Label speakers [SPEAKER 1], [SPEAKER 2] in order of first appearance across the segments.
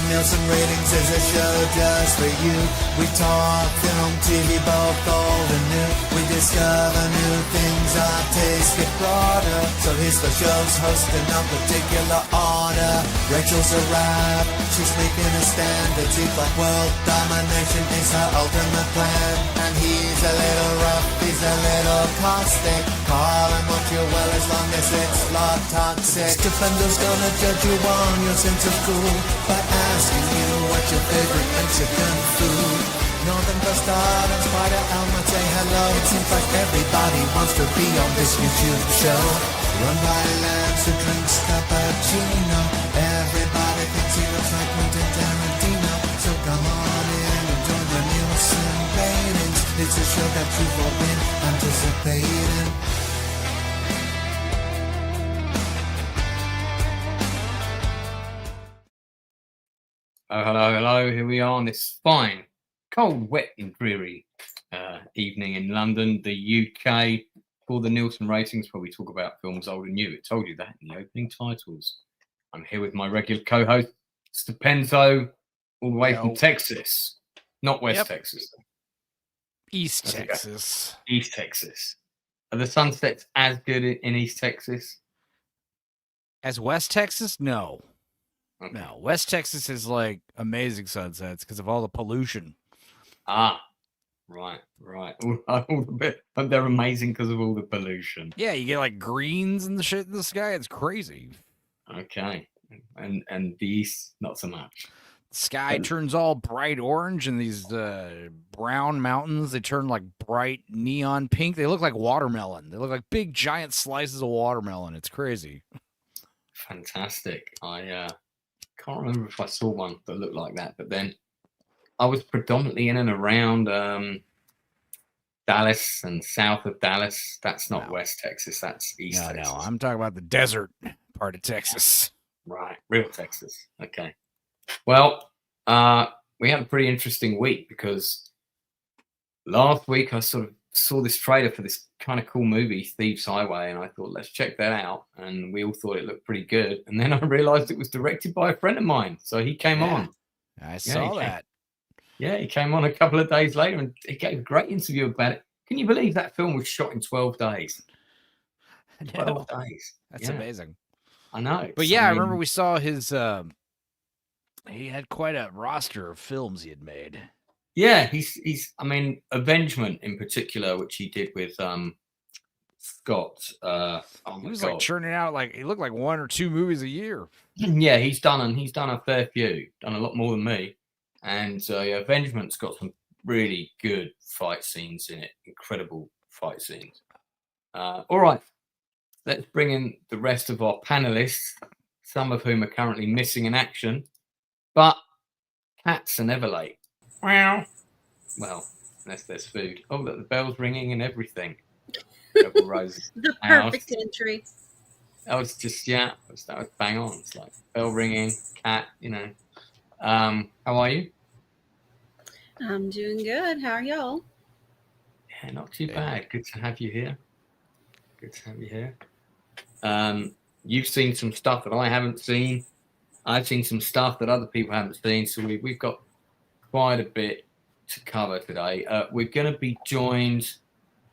[SPEAKER 1] Nielsen Ratings is a show just for you. We talk film, TV, both old and new. We discover new things, our tastes get broader. So here's the show's host in no particular order. Rachel's a rap, she's making a stand. It seems like world domination is her ultimate plan. And he's a little rough, he's a little caustic. Call him what you will as long as it's not toxic. Stupenzolicious gonna judge you on your sense of cool by asking you what's your favorite Mexican food. Northern Bastard and Spider Elm say hello. It seems like everybody wants to be on this YouTube show. Run by Lance who drinks cappuccino. Everybody thinks he looks like Quentin Tarantino. So come on in and join the Nielsen Ratings. It's a show that you've all been anticipating.
[SPEAKER 2] Oh, hello. Here we are on this fine, cold, wet and dreary evening in London, the UK, for the Nielsen Ratings, where we talk about films old and new. It told you that in the opening titles. I'm here with my regular co-host, Stupenzo, all the way from Texas. Not West Texas.
[SPEAKER 3] East Texas.
[SPEAKER 2] East Texas. Are the sunsets as good in East Texas
[SPEAKER 3] as West Texas? No.
[SPEAKER 2] Okay.
[SPEAKER 3] No, West Texas is like amazing sunsets because of all the pollution.
[SPEAKER 2] Ah, right. They're amazing because of all the pollution.
[SPEAKER 3] Yeah, you get like greens and the shit in the sky. It's crazy.
[SPEAKER 2] Okay, and the East, not so much.
[SPEAKER 3] The sky turns all bright orange, and these brown mountains, they turn like bright neon pink. They look like watermelon. They look like big giant slices of watermelon. It's crazy.
[SPEAKER 2] Fantastic. I can't remember if I saw one that looked like that, but then I was predominantly in and around Dallas and south of Dallas. That's not West Texas, that's East Texas.
[SPEAKER 3] No, I'm talking about the desert part of Texas.
[SPEAKER 2] Right, real Texas. Okay. Well, we had a pretty interesting week because last week I sort of saw this trailer for this kind of cool movie, Thieves Highway, and I thought, let's check that out. And we all thought it looked pretty good. And then I realized it was directed by a friend of mine. So he came on.
[SPEAKER 3] I saw that.
[SPEAKER 2] Yeah, he came on a couple of days later and he gave a great interview about it. Can you believe that film was shot in 12 days? 12 days.
[SPEAKER 3] That's amazing.
[SPEAKER 2] I know.
[SPEAKER 3] But yeah, I remember we saw his, he had quite a roster of films he had made.
[SPEAKER 2] Yeah, he's. I mean, Avengement in particular, which he did with Scott.
[SPEAKER 3] He was like churning out he looked like 1 or 2 movies a year.
[SPEAKER 2] Yeah, he's done a fair few, done a lot more than me. And Avengement's got some really good fight scenes in it, incredible fight scenes. All right, let's bring in the rest of our panelists, some of whom are currently missing in action, but cats are never late. Well, unless there's food. Oh, look, the bell's ringing and everything. Rose
[SPEAKER 4] the perfect entry.
[SPEAKER 2] I was just, that was bang on. It's like bell ringing, cat, How are you?
[SPEAKER 4] I'm doing good. How are y'all?
[SPEAKER 2] Yeah, not too bad. Good to have you here. You've seen some stuff that I haven't seen. I've seen some stuff that other people haven't seen. So we've got quite a bit to cover today. We're going to be joined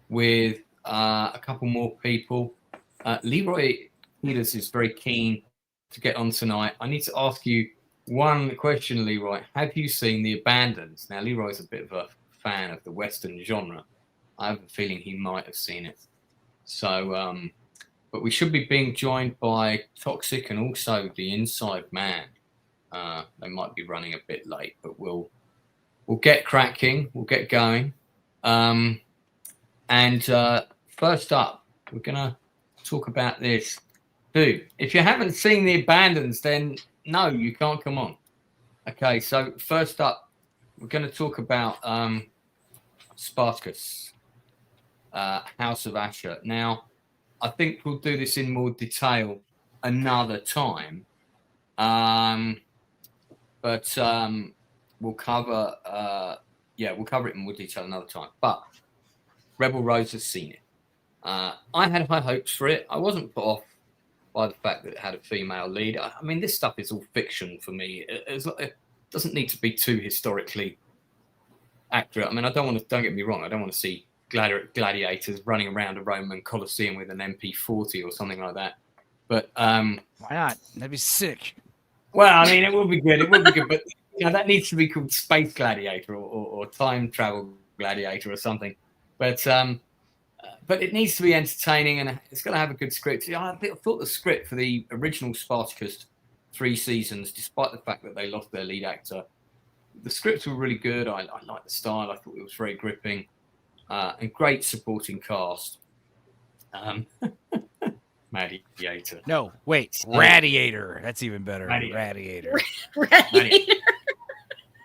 [SPEAKER 2] with a couple more people. Leroy Peters is very keen to get on tonight. I need to ask you one question, Leroy. Have you seen The Abandoned? Now, Leroy's a bit of a fan of the Western genre. I have a feeling he might have seen it. So, but we should be being joined by Toxic and also The Inside Man. They might be running a bit late, but we'll get cracking. We'll get going. And first up, we're going to talk about this. Dude, if you haven't seen The Abandoned, then no, you can't come on. Okay, so first up, we're going to talk about Spartacus, House of Asher. Now, I think we'll do this in more detail another time. But we'll cover it in more detail another time. But Rebel Rose has seen it. I had high hopes for it. I wasn't put off by the fact that it had a female lead. I mean, this stuff is all fiction for me. doesn't need to be too historically accurate. I mean, don't get me wrong, I don't want to see gladiators running around a Roman Colosseum with an MP40 or something like that. But
[SPEAKER 3] why not? That'd be sick.
[SPEAKER 2] Well, I mean, it would be good. But that needs to be called Space Gladiator or Time Travel Gladiator or something. But it needs to be entertaining, and it's got to have a good script. I thought the script for the original Spartacus 3 seasons, despite the fact that they lost their lead actor, the scripts were really good. I liked the style. I thought it was very gripping, and great supporting cast. Gladiator.
[SPEAKER 3] No, wait, Radiator. That's even better. Radiator.
[SPEAKER 5] Radiator.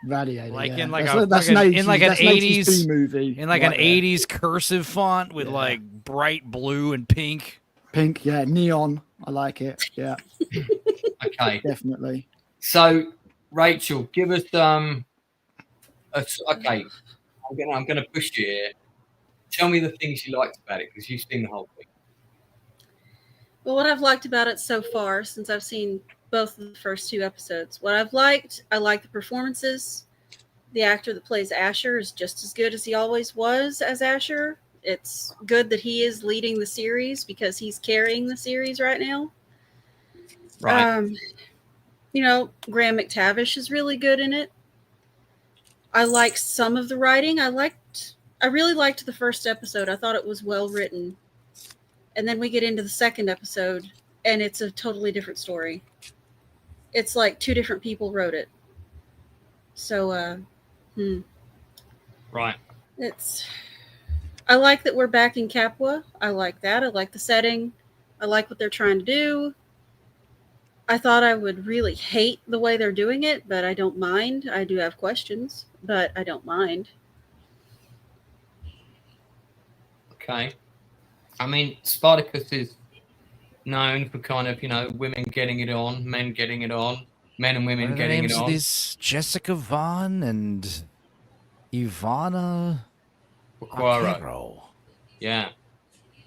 [SPEAKER 3] Like
[SPEAKER 5] yeah.
[SPEAKER 3] in like
[SPEAKER 5] that's
[SPEAKER 3] an
[SPEAKER 5] 80s
[SPEAKER 3] 80s
[SPEAKER 5] movie.
[SPEAKER 3] In like an 80s cursive font with like bright blue and pink.
[SPEAKER 5] Pink, yeah, neon. I like it. Yeah.
[SPEAKER 2] Okay.
[SPEAKER 5] Definitely.
[SPEAKER 2] So, Rachel, give us okay. I'm gonna push you here. Tell me the things you liked about it, because you've seen the whole thing.
[SPEAKER 4] Well, what I've liked about it so far, since I've seen both of the first 2 episodes, I like the performances. The actor that plays Asher is just as good as he always was as Asher. It's good that he is leading the series because he's carrying the series right now.
[SPEAKER 2] Right.
[SPEAKER 4] Graham McTavish is really good in it. I like some of the writing. I really liked the first episode. I thought it was well written. And then we get into the second episode, and it's a totally different story. It's like 2 different people wrote it. So,
[SPEAKER 2] Right.
[SPEAKER 4] I like that we're back in Capua. I like that. I like the setting. I like what they're trying to do. I thought I would really hate the way they're doing it, but I don't mind. I do have questions, but I don't mind.
[SPEAKER 2] Okay. I mean, Spartacus is known for kind of, women getting it on, men getting it on, men and women getting it on.
[SPEAKER 3] These Jessica Vaughn and Ivana
[SPEAKER 2] Vaquero. Yeah.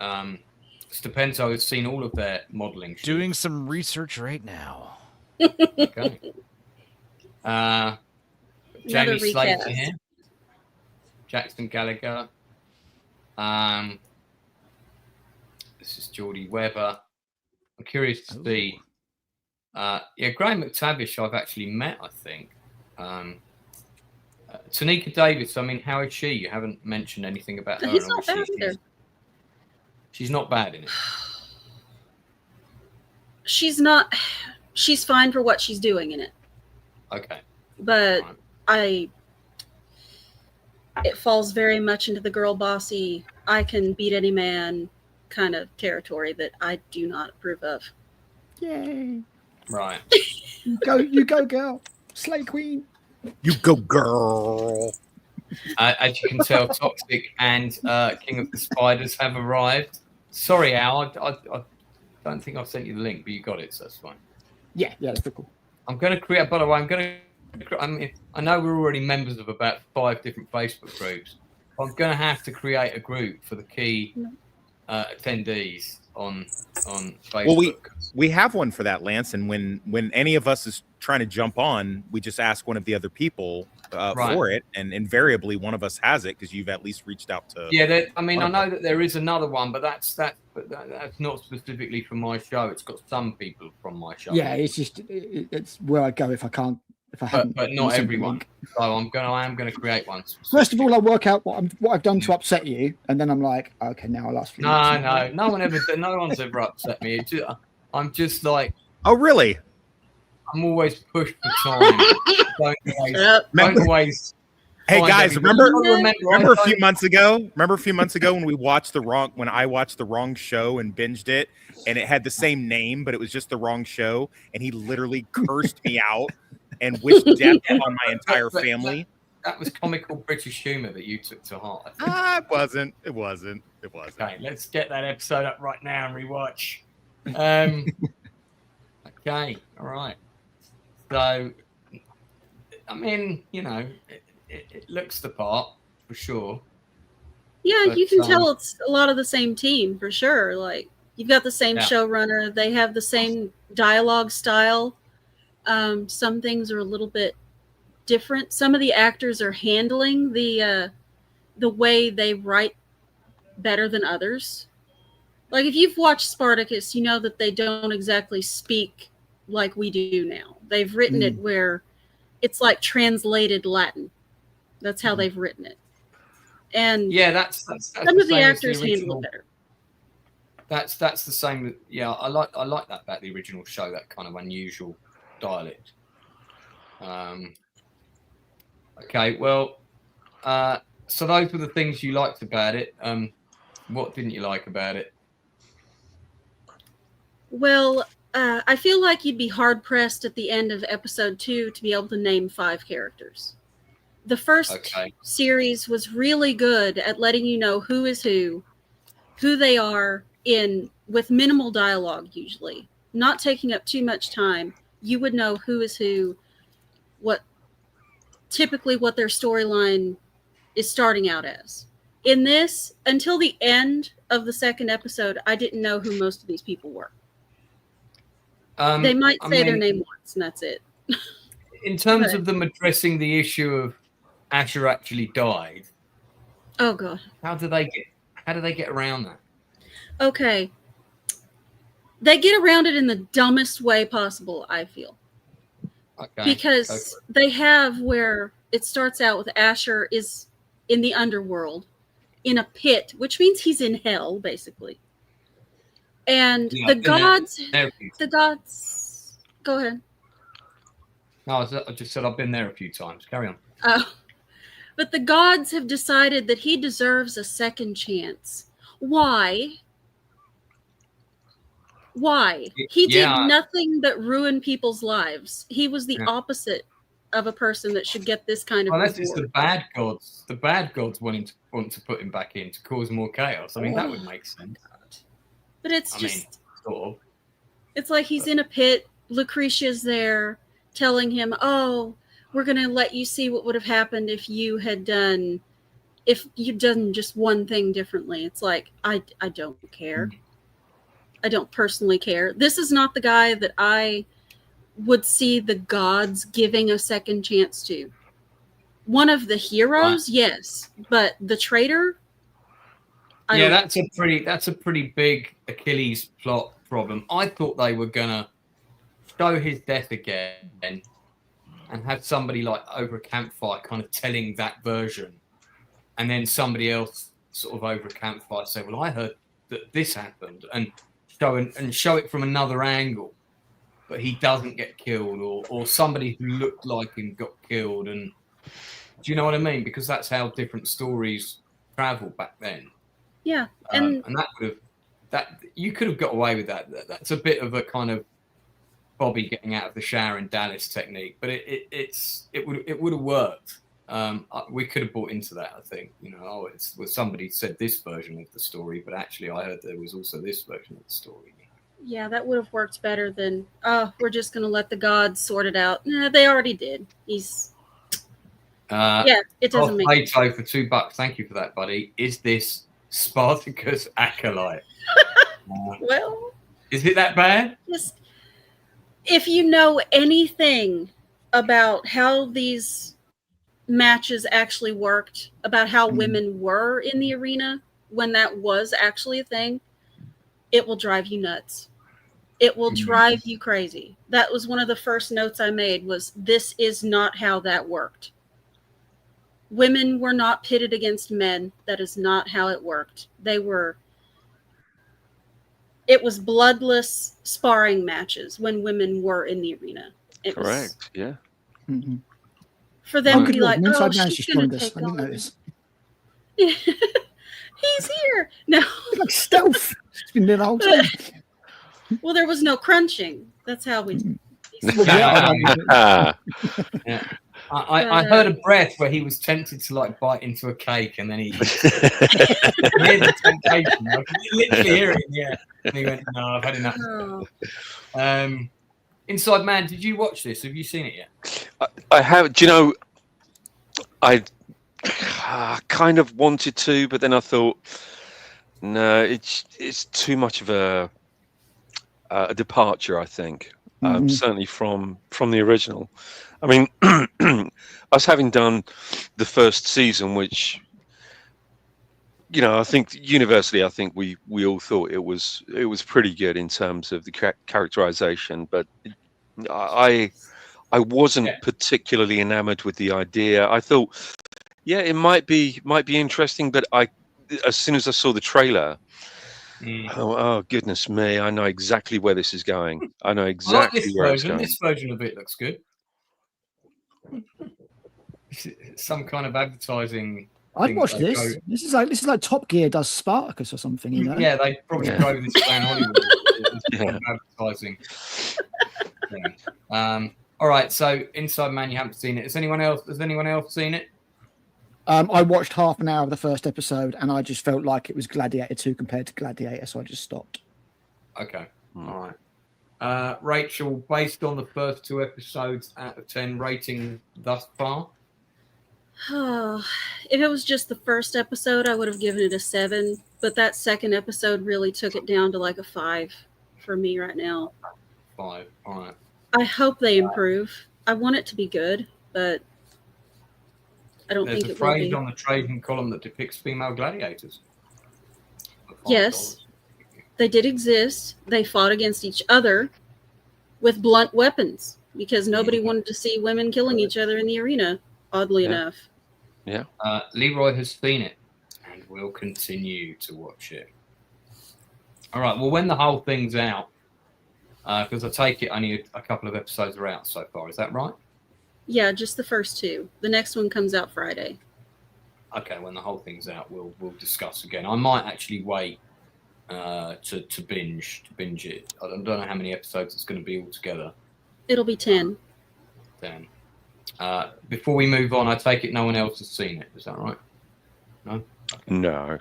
[SPEAKER 2] Stupenzolicious has seen all of their modeling.
[SPEAKER 3] Doing some research right now.
[SPEAKER 2] Okay. Jamie Slater here. Jackson Gallagher. This is Geordie Webber. I'm curious to see. Graham McTavish I've actually met, I think. Tanika Davis, I mean, how is she? You haven't mentioned anything about her.
[SPEAKER 4] He's not bad either.
[SPEAKER 2] She's not bad in it.
[SPEAKER 4] She's not. She's fine for what she's doing in it.
[SPEAKER 2] Okay.
[SPEAKER 4] But it falls very much into the girl bossy, I can beat any man kind of territory that I do not approve of.
[SPEAKER 5] Yay.
[SPEAKER 2] Right.
[SPEAKER 5] You go, girl. Slay queen.
[SPEAKER 3] You go, girl.
[SPEAKER 2] As you can tell, Toxic and King of the Spiders have arrived. Sorry, Al, I don't think I've sent you the link, but you got it, so that's fine.
[SPEAKER 5] Yeah, that's pretty cool.
[SPEAKER 2] I'm going to create, by the way, I know we're already members of about 5 different Facebook groups. I'm going to have to create a group for the key attendees on Facebook.
[SPEAKER 6] Well, we have one for that, Lance, and when any of us is trying to jump on, we just ask one of the other people for it, and invariably one of us has it because you've at least reached out to.
[SPEAKER 2] Yeah, I know that there is another one, but that's not specifically for my show. It's got some people from my show.
[SPEAKER 5] Yeah, it's just it's where I go if I haven't.
[SPEAKER 2] But not everyone. So I am going to create one.
[SPEAKER 5] First of all, I work out what I've done to upset you, and then I'm like, okay, now I'll ask for you.
[SPEAKER 2] No one's ever upset me. I'm just like,
[SPEAKER 6] oh really?
[SPEAKER 2] I'm always pushed for time. Don't always.
[SPEAKER 6] Hey guys, remember a few months ago? Remember a few months ago when I watched the wrong show and binged it, and it had the same name, but it was just the wrong show, and he literally cursed me out and wished death on my entire family.
[SPEAKER 2] That was comical British humor that you took to heart.
[SPEAKER 6] It wasn't.
[SPEAKER 2] Okay, let's get that episode up right now and rewatch. Okay, all right. So, I mean, it looks the part for sure.
[SPEAKER 4] Yeah,
[SPEAKER 2] but
[SPEAKER 4] you can tell it's a lot of the same team for sure. Like, you've got the same showrunner. They have the same dialogue style. Some things are a little bit different. Some of the actors are handling the way they write better than others. Like if you've watched Spartacus, you know that they don't exactly speak like we do now. They've written it where it's like translated Latin. That's how they've written it. And
[SPEAKER 2] yeah, that's
[SPEAKER 4] some of the actors handle it better.
[SPEAKER 2] That's the same. Yeah, I like that about the original show. That kind of unusual dialect. Okay, well, so those were the things you liked about it. What didn't you like about it?
[SPEAKER 4] Well, I feel like you'd be hard pressed at the end of episode 2 to be able to name 5 characters. The first series was really good at letting you know who is who they are with minimal dialogue, usually not taking up too much time. You would know who is who, what their storyline is starting out as. In this, until the end of the second episode, I didn't know who most of these people were. They might say their name once, and that's it.
[SPEAKER 2] In terms of them addressing the issue of Asher actually died.
[SPEAKER 4] Oh god.
[SPEAKER 2] How do they get around that?
[SPEAKER 4] Okay. They get around it in the dumbest way possible, I feel. Okay. Because they have where it starts out with Asher is in the underworld, in a pit, which means he's in hell, basically. And the gods, go ahead.
[SPEAKER 2] No, I just said I've been there a few times. Carry on.
[SPEAKER 4] But the gods have decided that he deserves a second chance. Why? He did nothing but ruin people's lives. He was the opposite of a person that should get this kind of reward.
[SPEAKER 2] Unless it's the bad gods. The bad gods want to put him back in to cause more chaos. I mean, that would make sense.
[SPEAKER 4] But it's it's like he's in a pit. Lucretia's there telling him, oh, we're going to let you see what would have happened if you'd done just one thing differently. It's like, I don't care. I don't personally care. This is not the guy that I would see the gods giving a second chance to. One of the heroes, yes, but the traitor,
[SPEAKER 2] that's a pretty big Achilles plot problem. I thought they were gonna show his death again and have somebody like over a campfire kind of telling that version, and then somebody else sort of over a campfire say, well, I heard that this happened, and show it from another angle, but he doesn't get killed, or somebody who looked like him got killed. And do you know what I mean? Because that's how different stories travel back then.
[SPEAKER 4] Yeah,
[SPEAKER 2] and that you could have got away with that. That's a bit of a kind of Bobby getting out of the shower in Dallas technique, but it would have worked. We could have bought into that, I think. Somebody said this version of the story, but actually I heard there was also this version of the story.
[SPEAKER 4] Yeah, that would have worked better than, we're just going to let the gods sort it out. Nah, they already did. It doesn't make sense.
[SPEAKER 2] For $2, thank you for that, buddy. Is this Spartacus Acolyte?
[SPEAKER 4] Well,
[SPEAKER 2] is it that bad?
[SPEAKER 4] Just, if you know anything about how these matches actually worked, about how women were in the arena when that was actually a thing, it will drive you nuts. It will drive you crazy. That was one of the first notes I made, was this is not how that worked. Women were not pitted against men. That is not how it worked. It was bloodless sparring matches when women were in the arena.
[SPEAKER 7] Correct. Yeah.
[SPEAKER 5] Mm-hmm.
[SPEAKER 4] For them to be like,
[SPEAKER 5] oh,
[SPEAKER 4] she's going to take on. He's here. No.
[SPEAKER 5] Like stealth. It's been there the whole time.
[SPEAKER 4] Well, there was no crunching. That's how we...
[SPEAKER 2] I heard a breath where he was tempted to like bite into a cake, and then he heard the temptation. I could literally hear it. Yeah, and he went, "No, I've had enough." Oh. Inside Man, did you watch this? Have you seen it yet?
[SPEAKER 7] I have. Do you know? I kind of wanted to, but then I thought, no, it's too much of a departure. I think certainly from the original. I mean, us having done the first season, which, you know, I think universally, I think we all thought it was pretty good in terms of the characterization, but I wasn't particularly enamored with the idea. I thought, yeah, it might be interesting, but as soon as I saw the trailer, oh goodness me, I know exactly where this is going. I know exactly where it's going.
[SPEAKER 2] This version of it looks good. Some kind of advertising.
[SPEAKER 5] I'd watch this. This is like Top Gear does Spartacus or something, you know?
[SPEAKER 2] Yeah, they probably drove this around Hollywood. Advertising. All right, so Inside Man, you haven't seen it. Has anyone else seen it?
[SPEAKER 5] I watched half an hour of the first episode, and I just felt like it was Gladiator 2 compared to Gladiator, so I just stopped.
[SPEAKER 2] Okay, all right. Rachel, based on the first 2 episodes out of 10 rating thus far?
[SPEAKER 4] If it was just the first episode, I would have given it a 7, but that second episode really took it down to like a 5 for me right now.
[SPEAKER 2] 5, all right.
[SPEAKER 4] I hope they improve. I want it to be good, but I don't think it will be.
[SPEAKER 2] There's a phrase on the trading column that depicts female gladiators.
[SPEAKER 4] Yes, they did exist. They fought against each other with blunt weapons because nobody wanted to see women killing each other in the arena, oddly enough.
[SPEAKER 7] Yeah.
[SPEAKER 2] Leroy has seen it and will continue to watch it. All right, well, when the whole thing's out, because I take it only a couple of episodes are out so far. Is that right?
[SPEAKER 4] Yeah, just the first 2. The next one comes out Friday.
[SPEAKER 2] Okay, when the whole thing's out, we'll discuss again. I might actually wait to binge it. I don't know how many episodes it's going to be altogether.
[SPEAKER 4] It'll be 10.
[SPEAKER 2] Then, before we move on, I take it no one else has seen it. Is that right? No. Okay.
[SPEAKER 7] No.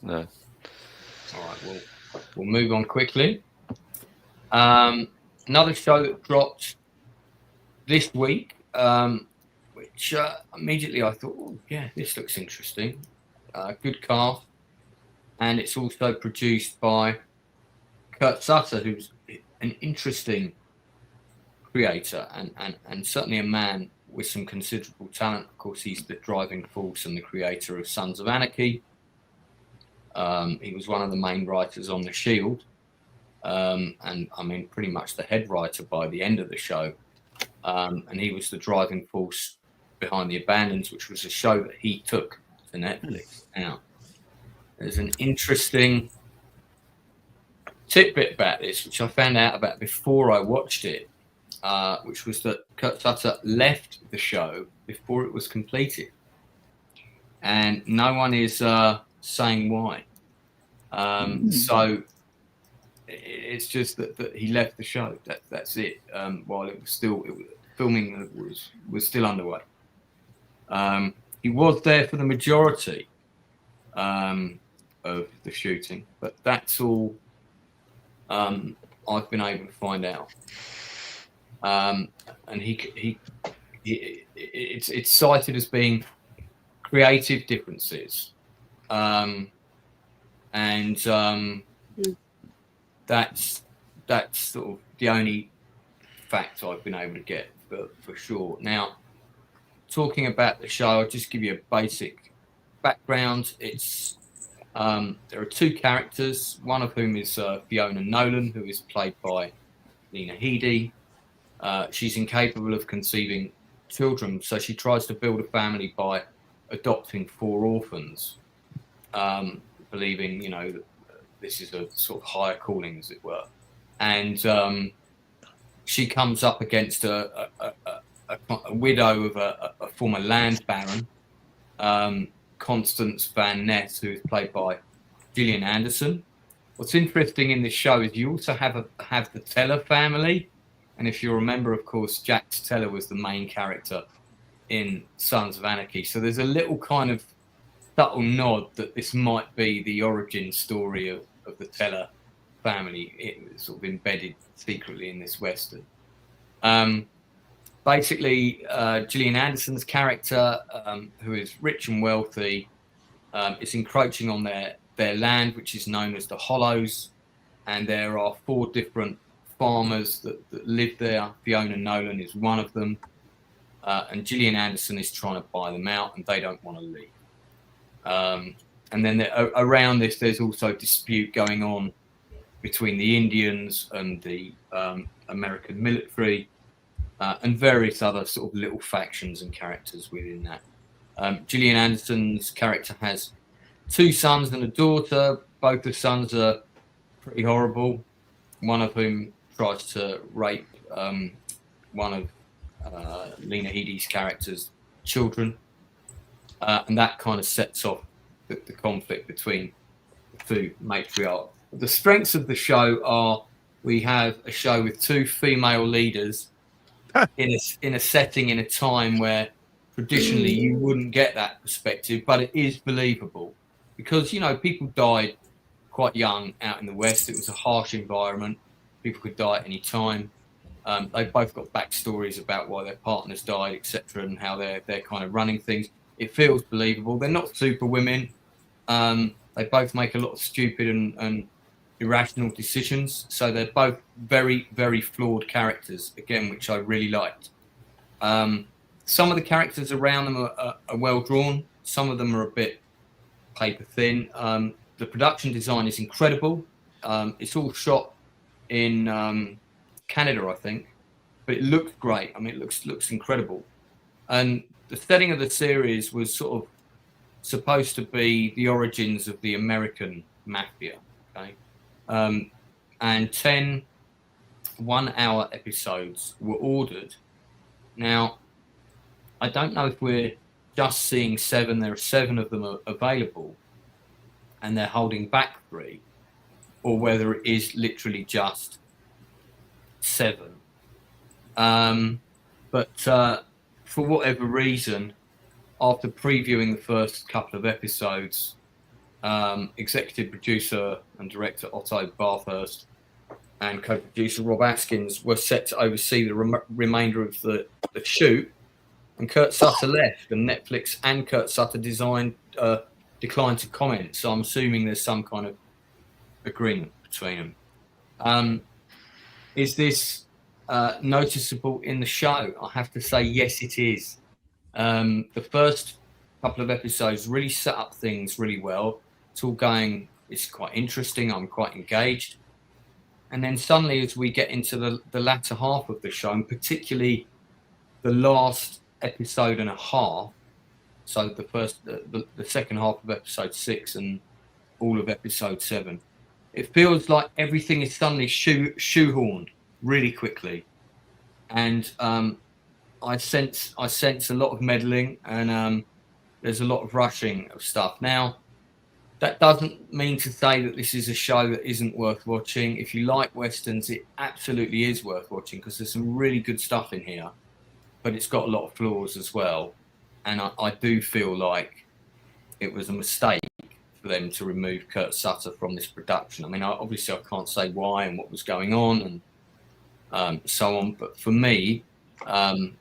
[SPEAKER 2] All right, we'll move on quickly. Another show that dropped this week, which immediately I thought, oh, yeah, this looks interesting. Good cast. And it's also produced by Kurt Sutter, who's an interesting creator and certainly a man with some considerable talent. Of course, he's the driving force and the creator of Sons of Anarchy. He was one of the main writers on The Shield. And I mean, pretty much the head writer by the end of the show. And he was the driving force behind The Abandons, which was a show that he took to Netflix. Now, there's an interesting tidbit about this, which I found out about before I watched it, which was that Kurt Sutter left the show before it was completed. And no one is saying why. So it's just that he left the show. That's it. While it was filming was still underway. He was there for the majority of the shooting, but that's all I've been able to find out. And it's cited as being creative differences, and that's sort of the only fact I've been able to get for sure. Now, talking about the show, I'll just give you a basic background. It's there are 2 characters, one of whom is Fiona Nolan, who is played by Lena Headey. She's incapable of conceiving children, so she tries to build a family by adopting 4 orphans, believing, that this is a sort of higher calling, as it were. And she comes up against a widow of a former land baron, Constance Van Ness, who is played by Gillian Anderson. What's interesting in this show is you also have the Teller family. And if you remember, of course, Jax Teller was the main character in Sons of Anarchy. So there's a little kind of subtle nod that this might be the origin story of the Teller family. It's sort of embedded secretly in this Western. Basically, Gillian Anderson's character, who is rich and wealthy, is encroaching on their land, which is known as the Hollows. And there are 4 different farmers that live there. Fiona Nolan is one of them. and Gillian Anderson is trying to buy them out, and they don't want to leave. And then around this, there's also dispute going on between the Indians and the American military, and various other sort of little factions and characters within that. Gillian Anderson's character has 2 sons and a daughter. Both the sons are pretty horrible. One of whom tries to rape one of Lena Headey's character's children. And that kind of sets off the conflict between the 2 matriarchs. The strengths of the show are we have a show with 2 female leaders in a setting, in a time where traditionally you wouldn't get that perspective, but it is believable because, you know, people died quite young out in the West. It was a harsh environment. People could die at any time. They've both got backstories about why their partners died, etc., and how they're kind of running things. It feels believable. They're not super women. They both make a lot of stupid and irrational decisions. So they're both very, very flawed characters, again, which I really liked. Some of the characters around them are well drawn. Some of them are a bit paper thin. The production design is incredible. It's all shot in Canada, I think, but it looks great. I mean, it looks incredible. And the setting of the series was sort of supposed to be the origins of the American mafia. Okay. And 10 one-hour episodes were ordered. Now, I don't know if we're just seeing 7. There are 7 of them available, and they're holding back 3, or whether it is literally just 7. But for whatever reason, after previewing the first couple of episodes, executive producer and director Otto Bathurst and co-producer Rob Askins were set to oversee the remainder of the shoot, and Kurt Sutter left, and Netflix and Kurt Sutter declined to comment. So I'm assuming there's some kind of agreement between them. Is this noticeable in the show? I have to say, yes, it is. The first couple of episodes really set up things really well. It's all going, it's quite interesting. I'm quite engaged. And then suddenly, as we get into the latter half of the show, and particularly the last episode and a half, so the second half of episode 6 and all of episode 7, it feels like everything is suddenly shoehorned really quickly. And I sense a lot of meddling, and there's a lot of rushing of stuff. Now, that doesn't mean to say that this is a show that isn't worth watching. If you like Westerns, it absolutely is worth watching because there's some really good stuff in here, but it's got a lot of flaws as well. And I do feel like it was a mistake for them to remove Kurt Sutter from this production. I mean, obviously I can't say why and what was going on and so on, but for me, the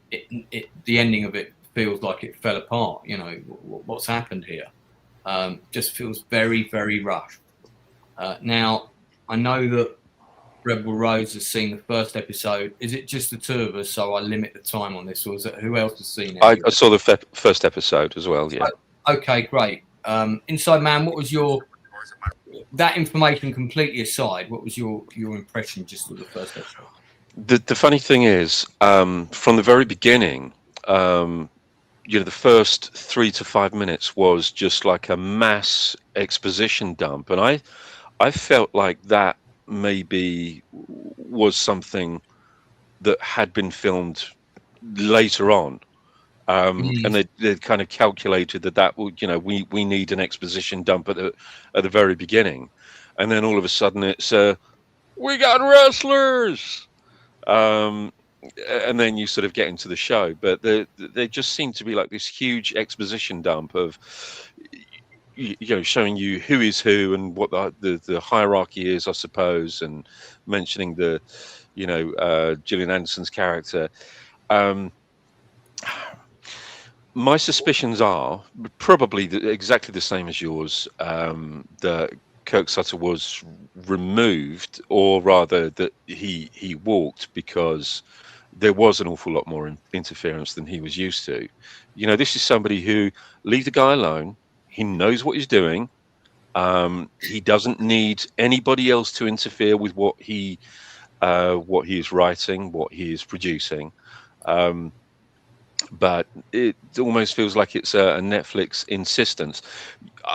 [SPEAKER 2] ending of it feels like it fell apart. You know, what's happened here just feels very, very rushed. Now, I know that Rebel Rose has seen the first episode. Is it just the 2 of us, so I limit the time on this, or is it who else has seen it?
[SPEAKER 7] I saw the first episode as well, yeah.
[SPEAKER 2] Okay, great. Inside Man, what was that information completely aside, what was your impression just of the first episode?
[SPEAKER 7] The funny thing is, from the very beginning, the first 3 to 5 minutes was just like a mass exposition dump, and I felt like that maybe was something that had been filmed later on, and they kind of calculated that would, we need an exposition dump at the very beginning, and then all of a sudden it's we got wrestlers. And then you sort of get into the show, but there just seemed to be like this huge exposition dump of, showing you who is who and what the hierarchy is, I suppose, and mentioning Gillian Anderson's character. My suspicions are probably exactly the same as yours, that Kirk Sutter was removed, or rather that he walked because there was an awful lot more interference than he was used to. You know, this is somebody who leave the guy alone. He knows what he's doing. He doesn't need anybody else to interfere with what he is writing, what he is producing. But it almost feels like it's a Netflix insistence.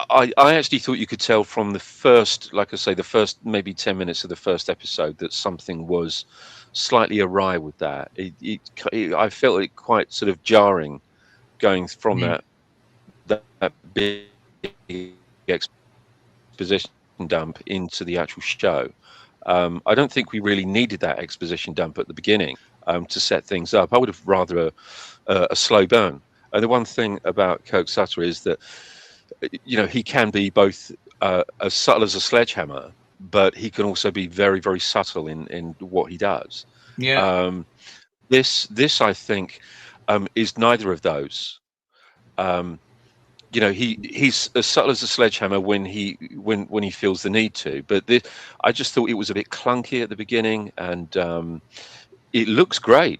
[SPEAKER 7] I actually thought you could tell from the first, like I say, the first maybe 10 minutes of the first episode that something was slightly awry with that. I felt it quite sort of jarring, going from that big exposition dump into the actual show. I don't think we really needed that exposition dump at the beginning to set things up. I would have rather a slow burn. And the one thing about Coke Sutter is that, you know, he can be both as subtle as a sledgehammer, but he can also be very, very subtle in what he does.
[SPEAKER 2] Yeah.
[SPEAKER 7] This I think is neither of those. You know, he's as subtle as a sledgehammer when he feels the need to. But I just thought it was a bit clunky at the beginning, and it looks great.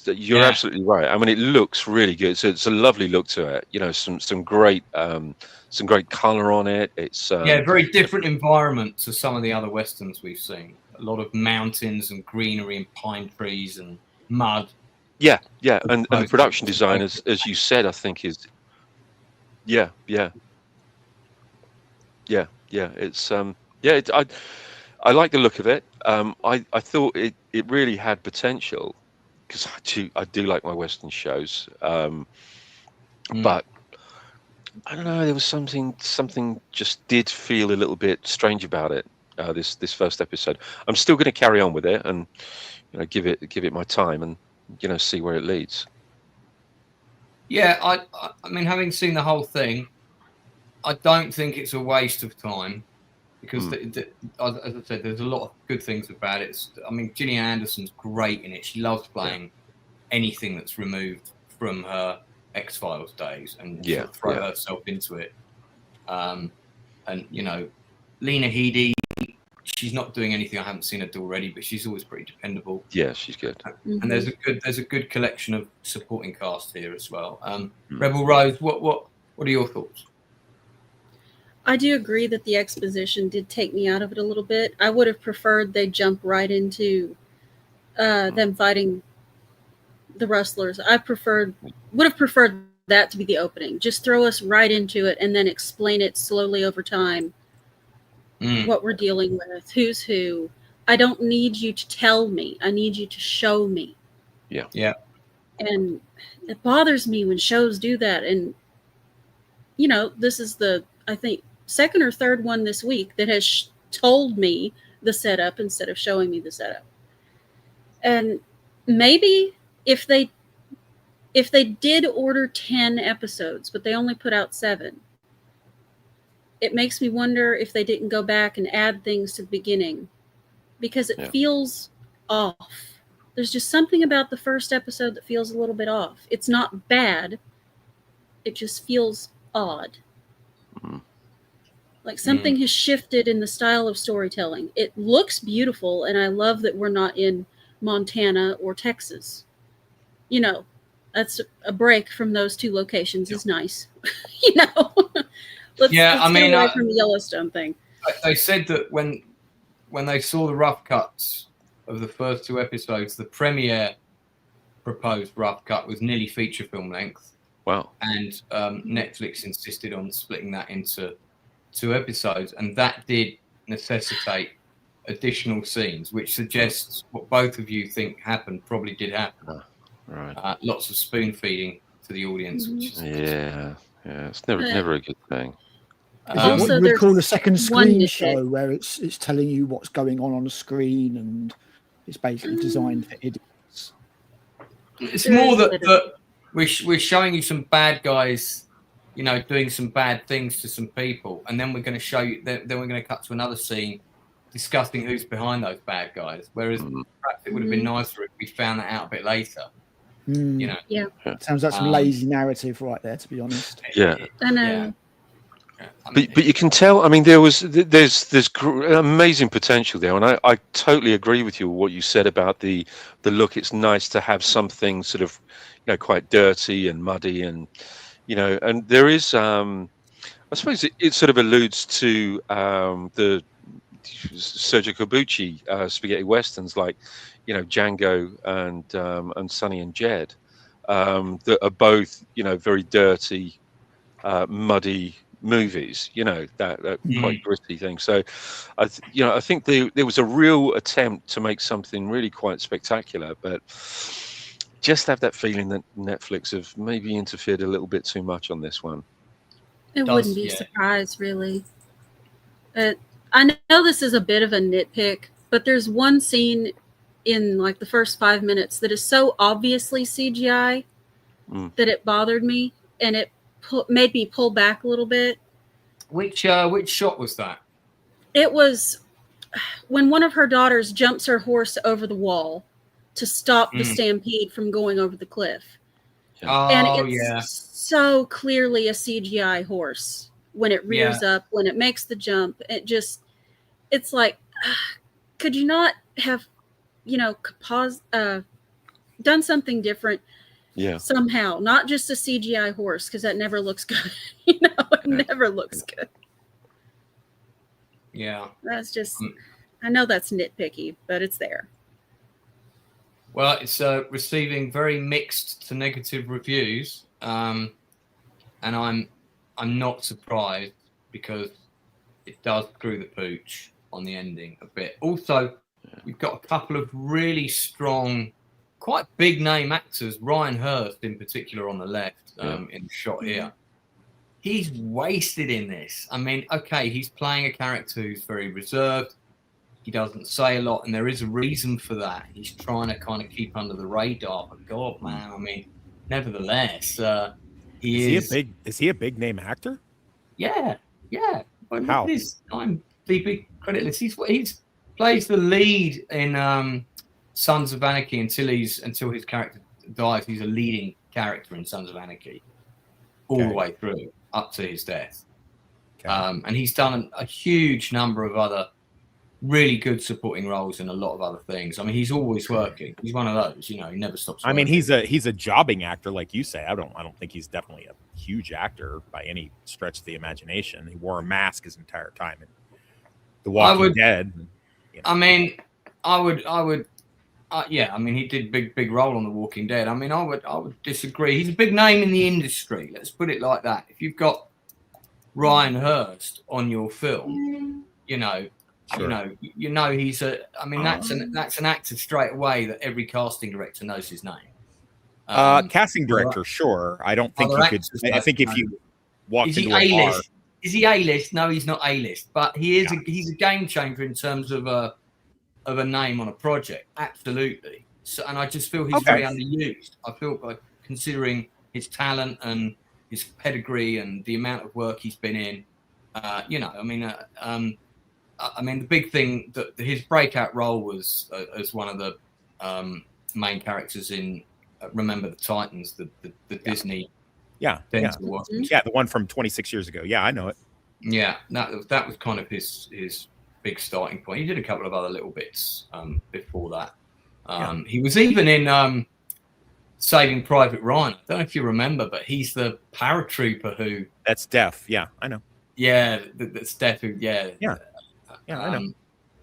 [SPEAKER 7] You're absolutely right. I mean, it looks really good. So it's a lovely look to it. You know, some great color on it. It's
[SPEAKER 2] very different environment to some of the other westerns we've seen. A lot of mountains and greenery and pine trees and mud.
[SPEAKER 7] Yeah, and the production design, as you said, I think is. Yeah. It's I like the look of it. I thought it really had potential, because I do like my Western shows. But I don't know, there was something just did feel a little bit strange about it. This first episode. I'm still going to carry on with it and, you know, give it my time and, you know, see where it leads.
[SPEAKER 2] Yeah, I mean, having seen the whole thing, I don't think it's a waste of time, because as I said, there's a lot of good things about it. I mean, Gillian Anderson's great in it. She loves playing anything that's removed from her X-Files days and sort of throw herself into it. And, you know, Lena Headey, she's not doing anything I haven't seen her do already, but she's always pretty dependable.
[SPEAKER 7] Yeah, she's good.
[SPEAKER 2] And there's a good collection of supporting cast here as well. Rebel Rose, what are your thoughts?
[SPEAKER 4] I do agree that the exposition did take me out of it a little bit. I would have preferred they jump right into them fighting the rustlers. Would have preferred that to be the opening. Just throw us right into it and then explain it slowly over time. What we're dealing with, who's who. I don't need you to tell me. I need you to show me.
[SPEAKER 7] Yeah.
[SPEAKER 4] And it bothers me when shows do that. And, you know, this is I think, second or third one this week that has told me the setup instead of showing me the setup. And maybe if they did order 10 episodes, but they only put out 7, it makes me wonder if they didn't go back and add things to the beginning, because it feels off. There's just something about the first episode that feels a little bit off. It's not bad. It just feels odd. Like something has shifted in the style of storytelling. It looks beautiful, and I love that we're not in Montana or Texas. You know, that's a break from those two locations is nice. You know? Let's get away from the Yellowstone thing.
[SPEAKER 2] They said that when they saw the rough cuts of the first 2 episodes, the premiere proposed rough cut was nearly feature film length.
[SPEAKER 7] Wow.
[SPEAKER 2] And Netflix insisted on splitting that into 2 episodes, and that did necessitate additional scenes, which suggests what both of you think happened probably did happen.
[SPEAKER 7] Right.
[SPEAKER 2] Lots of spoon feeding to the audience. Which is
[SPEAKER 7] it's never a good thing.
[SPEAKER 5] What you would call a second screen show, where it's telling you what's going on the screen, and it's basically designed for idiots.
[SPEAKER 2] It's more that we're showing you some bad guys, you know, doing some bad things to some people, and then we're going to show you. Then we're going to cut to another scene discussing who's behind those bad guys. Whereas perhaps it would have been nicer if we found that out a bit later. You know.
[SPEAKER 4] Yeah.
[SPEAKER 5] Sounds like some lazy narrative right there, to be honest.
[SPEAKER 7] Yeah.
[SPEAKER 4] I know.
[SPEAKER 7] But you can tell. I mean, there's amazing potential there, and I totally agree with you what you said about the look. It's nice to have something sort of, quite dirty and muddy, and and there is. I suppose it sort of alludes to the Sergio Corbucci spaghetti westerns like, Django and Sonny and Jed, that are both very dirty, muddy movies, that quite gritty thing. So I think there was a real attempt to make something really quite spectacular, but just have that feeling that Netflix have maybe interfered a little bit too much on this one.
[SPEAKER 4] It wouldn't be a surprise, really. I know this is a bit of a nitpick, but there's one scene in like the first 5 minutes that is so obviously CGI that it bothered me, and it made me pull back a little bit.
[SPEAKER 2] Which shot was that?
[SPEAKER 4] It was when one of her daughters jumps her horse over the wall to stop the stampede from going over the cliff. And it's so clearly a CGI horse when it rears up, when it makes the jump. It's like, could you not have, done something different? Somehow, not just a CGI horse, because that never looks good. It never looks good.
[SPEAKER 2] Yeah.
[SPEAKER 4] That's just, I know that's nitpicky, but it's there.
[SPEAKER 2] Well, it's receiving very mixed to negative reviews, and I'm not surprised because it does screw the pooch on the ending a bit. Also, we've got a couple of really strong, quite big name actors, Ryan Hurst in particular on the left, in the shot here. He's wasted in this. I mean, okay, he's playing a character who's very reserved. He doesn't say a lot, and there is a reason for that. He's trying to kind of keep under the radar. But God, man, I mean, nevertheless, is
[SPEAKER 6] he a big name actor?
[SPEAKER 2] Yeah. Well,
[SPEAKER 6] how?
[SPEAKER 2] I'm deeply creditless. He's plays the lead in Sons of Anarchy until his character dies. He's a leading character in Sons of Anarchy all the way through up to his death. And he's done a huge number of other really good supporting roles in a lot of other things. I mean, he's always working. He's one of those, he never stops working.
[SPEAKER 6] I mean, he's a jobbing actor, like you say. I don't think he's definitely a huge actor by any stretch of the imagination. He wore a mask his entire time in The Walking Dead.
[SPEAKER 2] I mean, I would I mean, he did big role on The Walking Dead. I mean, I would disagree. He's a big name in the industry. Let's put it like that. If you've got Ryan Hurst on your film,
[SPEAKER 6] Sure.
[SPEAKER 2] He's that's an actor straight away that every casting director knows his name.
[SPEAKER 6] Casting director, sure. I don't think you could. I think if you walked into a bar,
[SPEAKER 2] is he A-list? No, he's not A-list, but he is. He's a game changer in terms of a name on a project. Absolutely. So, and I just feel he's very underused. I feel like considering his talent and his pedigree and the amount of work he's been in, I mean, the big thing that his breakout role was as one of the main characters in Remember the Titans, the Disney.
[SPEAKER 6] The one from 26 years ago. Yeah, I know it.
[SPEAKER 2] Yeah, that was kind of his big starting point. He did a couple of other little bits before that. He was even in Saving Private Ryan. I don't know if you remember, but he's the paratrooper who.
[SPEAKER 6] That's Deaf. Yeah, I know.
[SPEAKER 2] Yeah, that's Deaf. Yeah,
[SPEAKER 6] I know.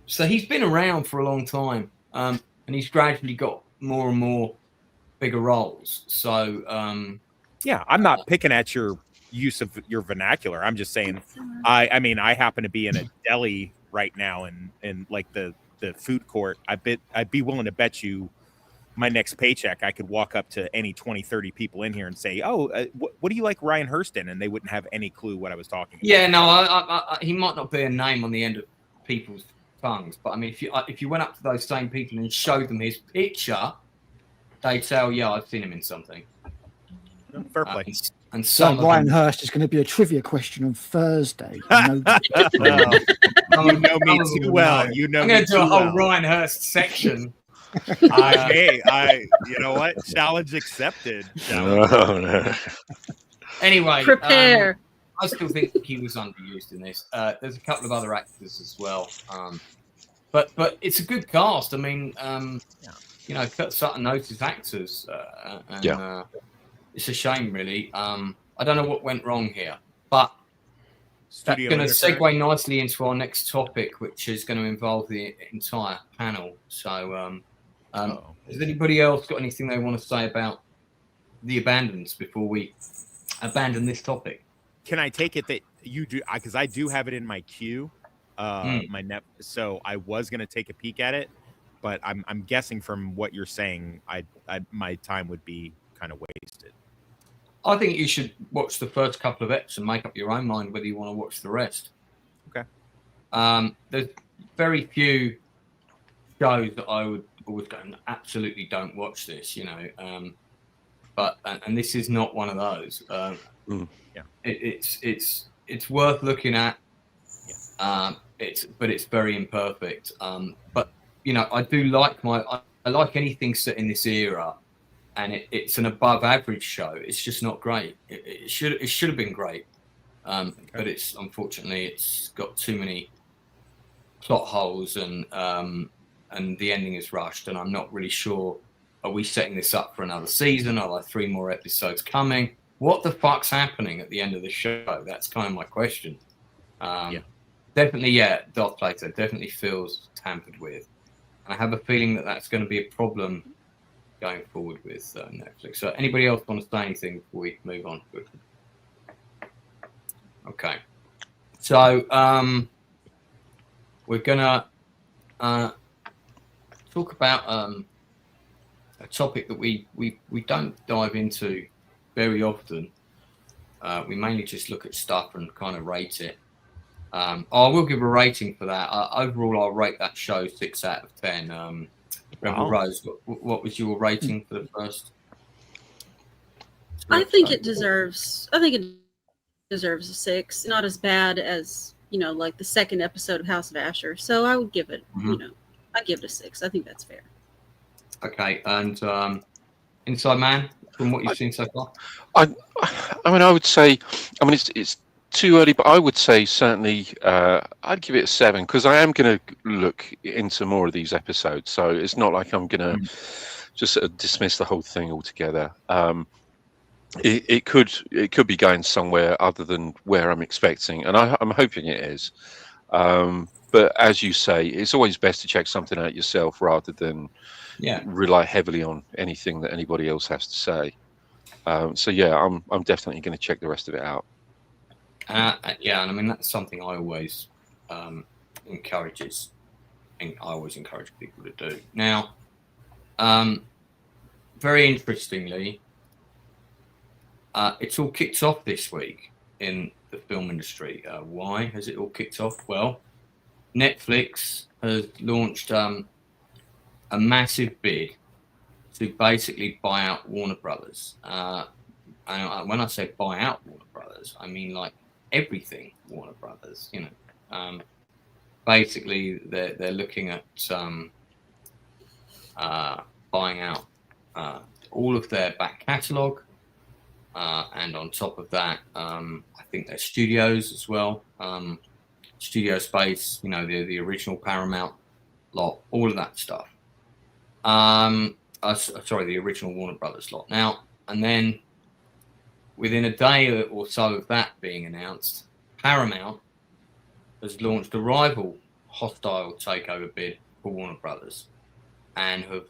[SPEAKER 2] So he's been around for a long time, and he's gradually got more and more bigger roles. So,
[SPEAKER 6] I'm not picking at your use of your vernacular. I'm just saying, I mean, I happen to be in a deli right now, in like the food court. I'd be willing to bet you my next paycheck, I could walk up to any 20, 30 people in here and say, what do you like Ryan Hurst in? And they wouldn't have any clue what I was talking about.
[SPEAKER 2] Yeah, no, he might not be a name on the end of people's tongues, but I mean, if you went up to those same people and showed them his picture, they'd say, "Oh yeah, I've seen him in something."
[SPEAKER 6] Fair play.
[SPEAKER 2] And some
[SPEAKER 5] Ryan Hurst is going to be a trivia question on Thursday.
[SPEAKER 6] You know me too well. You know, I'm going to
[SPEAKER 2] do a whole Ryan Hurst section.
[SPEAKER 6] You know what? Challenge accepted.
[SPEAKER 7] No.
[SPEAKER 2] Anyway,
[SPEAKER 4] prepare.
[SPEAKER 2] I still think he was underused in this. There's a couple of other actors as well, but it's a good cast. I mean, Kurt Sutton knows his actors, and it's a shame, really. I don't know what went wrong here, but that's going to segue nicely into our next topic, which is going to involve the entire panel. So, has anybody else got anything they want to say about the Abandons before we abandon this topic?
[SPEAKER 6] Can I take it that you do? Because I do have it in my queue, so I was going to take a peek at it, but I'm guessing from what you're saying, my time would be kind of wasted.
[SPEAKER 2] I think you should watch the first couple of episodes and make up your own mind whether you want to watch the rest.
[SPEAKER 6] Okay.
[SPEAKER 2] There's very few shows that I would always go, absolutely don't watch this, but this is not one of those. It's worth looking at. It's very imperfect. But I do like I like anything set in this era. And it's an above average show. It's just not great. It should have been great, but unfortunately it's got too many plot holes and the ending is rushed. And I'm not really sure. Are we setting this up for another season? Are there 3 more episodes coming? What the fuck's happening at the end of the show? That's kind of my question. Definitely, Darth Plato definitely feels tampered with, and I have a feeling that that's going to be a problem going forward with Netflix. So anybody else want to say anything before we move on? Okay. So we're gonna talk about a topic that we don't dive into very often. We mainly just look at stuff and kind of rate it. I will give a rating for that. Overall, I'll rate that show 6 out of 10. Rebel Rose, what was your rating for the first?
[SPEAKER 4] I think it deserves a 6. Not as bad as like the second episode of House of Asher. So I would give it, I'd give it a 6. I think that's fair.
[SPEAKER 2] Okay, and Inside Man, from what you've seen so far,
[SPEAKER 7] I would say, it's too early, but I would say certainly I'd give it a 7 because I am going to look into more of these episodes. So it's not like I'm going to just sort of dismiss the whole thing altogether. It could be going somewhere other than where I'm expecting, and I'm hoping it is. But as you say, it's always best to check something out yourself rather than rely heavily on anything that anybody else has to say. So I'm definitely going to check the rest of it out.
[SPEAKER 2] And I mean that's something I always encourage people to do. Now, very interestingly, it's all kicked off this week in the film industry. Why has it all kicked off? Well, Netflix has launched a massive bid to basically buy out Warner Brothers. And when I say buy out Warner Brothers, I mean like everything Warner Brothers. Basically they're looking at buying out all of their back catalogue, and on top of that, I think their studios as well, studio space, the original Paramount lot, all of that stuff. The original Warner Brothers lot. Now, and then within a day or so of that being announced, Paramount has launched a rival hostile takeover bid for Warner Brothers and have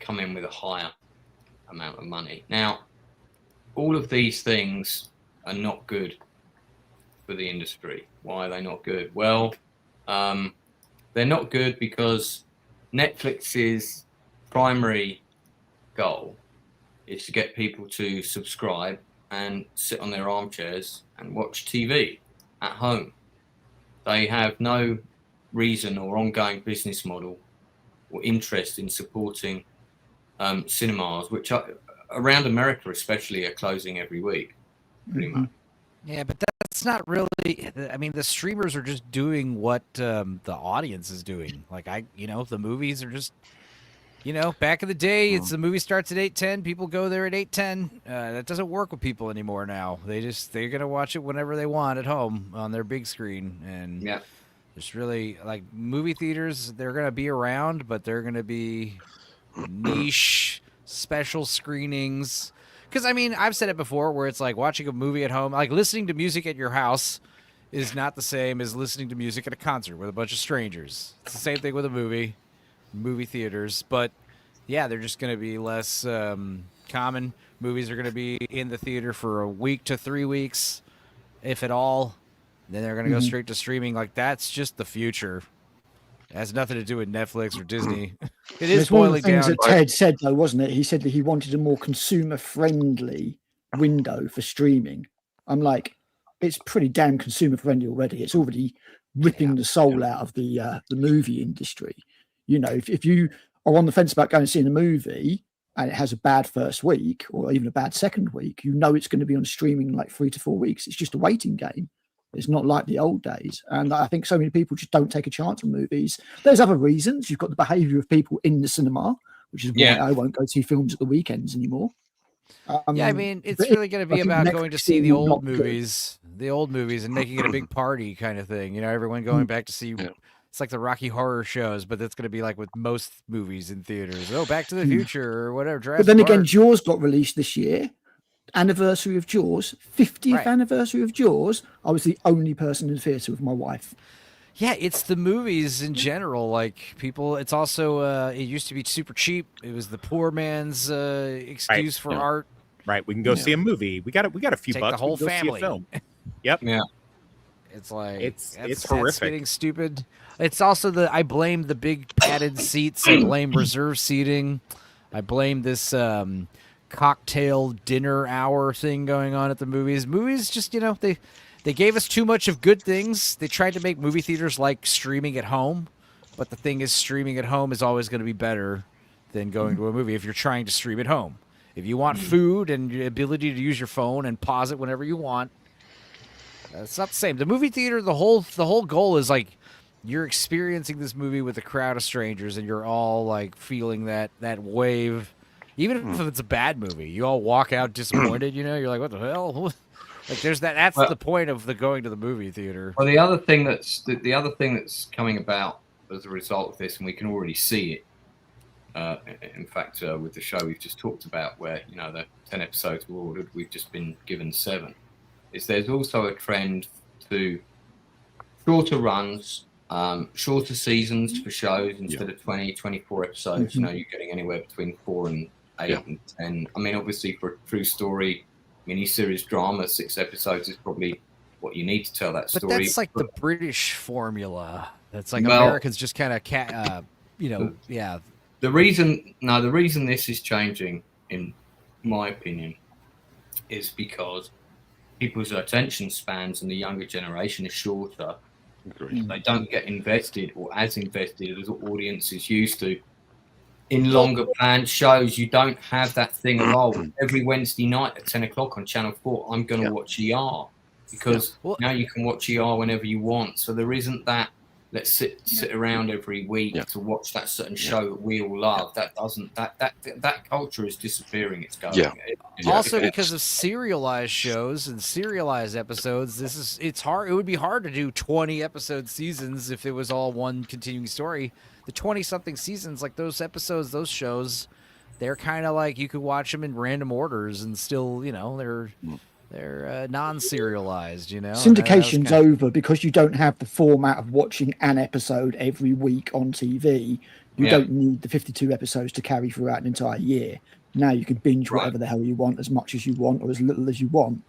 [SPEAKER 2] come in with a higher amount of money. Now, all of these things are not good for the industry. Why are they not good? Well, they're not good because Netflix's primary goal is to get people to subscribe and sit on their armchairs and watch TV at home. They have no reason or ongoing business model or interest in supporting cinemas, which are, around America especially, are closing every week, pretty much.
[SPEAKER 3] Yeah, but that's not really. I mean, the streamers are just doing what the audience is doing. Like the movies are just Back in the day, it's the movie starts at 8:10. People go there at 8:10. That doesn't work with people anymore now. They're gonna watch it whenever they want at home on their big screen. And it's really like movie theaters. They're gonna be around, but they're gonna be niche special screenings. Because I've said it before, where it's like watching a movie at home, like listening to music at your house is not the same as listening to music at a concert with a bunch of strangers. It's the same thing with a movie theaters, but they're just going to be less common. Movies are going to be in the theater for a week to 3 weeks, if at all. Then they're going to go straight to streaming. Like, that's just the future. It has nothing to do with Netflix or Disney. It is boiling down.
[SPEAKER 5] One of the things that Ted said, though, wasn't it? He said that he wanted a more consumer-friendly window for streaming. I'm like, it's pretty damn consumer-friendly already. It's already ripping the soul out of the movie industry. If you are on the fence about going and seeing a movie and it has a bad first week or even a bad second week, it's going to be on streaming in like 3 to 4 weeks. It's just a waiting game. It's not like the old days. And I think so many people just don't take a chance on movies. There's other reasons. You've got the behavior of people in the cinema, which is why I won't go see films at the weekends anymore.
[SPEAKER 3] It's really going to be about going to see the old movies, and making it a big party kind of thing. Everyone going back to see. It's like the Rocky Horror shows, but that's going to be like with most movies in theaters. Oh, Back to the Future or whatever.
[SPEAKER 5] But then again, Jaws got released this year. Anniversary of Jaws, 50th anniversary of Jaws. I was the only person in the theater with my wife.
[SPEAKER 3] Yeah, it's the movies in general. Like people, it's also it used to be super cheap. It was the poor man's excuse for art.
[SPEAKER 6] Right, we can go see a movie. We got a few
[SPEAKER 3] Take
[SPEAKER 6] bucks.
[SPEAKER 3] The whole
[SPEAKER 6] we can go
[SPEAKER 3] family.
[SPEAKER 6] See a film. Yep.
[SPEAKER 2] Yeah.
[SPEAKER 3] It's like
[SPEAKER 6] it's
[SPEAKER 3] that's
[SPEAKER 6] horrific.
[SPEAKER 3] Getting stupid. It's also I blame the big padded seats. I blame reserve seating. I blame this cocktail dinner hour thing going on at the movies. Movies just they gave us too much of good things. They tried to make movie theaters like streaming at home, but the thing is, streaming at home is always going to be better than going to a movie if you're trying to stream at home. If you want food and the ability to use your phone and pause it whenever you want, it's not the same. The movie theater, the whole goal is like you're experiencing this movie with a crowd of strangers, and you're all like feeling that wave. Even if it's a bad movie, you all walk out disappointed. You're like, what the hell? Like, there's that. That's the point of the going to the movie theater.
[SPEAKER 2] Well, the other thing that's coming about as a result of this, and we can already see it. In fact, with the show we've just talked about, where the 10 episodes were ordered, we've just been given 7. Is there's also a trend to shorter runs, shorter seasons for shows instead of 20, 24 episodes. You're getting anywhere between 4 and 8 and 10. Obviously, for a true story, miniseries drama, 6 episodes is probably what you need to tell that story.
[SPEAKER 3] But that's like the British formula. That's like Americans just kind of
[SPEAKER 2] The reason this is changing, in my opinion, is because people's attention spans and the younger generation is shorter. They don't get invested or as invested as audiences used to in longer planned shows. You don't have that thing of every Wednesday night at 10 o'clock on Channel 4 I'm going to watch ER, because now you can watch ER whenever you want. So there isn't that let's sit around every week to watch that certain show that we all love. That culture is disappearing. It's going.
[SPEAKER 3] Also, because of serialized shows and serialized episodes, it's hard. It would be hard to do 20 episode seasons if it was all one continuing story. The 20-something seasons, like those episodes, those shows, they're kind of like you could watch them in random orders and still, they're non-serialized,
[SPEAKER 5] Syndication's over because you don't have the format of watching an episode every week on TV. You don't need the 52 episodes to carry throughout an entire year. Now you can binge whatever the hell you want, as much as you want or as little as you want.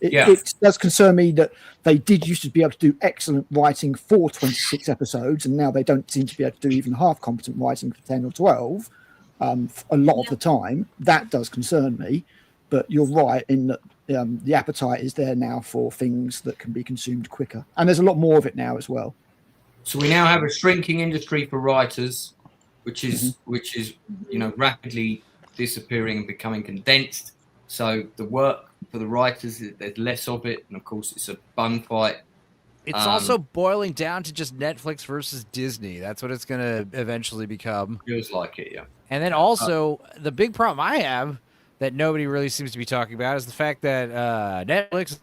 [SPEAKER 5] It does concern me that they did used to be able to do excellent writing for 26 episodes, and now they don't seem to be able to do even half competent writing for 10 or 12 a lot of the time. That does concern me. But you're right in that the appetite is there now for things that can be consumed quicker. And there's a lot more of it now as well.
[SPEAKER 2] So we now have a shrinking industry for writers, which is rapidly disappearing and becoming condensed. So the work for the writers, there's less of it. And, of course, it's a bun fight.
[SPEAKER 3] It's also boiling down to just Netflix versus Disney. That's what it's going to eventually become.
[SPEAKER 2] Feels like it, yeah.
[SPEAKER 3] And then also, the big problem I have that nobody really seems to be talking about is the fact that Netflix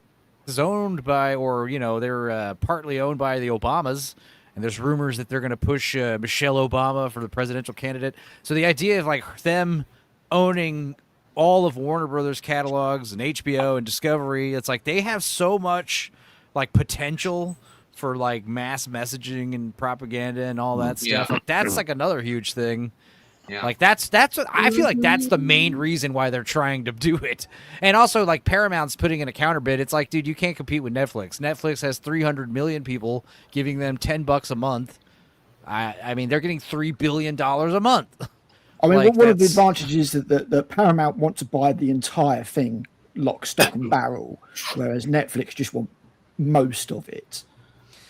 [SPEAKER 3] is owned by, or, they're partly owned by the Obamas. And there's rumors that they're going to push Michelle Obama for the presidential candidate. So the idea of like them owning all of Warner Brothers catalogs and HBO and Discovery, it's like they have so much like potential for like mass messaging and propaganda and all that stuff. Like that's like another huge thing. Yeah. Like that's what I feel like that's the main reason why they're trying to do it. And also like Paramount's putting in a counterbid. It's like, dude, you can't compete with Netflix. Netflix has 300 million people giving them $10 a month. I mean, they're getting $3 billion a month.
[SPEAKER 5] I mean, like, one of the advantages is that Paramount want to buy the entire thing, lock, stock, and barrel, whereas Netflix just want most of it.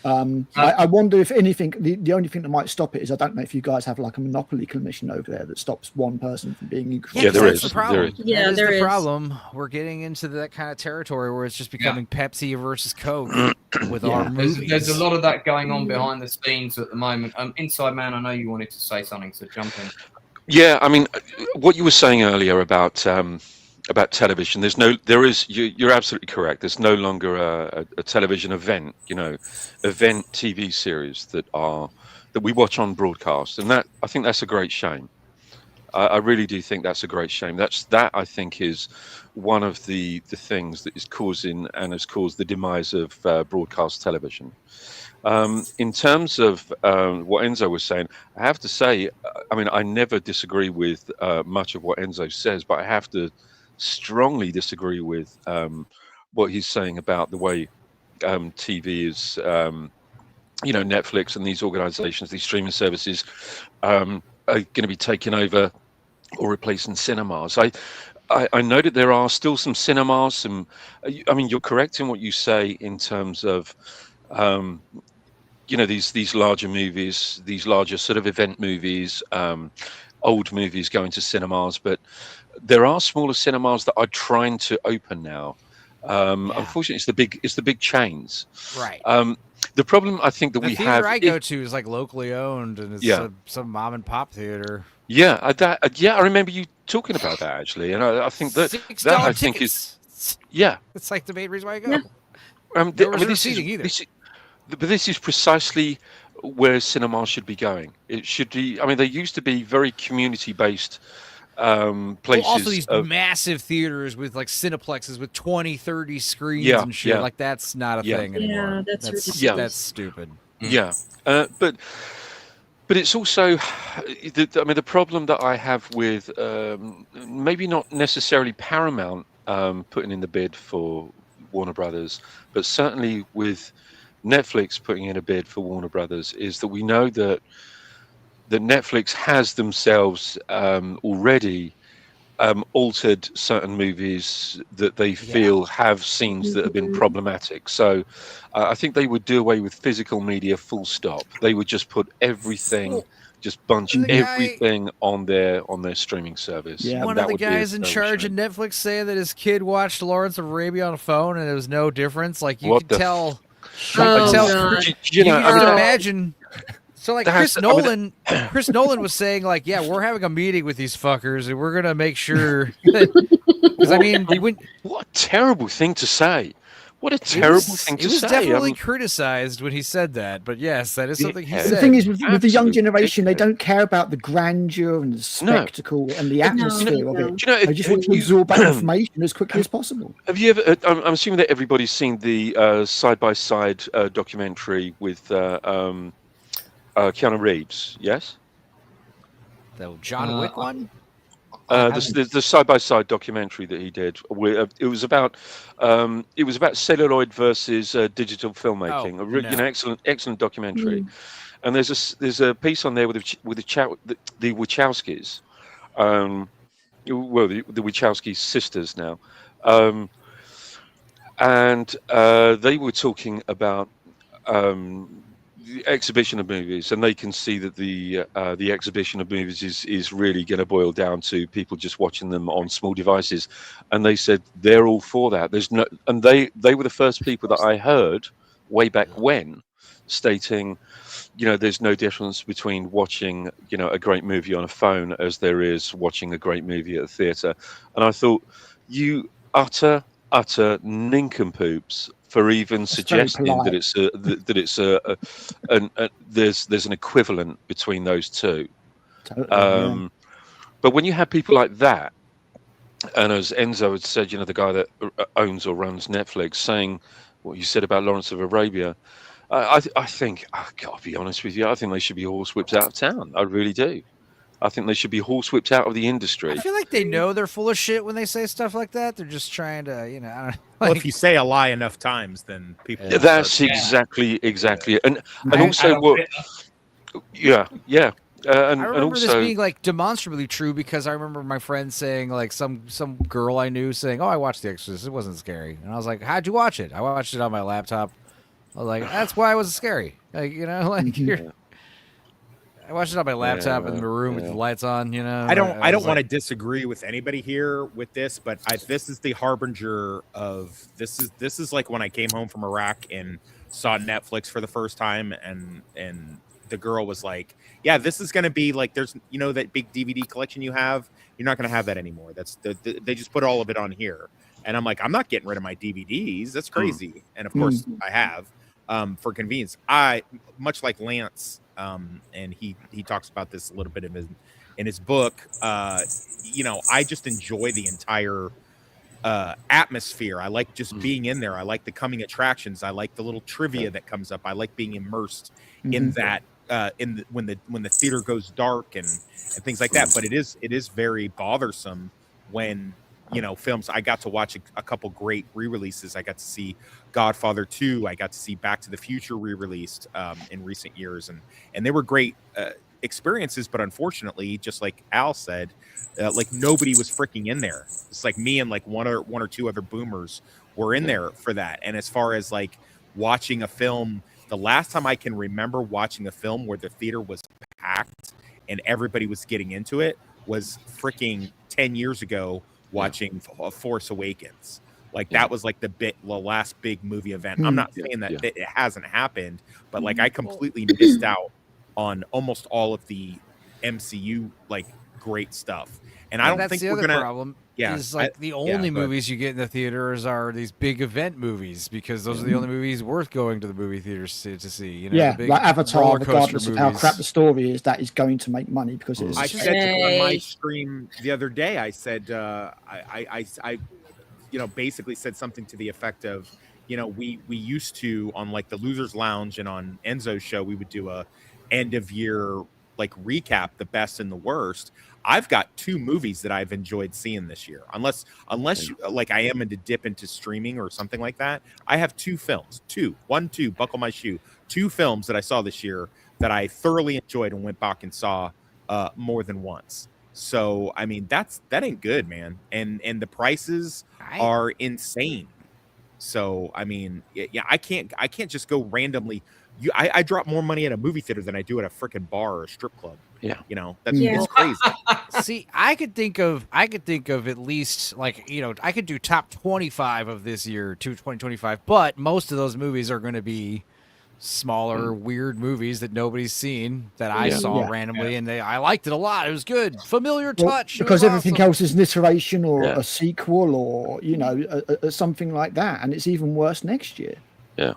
[SPEAKER 5] I wonder if anything, the only thing that might stop it is I don't know if you guys have like a monopoly commission over there that stops one person from being included.
[SPEAKER 7] Yeah, there is.
[SPEAKER 3] The problem.
[SPEAKER 7] There is.
[SPEAKER 4] Yeah,
[SPEAKER 3] that is
[SPEAKER 4] there
[SPEAKER 3] the
[SPEAKER 4] is.
[SPEAKER 3] problem. We're getting into that kind of territory where it's just becoming Pepsi versus Coke with our movies.
[SPEAKER 2] There's a lot of that going on behind the scenes at the moment. Inside Man, I know you wanted to say something, so jump in.
[SPEAKER 7] Yeah, I mean, what you were saying earlier about television, you're absolutely correct. There's no longer a television event, event TV series that we watch on broadcast, and that I think that's a great shame. I really do think that's a great shame. That I think is one of the things that is causing and has caused the demise of broadcast television. In terms of what Enzo was saying, I have to say, I mean, I never disagree with much of what Enzo says, but I have to strongly disagree with what he's saying about the way TV is, Netflix and these organizations, these streaming services are going to be taking over or replacing cinemas. I know that there are still some cinemas. I mean, you're correct in what you say in terms of these larger movies, these larger sort of event movies, old movies going to cinemas, but there are smaller cinemas that are trying to open now. Unfortunately, it's the big chains.
[SPEAKER 3] Right.
[SPEAKER 7] The problem I think that we have.
[SPEAKER 3] The theater I go to is like locally owned, and it's some mom and pop theater.
[SPEAKER 7] Yeah, I remember you talking about that actually, and I think that I think is
[SPEAKER 3] It's like the main reason why I go.
[SPEAKER 7] But this is precisely where cinema should be going. It should be. I mean, they used to be very community-based places.
[SPEAKER 3] Also, these massive theaters with like cineplexes with 20, 30 screens and shit. Like that's not a thing anymore.
[SPEAKER 4] That's ridiculous.
[SPEAKER 3] That's stupid.
[SPEAKER 7] Yeah, but it's also, the problem that I have with maybe not necessarily Paramount putting in the bid for Warner Brothers, but certainly with Netflix putting in a bid for Warner Brothers, is that we know that Netflix has themselves already altered certain movies that they feel have scenes that have been problematic. So I think they would do away with physical media full stop. They would just put everything, just bunch everything on their streaming service.
[SPEAKER 3] Yeah. One of the guys in charge of Netflix saying that his kid watched Lawrence of Arabia on a phone and there was no difference. Like you could tell. You can imagine. So like Chris Nolan was saying like, yeah, we're having a meeting with these fuckers and we're gonna make sure that,
[SPEAKER 7] what a terrible thing to say. What a terrible thing to say.
[SPEAKER 3] It was definitely criticized when he said that, but yes, that is something he said.
[SPEAKER 5] The thing is, with the young generation, they don't care about the grandeur and the spectacle and the atmosphere of it. They just want to absorb that information as quickly as possible.
[SPEAKER 7] Have you ever? I'm assuming that everybody's seen the side-by-side documentary with Keanu Reeves. Yes.
[SPEAKER 3] The John Wick one.
[SPEAKER 7] The side-by-side documentary that he did, it was about celluloid versus digital filmmaking. Excellent documentary. And there's a piece on there with the Wachowskis, the Wachowski sisters now, and they were talking about the exhibition of movies, and they can see that the exhibition of movies is really going to boil down to people just watching them on small devices, and they said they're all for that. And they were the first people that I heard way back when, stating, there's no difference between watching, a great movie on a phone as there is watching a great movie at a theatre. And I thought, you utter nincompoops for even suggesting that there's an equivalent between those two.
[SPEAKER 5] Totally,
[SPEAKER 7] But when you have people like that, and as Enzo had said, the guy that owns or runs Netflix, saying what you said about Lawrence of Arabia, I think, I've got to be honest with you, I think they should be horsewhipped out of town. I really do. I think they should be horsewhipped out of the industry.
[SPEAKER 3] I feel like they know they're full of shit when they say stuff like that. They're just trying to, I don't know.
[SPEAKER 6] Well, if you say a lie enough times, then people.
[SPEAKER 7] That's exactly, and also what. Yeah.
[SPEAKER 3] I remember this being like demonstrably true because I remember my friend saying, like, some girl I knew saying, "Oh, I watched The Exorcist. It wasn't scary." And I was like, "How'd you watch it?" I watched it on my laptop. I was like, "That's why it wasn't scary." Like, I watched it on my laptop in the room with the lights on.
[SPEAKER 6] I don't want to disagree with anybody here with this, but this is the harbinger of this is like when I came home from Iraq and saw Netflix for the first time, and the girl was like, "Yeah, this is going to be like there's that big DVD collection you have. You're not going to have that anymore. That's they just put all of it on here." And I'm like, "I'm not getting rid of my DVDs. That's crazy." And of course, I have for convenience. I much like Lance. And he talks about this a little bit in his book. I just enjoy the entire atmosphere. I like just being in there. I like the coming attractions. I like the little trivia that comes up. I like being immersed in that when the theater goes dark and things like that. But it is very bothersome when films. I got to watch a couple great re-releases. I got to see Godfather 2. I got to see Back to the Future re-released in recent years, and they were great experiences. But unfortunately, just like Al said, like nobody was freaking in there. It's like me and like one or two other boomers were in there for that. And as far as like watching a film, the last time I can remember watching a film where the theater was packed and everybody was getting into it was freaking 10 years ago. Watching Force Awakens, like that was like the last big movie event. I'm not saying that it hasn't happened, but like I completely missed out on almost all of the MCU like great stuff. And I don't think we're gonna.
[SPEAKER 3] Problem. Is like the only movies you get in the theaters are these big event movies because those are the only movies worth going to the movie theaters to see.
[SPEAKER 5] The big like Avatar, regardless of how crap the story is, that is going to make money because it is.
[SPEAKER 6] I said on my stream the other day, I said I basically said something to the effect of, we used to on like the Losers Lounge and on Enzo's show, we would do a end of year like recap, the best and the worst. I've got 2 movies that I've enjoyed seeing this year. Unless you, like I am into dip into streaming or something like that. I have 2 films, 2, buckle my shoe, 2 films that I saw this year that I thoroughly enjoyed and went back and saw more than once. So, I mean, that ain't good, man. And the prices are insane. So, I mean, I can't just go randomly. I drop more money at a movie theater than I do at a freaking bar or a strip club.
[SPEAKER 7] Yeah,
[SPEAKER 6] that's crazy.
[SPEAKER 3] See, I could think of at least like I could do top 25 of this year to 2025, but most of those movies are going to be smaller, weird movies that nobody's seen that I saw randomly, and I liked it a lot. It was good, familiar touch.
[SPEAKER 5] Because everything else is an iteration or a sequel or something like that, and it's even worse next year.
[SPEAKER 3] Yeah.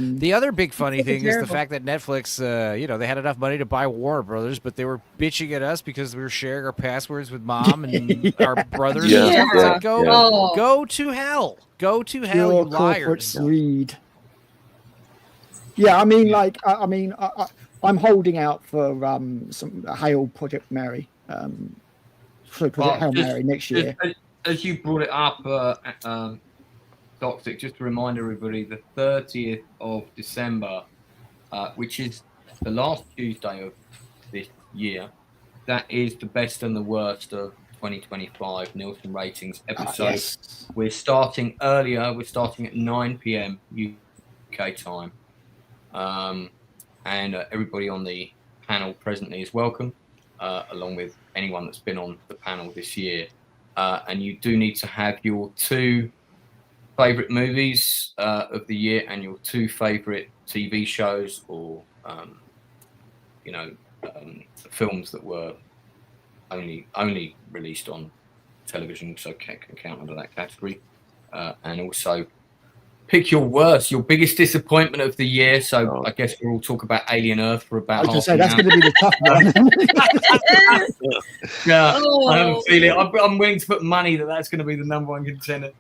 [SPEAKER 3] The other big funny thing is the fact that Netflix, they had enough money to buy Warner Brothers, but they were bitching at us because we were sharing our passwords with mom and our brothers.
[SPEAKER 5] Yeah.
[SPEAKER 3] It's like, go to hell. Go to hell,
[SPEAKER 5] Your
[SPEAKER 3] you liars.
[SPEAKER 5] Greed. Yeah, I mean, I'm holding out for some Hail Project Mary. Hail Mary next year.
[SPEAKER 2] As you brought it up, Toxic, just to remind everybody, the 30th of December, which is the last Tuesday of this year, that is the best and the worst of 2025 Nielsen Ratings episode.
[SPEAKER 5] Yes.
[SPEAKER 2] We're starting earlier. We're starting at 9 p.m. UK time. And everybody on the panel presently is welcome, along with anyone that's been on the panel this year. And you do need to have your 2 favorite movies of the year and your 2 favorite TV shows or films that were only released on television, so can count under that category, and also pick your biggest disappointment of the year. So I guess we'll all talk about Alien Earth for about.
[SPEAKER 5] I was going to say that's going to be the tough one.
[SPEAKER 2] Yeah, I have a feeling. I'm willing to put money that's going to be the number 1 contender.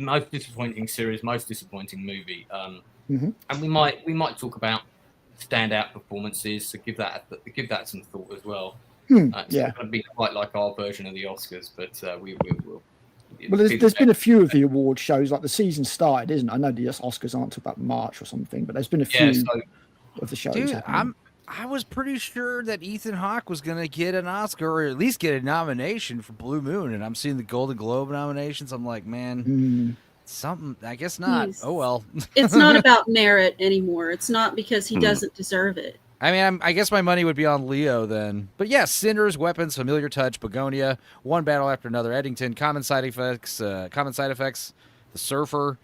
[SPEAKER 2] Most disappointing series, most disappointing movie. And we might talk about standout performances. So give that some thought as well. It's not going to be quite like our version of the Oscars, but we will.
[SPEAKER 5] Well, there's been a few of the award shows, like the season started, isn't it? I know the Oscars aren't until about March or something, but there's been a few of the shows.
[SPEAKER 3] Dude, I was pretty sure that Ethan Hawke was going to get an Oscar or at least get a nomination for Blue Moon, and I'm seeing the Golden Globe nominations. I'm like, man, something. I guess not. Oh well.
[SPEAKER 4] It's not about merit anymore. It's not because he doesn't deserve it.
[SPEAKER 3] I mean, I guess my money would be on Leo then. But yeah, Sinners, Weapons, Familiar Touch, Begonia, One Battle After Another, Eddington, Common Side Effects, The Surfer,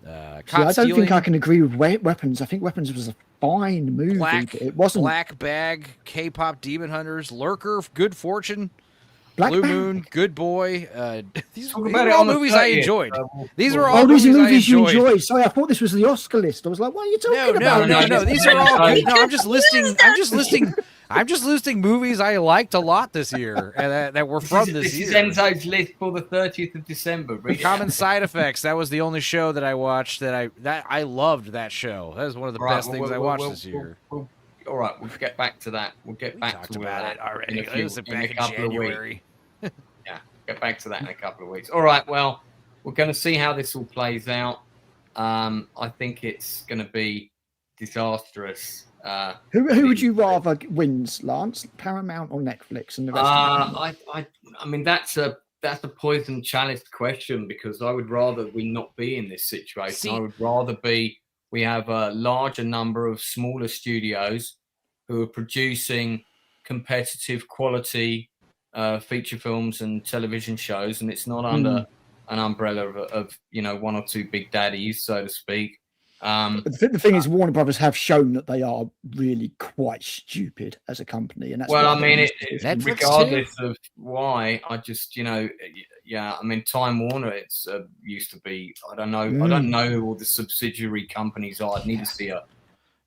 [SPEAKER 5] I don't think I can agree with Weapons. I think Weapons was a fine movie, but it wasn't.
[SPEAKER 3] Black Bag, K-pop Demon Hunters, Lurker, Good Fortune,
[SPEAKER 5] Black
[SPEAKER 3] Blue
[SPEAKER 5] Bag.
[SPEAKER 3] Moon, Good Boy. These
[SPEAKER 2] Talk
[SPEAKER 3] were
[SPEAKER 2] about it
[SPEAKER 3] all
[SPEAKER 2] on the
[SPEAKER 3] movies I
[SPEAKER 2] 30th,
[SPEAKER 3] enjoyed. These were all
[SPEAKER 5] Oh, these are movies you
[SPEAKER 3] I enjoyed.
[SPEAKER 5] enjoyed. Sorry, I thought this was the Oscar list. I was like, what are you talking about?
[SPEAKER 3] No. These are all good. No, I'm just listing movies I liked a lot this year and that were from this year.
[SPEAKER 2] This is Enzo's list for the 30th of December.
[SPEAKER 3] Common Side Effects. That was the only show that I watched that I loved that show. That was one of the best things I watched this year.
[SPEAKER 2] All right, we'll get back to that. We'll get back to
[SPEAKER 3] about it already.
[SPEAKER 2] In a couple of
[SPEAKER 3] January.
[SPEAKER 2] Yeah, get back to that in a couple of weeks. All right, well, we're going to see how this all plays out. I think it's going to be disastrous.
[SPEAKER 5] Who would you rather wins, Lance? Paramount or Netflix? And the rest
[SPEAKER 2] I mean, that's a poison chalice question because I would rather we not be in this situation. I would rather we have a larger number of smaller studios who are producing competitive quality feature films and television shows, and it's not under an umbrella of 1 or 2 big daddies, so to speak.
[SPEAKER 5] The thing is, Warner Brothers have shown that they are really quite stupid as a company, and that's
[SPEAKER 2] it's regardless of why. I just I mean, Time Warner. It's used to be. I don't know who all the subsidiary companies are. I'd need to see a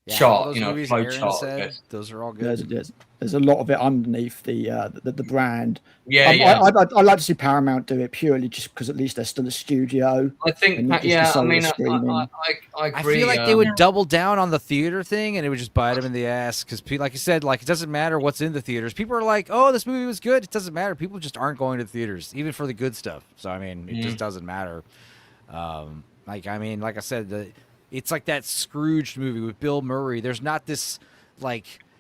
[SPEAKER 2] chart, flow chart.
[SPEAKER 3] Those are all good.
[SPEAKER 5] There's a lot of it underneath the brand.
[SPEAKER 2] Yeah,
[SPEAKER 5] I'd like to see Paramount do it purely just because at least they're still a studio.
[SPEAKER 2] I think, I agree.
[SPEAKER 3] I feel like they would double down on the theater thing, and it would just bite them in the ass because, like you said, it doesn't matter what's in the theaters. People are like, "Oh, this movie was good." It doesn't matter. People just aren't going to the theaters, even for the good stuff. So I mean, it just doesn't matter. Like I said, it's like that Scrooge movie with Bill Murray. There's not this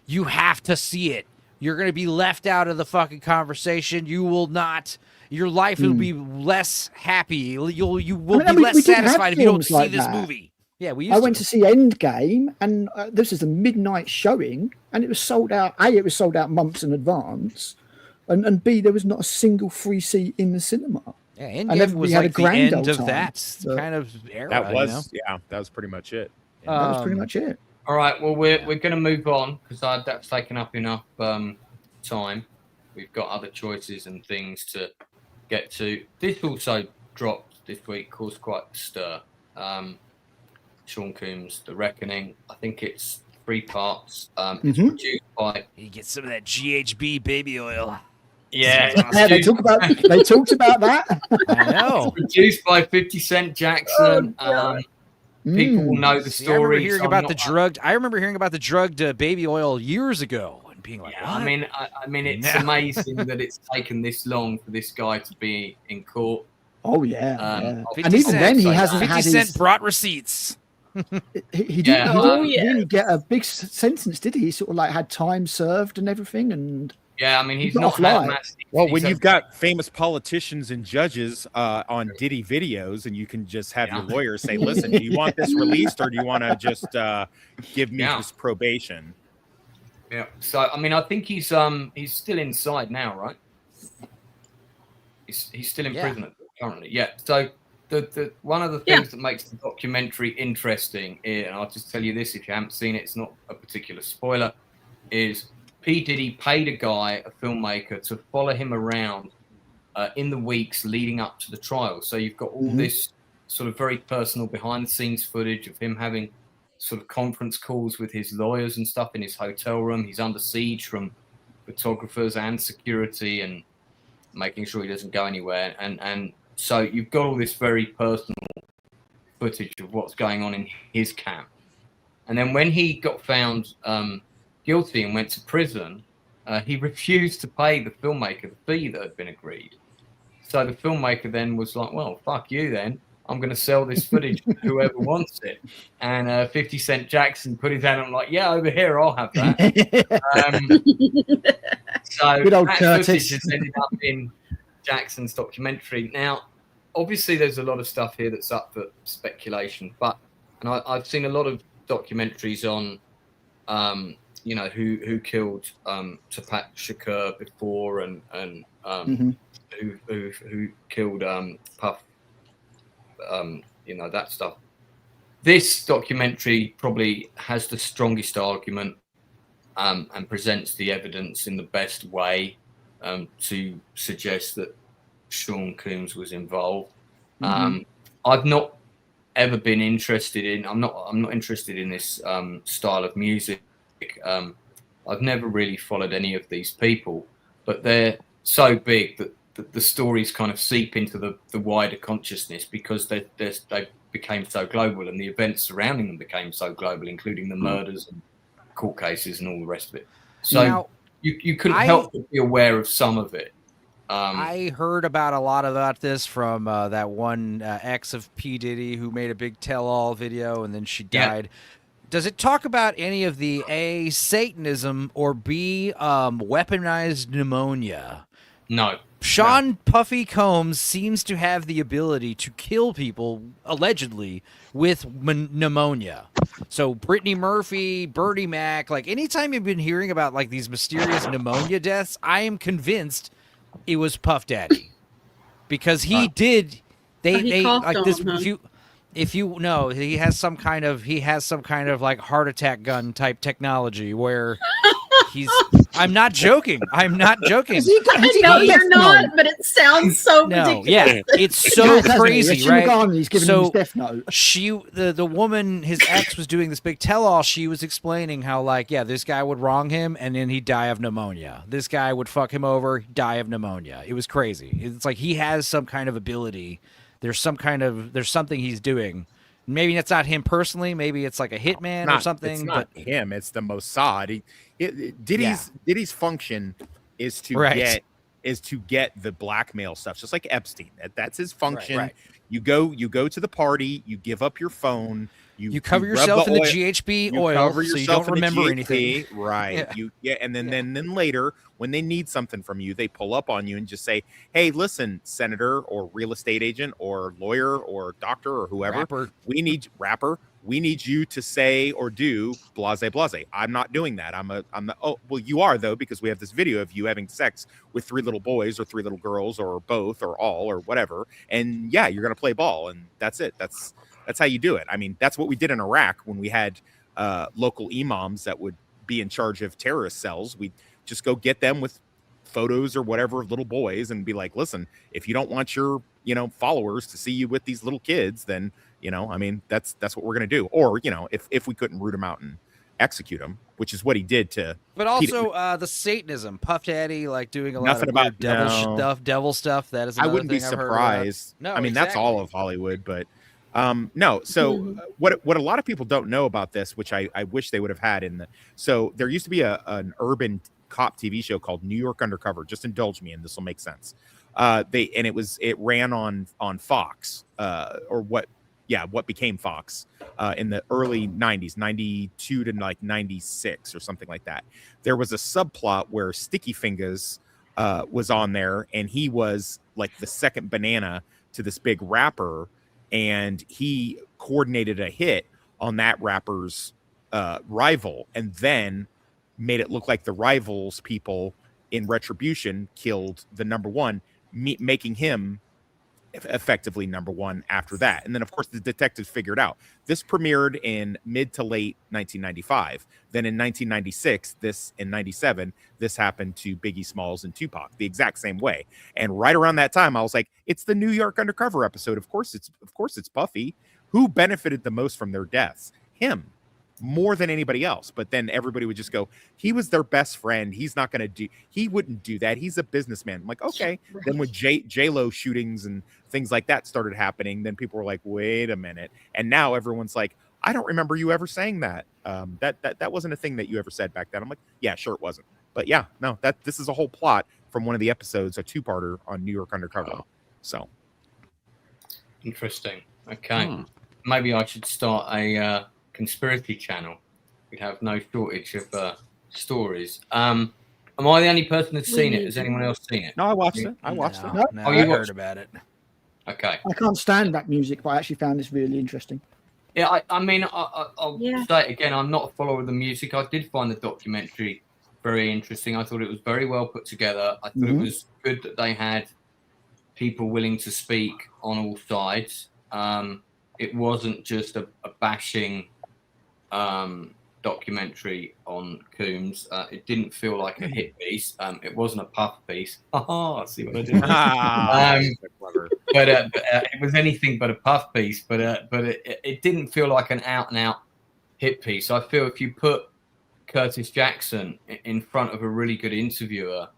[SPEAKER 3] you have to see it. You're going to be left out of the fucking conversation. You will not. Your life will be less happy. You will be less satisfied if you don't see this movie. Yeah,
[SPEAKER 5] I went to see Endgame, and this is a midnight showing, and it was sold out. A, it was sold out months in advance, and B, there was not a single free seat in the cinema.
[SPEAKER 3] Yeah, Endgame was like the end of that kind of era.
[SPEAKER 6] That was that was pretty much it.
[SPEAKER 5] That was pretty much it.
[SPEAKER 2] All right, well, we're going to move on because that's taken up enough time. We've got other choices and things to get to. This also dropped this week, caused quite a stir. Sean Combs' The Reckoning. I think it's 3 parts. It's produced by...
[SPEAKER 3] You get some of that GHB baby oil.
[SPEAKER 2] Yeah,
[SPEAKER 5] they talked about that.
[SPEAKER 3] I know.
[SPEAKER 2] It's produced by 50 Cent Jackson. People will know the story.
[SPEAKER 3] I remember hearing about the drugged baby oil years ago and being like,
[SPEAKER 2] I mean, it's amazing that it's taken this long for this guy to be in court.
[SPEAKER 5] Oh yeah, and even then he hasn't
[SPEAKER 3] 50
[SPEAKER 5] had
[SPEAKER 3] Cent brought receipts.
[SPEAKER 5] He didn't really get a big sentence, did he? He sort of had time served and everything, and
[SPEAKER 2] yeah, I mean, he's not massive.
[SPEAKER 6] Well, when you've got famous politicians and judges on Diddy videos, and you can just have your lawyer say, "Listen, do you want this released, or do you want to just give me this probation?" Yeah.
[SPEAKER 2] So, I mean, I think he's still inside now, right? He's still in prison currently. Yeah. So the one of the things that makes the documentary interesting, and I'll just tell you this, if you haven't seen it, it's not a particular spoiler, is P. Diddy paid a guy, a filmmaker, to follow him around in the weeks leading up to the trial. So you've got all this sort of very personal behind the scenes footage of him having sort of conference calls with his lawyers and stuff in his hotel room. He's under siege from photographers and security and making sure he doesn't go anywhere. And so you've got all this very personal footage of what's going on in his camp. And then when he got found guilty and went to prison, he refused to pay the filmmaker the fee that had been agreed. So the filmmaker then was like, well, fuck you then. I'm going to sell this footage to whoever wants it. And 50 Cent Jackson put his hand on, like, yeah, over here, I'll have that. So
[SPEAKER 5] good old
[SPEAKER 2] that
[SPEAKER 5] Curtis.
[SPEAKER 2] footage has ended up in Jackson's documentary. Now, obviously, there's a lot of stuff here that's up for speculation, but I've seen a lot of documentaries on, you know, who killed Tupac Shakur before, and who killed Puff. You know, that stuff. This documentary probably has the strongest argument and presents the evidence in the best way to suggest that Sean Combs was involved. I've not ever been interested in. I'm not interested in this style of music. I've never really followed any of these people, but they're so big that the stories kind of seep into the wider consciousness because they became so global, and the events surrounding them became so global, including the murders and court cases and all the rest of it. So now, you couldn't help but be aware of some of it.
[SPEAKER 3] I heard about a lot about this from that one ex of P. Diddy who made a big tell-all video and then she died. Does it talk about any of the A, Satanism, or B, weaponized pneumonia?
[SPEAKER 2] No.
[SPEAKER 3] Sean Puffy Combs seems to have the ability to kill people, allegedly, with pneumonia. So Brittany Murphy, Bertie Mac, like anytime you've been hearing about like these mysterious pneumonia deaths, I am convinced it was Puff Daddy. Because he did, they like this, if you know, he has some kind of like heart attack gun type technology where I'm not joking. I'm not joking.
[SPEAKER 4] I know you're not, but it sounds so ridiculous.
[SPEAKER 3] Yeah, it's so crazy, right?
[SPEAKER 5] He's giving him his death note.
[SPEAKER 3] The woman, his ex, was doing this big tell-all. She was explaining how, like, yeah, this guy would wrong him and then he'd die of pneumonia. This guy would fuck him over, die of pneumonia. It was crazy. It's like he has some kind of ability. There's something he's doing. Maybe that's not him personally. Maybe it's like a hitman or something.
[SPEAKER 6] It's not him. It's the Mossad. Diddy's function is to get the blackmail stuff, just like Epstein. That's his function. Right. You go to the party. You give up your phone. You cover
[SPEAKER 3] yourself in the GHB oil, so you don't remember anything.
[SPEAKER 6] Right. Yeah. And then later, when they need something from you, they pull up on you and just say, "Hey, listen, senator or real estate agent or lawyer or doctor or whoever, we need you to say or do blase blase. I'm not doing that. You are though, because we have this video of you having sex with 3 little boys or 3 little girls or both or all or whatever. And yeah, you're gonna play ball, and that's it. That's how you do it. I mean, that's what we did in Iraq when we had local imams that would be in charge of terrorist cells. We'd just go get them with photos or whatever of little boys and be like, listen, if you don't want your, followers to see you with these little kids, then, I mean, that's what we're going to do. Or, if we couldn't root them out and execute them, which is what he did to.
[SPEAKER 3] But also the Satanism, Puff Daddy, like doing a lot of devil stuff. That is another
[SPEAKER 6] I wouldn't be surprised. No, I mean, that's all of Hollywood, but no. So what a lot of people don't know about this, which I wish they would have had so there used to be an urban cop TV show called New York Undercover. Just indulge me and this will make sense. It ran on Fox, what became Fox in the early 90s, 92 to like 96 or something like that. There was a subplot where Sticky Fingers was on there, and he was like the second banana to this big rapper, and he coordinated a hit on that rapper's rival, and then made it look like the rival's people in retribution killed the number one. making him effectively number one after that. And then, of course, the detectives figured out. This premiered in mid to late 1995. Then in 1996, in 97, this happened to Biggie Smalls and Tupac the exact same way. And right around that time, I was like, it's the New York Undercover episode. Of course it's Puffy. Who benefited the most from their deaths? Him. More than anybody else. But then everybody would just go, he was their best friend. He wouldn't do that. He's a businessman. I'm like, okay. Right. Then when J-Lo shootings and things like that started happening, then people were like, wait a minute. And now everyone's like, I don't remember you ever saying that. That wasn't a thing that you ever said back then. I'm like, yeah, sure it wasn't. But yeah, no, this is a whole plot from one of the episodes, a two-parter on New York Undercover. Oh. So
[SPEAKER 2] interesting. Okay. Maybe I should start a conspiracy channel. We'd have no shortage of stories. Am I the only person that's seen it? Has anyone else seen it?
[SPEAKER 6] No, I watched it.
[SPEAKER 3] No, you heard about it.
[SPEAKER 2] Okay.
[SPEAKER 5] I can't stand that music, but I actually found this really interesting.
[SPEAKER 2] Yeah, I'll say it again. I'm not a follower of the music. I did find the documentary very interesting. I thought it was very well put together. I thought it was good that they had people willing to speak on all sides. It wasn't just a bashing documentary on Coombs. It didn't feel like a hit piece. It wasn't a puff piece. I see what I did. But it was anything but a puff piece. But it didn't feel like an out and out hit piece. I feel if you put Curtis Jackson in front of a really good interviewer,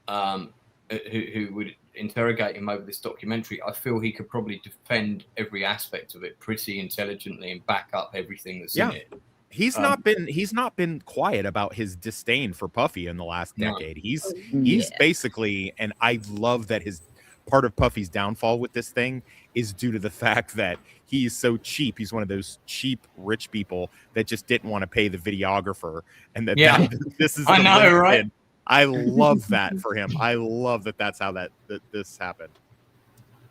[SPEAKER 2] who would interrogate him over this documentary, I feel he could probably defend every aspect of it pretty intelligently and back up everything that's in it.
[SPEAKER 6] He's not been quiet about his disdain for Puffy in the last decade. He's basically, and I love that his part of Puffy's downfall with this thing is due to the fact that he's so cheap. He's one of those cheap rich people that just didn't want to pay the videographer, and this is.
[SPEAKER 2] I know, right?
[SPEAKER 6] I love that for him. I love that that's how that this happened.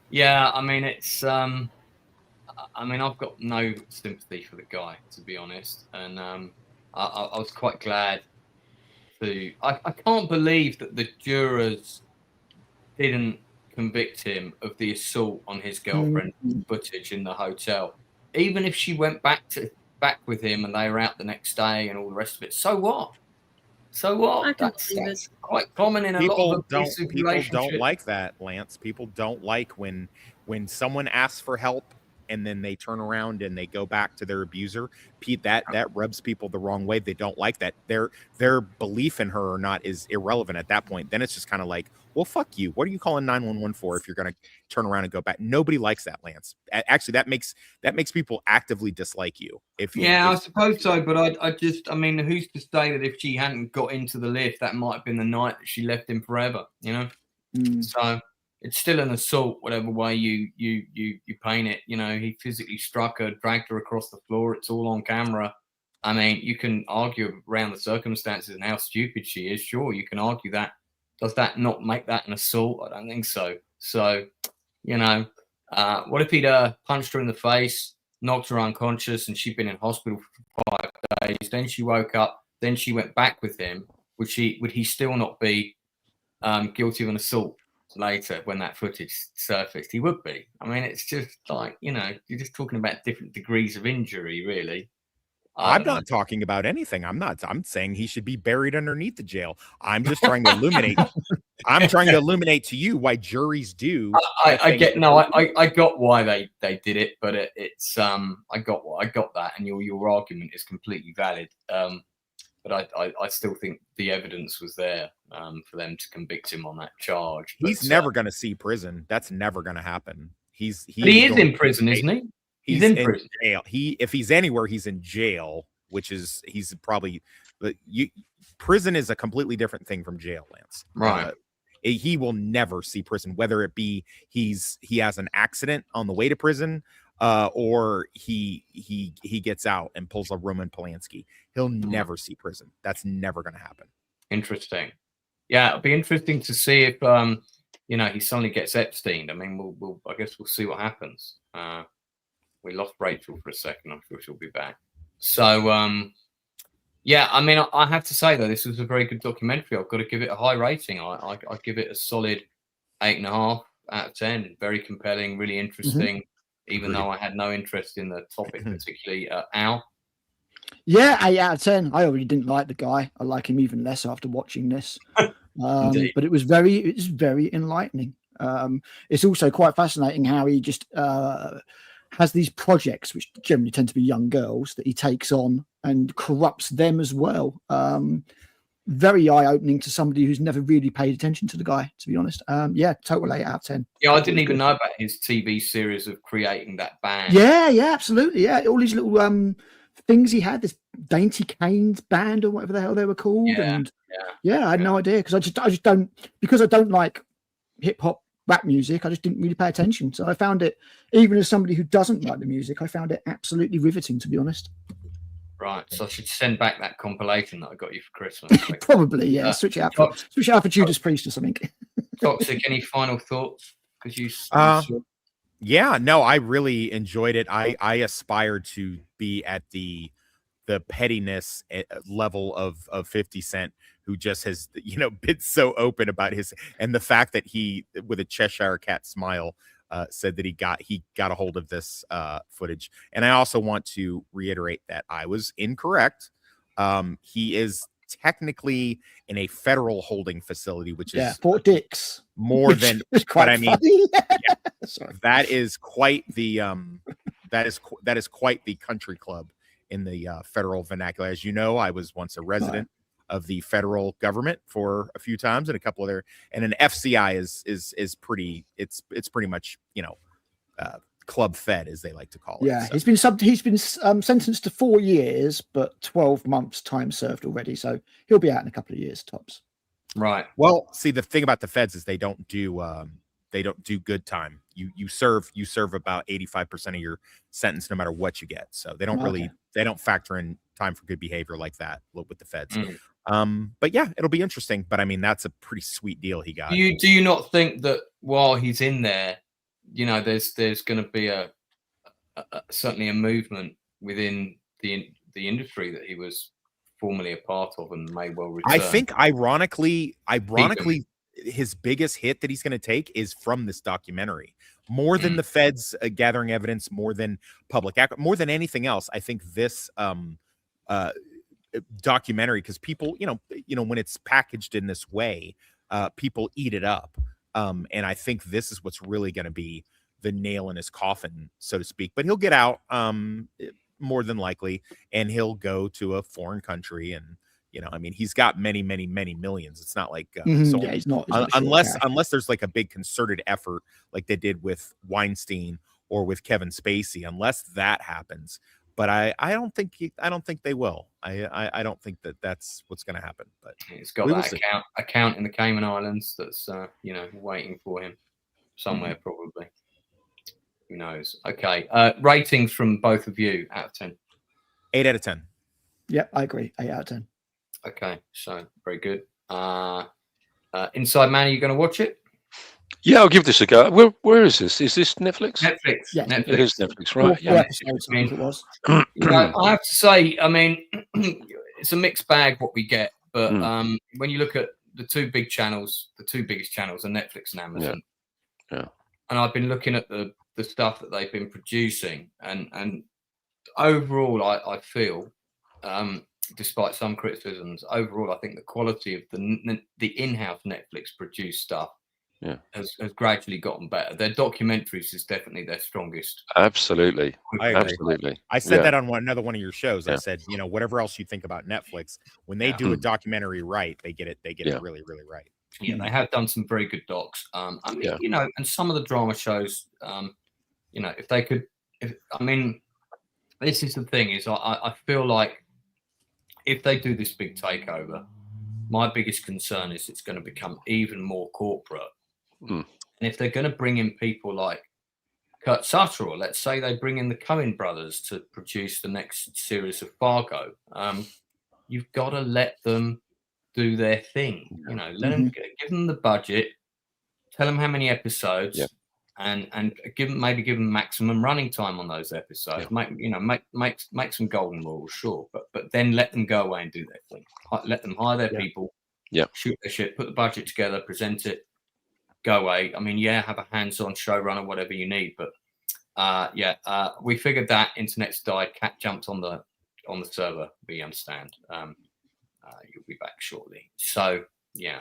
[SPEAKER 2] Yeah, I mean, it's I've got no sympathy for the guy, to be honest, and I was quite glad to. I can't believe that the jurors didn't convict him of the assault on his girlfriend footage in the hotel, even if she went back with him and they were out the next day and all the rest of it. So what? That's quite common in a lot of abusive relationships.
[SPEAKER 6] People don't like that, Lance. People don't like when someone asks for help and then they turn around and they go back to their abuser. Pete, that rubs people the wrong way. They don't like that. Their belief in her or not is irrelevant at that point. Then it's just kind of like, well, fuck you. What are you calling 911 for if you're going to turn around and go back? Nobody likes that, Lance. Actually, that makes people actively dislike you.
[SPEAKER 2] I suppose so. But I mean, who's to say that if she hadn't got into the lift, that might have been the night that she left him forever, you know? So it's still an assault, whatever way you paint it. You know, he physically struck her, dragged her across the floor. It's all on camera. I mean, you can argue around the circumstances and how stupid she is. Sure, you can argue that. Does that not make that an assault? I don't think so. So, you know, what if he'd punched her in the face, knocked her unconscious, and she'd been in hospital for 5 days? Then she woke up. Then she went back with him. Would he still not be guilty of an assault later when that footage surfaced? He would be. I mean, it's just like, you know, you're just talking about different degrees of injury, really.
[SPEAKER 6] I'm not talking about anything. I'm saying he should be buried underneath the jail. I'm just trying to illuminate. I'm trying to illuminate to you why juries do.
[SPEAKER 2] I got why they did it, but it's I got that, and your argument is completely valid. But I still think the evidence was there for them to convict him on that charge.
[SPEAKER 6] He's never going to see prison. That's never going to happen. He is
[SPEAKER 2] in prison, isn't he? He's in prison.
[SPEAKER 6] Jail. If he's anywhere, he's in jail, which is he's probably. Prison is a completely different thing from jail, Lance.
[SPEAKER 2] Right.
[SPEAKER 6] He will never see prison, whether it be he has an accident on the way to prison, or he gets out and pulls a Roman Polanski. He'll never see prison. That's never going to happen.
[SPEAKER 2] Interesting. Yeah, it'll be interesting to see if he suddenly gets Epstein. I mean, I guess we'll see what happens. We lost Rachel for a second. I'm sure she'll be back. So, I mean, I have to say, though, this was a very good documentary. I've got to give it a high rating. I give it a solid 8.5 out of 10. Very compelling, really interesting. Even though I had no interest in the topic particularly. Al?
[SPEAKER 5] Yeah, 8 out of 10. I already didn't like the guy. I like him even less after watching this. But it was very enlightening. It's also quite fascinating how he just has these projects, which generally tend to be young girls, that he takes on and corrupts them as well. Very eye-opening to somebody who's never really paid attention to the guy, to be honest. Yeah, total 8 out of 10.
[SPEAKER 2] Yeah, I didn't even know about his TV series of creating that band.
[SPEAKER 5] Yeah, absolutely. Yeah, all these little things he had, this Dainty Canes band or whatever the hell they were called. I had no idea because I just don't, because I don't like hip hop rap music. I just didn't really pay attention. So I found it, even as somebody who doesn't like the music, I found it absolutely riveting, to be honest.
[SPEAKER 2] Right, so I should send back that compilation that I got you for Christmas.
[SPEAKER 5] Probably, yeah. Switch it out for Judas Priest or something.
[SPEAKER 2] Toxic, any final thoughts? Because you.
[SPEAKER 6] Yeah, no, I really enjoyed it. I aspire to be at the pettiness level of 50 Cent, who just has, been so open about his, and the fact that he, with a Cheshire Cat smile, said that he got a hold of this footage. And I also want to reiterate that I was incorrect. He is technically in a federal holding facility, which is
[SPEAKER 5] Fort Dix,
[SPEAKER 6] more than. But I mean, that is quite the that is quite the country club in the federal vernacular. As you know, I was once a resident of the federal government for a few times, and a couple other, and an FCI is pretty. It's pretty much club fed, as they like to call it.
[SPEAKER 5] Yeah,
[SPEAKER 6] so.
[SPEAKER 5] he's been sentenced to 4 years, but 12 months time served already. So he'll be out in a couple of years tops.
[SPEAKER 2] Right.
[SPEAKER 6] Well, see, the thing about the feds is they don't do good time. You serve about 85% of your sentence, no matter what you get. So they don't they don't factor in time for good behavior like that with the feds. But yeah, it'll be interesting. But I mean, that's a pretty sweet deal he got.
[SPEAKER 2] Do you not think that while he's in there, there's going to be a certainly a movement within the industry that he was formerly a part of and may well return?
[SPEAKER 6] I think ironically, his biggest hit that he's going to take is from this documentary, more than the feds gathering evidence, more than more than anything else. I think this documentary, because people, when it's packaged in this way, people eat it up. And I think this is what's really going to be the nail in his coffin, so to speak. But he'll get out more than likely, and he'll go to a foreign country. And, I mean, he's got many, many, many millions. It's not like
[SPEAKER 5] he's not
[SPEAKER 6] unless there's like a big concerted effort like they did with Weinstein or with Kevin Spacey, unless that happens. But I don't think they will. I don't think that's what's going to happen. But
[SPEAKER 2] he's got that account in the Cayman Islands that's waiting for him somewhere, probably. Who knows? Okay, ratings from both of you out of 10.
[SPEAKER 6] 8 out of 10.
[SPEAKER 5] Yep, I agree. 8 out of 10.
[SPEAKER 2] Okay, so very good. Inside Man, are you going to watch it?
[SPEAKER 7] Yeah, I'll give this a go. Where is this? Is this Netflix?
[SPEAKER 2] Netflix.
[SPEAKER 5] Yeah,
[SPEAKER 2] Netflix.
[SPEAKER 7] It is Netflix, right?
[SPEAKER 5] Yeah.
[SPEAKER 2] It was. I have to say, I mean, it's a mixed bag what we get, but when you look at the two biggest channels are Netflix and Amazon.
[SPEAKER 7] Yeah.
[SPEAKER 2] And I've been looking at the stuff that they've been producing, and overall, I feel, despite some criticisms, overall, I think the quality of the in-house Netflix produced stuff has gradually gotten better. Their documentaries is definitely their strongest.
[SPEAKER 7] Absolutely.
[SPEAKER 6] Absolutely. I said that on another one of your shows. I said, whatever else you think about Netflix, when they do a documentary right, they get it really, really right.
[SPEAKER 2] Yeah, they have done some very good docs. I mean, and some of the drama shows, if they could, this is the thing is I feel like if they do this big takeover, my biggest concern is it's going to become even more corporate. And if they're going to bring in people like Kurt Sutter, or let's say they bring in the Coen brothers to produce the next series of Fargo, you've got to let them do their thing. Let them give them the budget, tell them how many episodes, and give them maximum running time on those episodes. Make some golden rules, sure, but then let them go away and do their thing. Let them hire their people, shoot their shit, put the budget together, present it. go away. I mean, yeah, have a hands-on showrunner, whatever you need, but we figured that internet's died. Cat jumped on the server. We understand. You'll be back shortly. So yeah,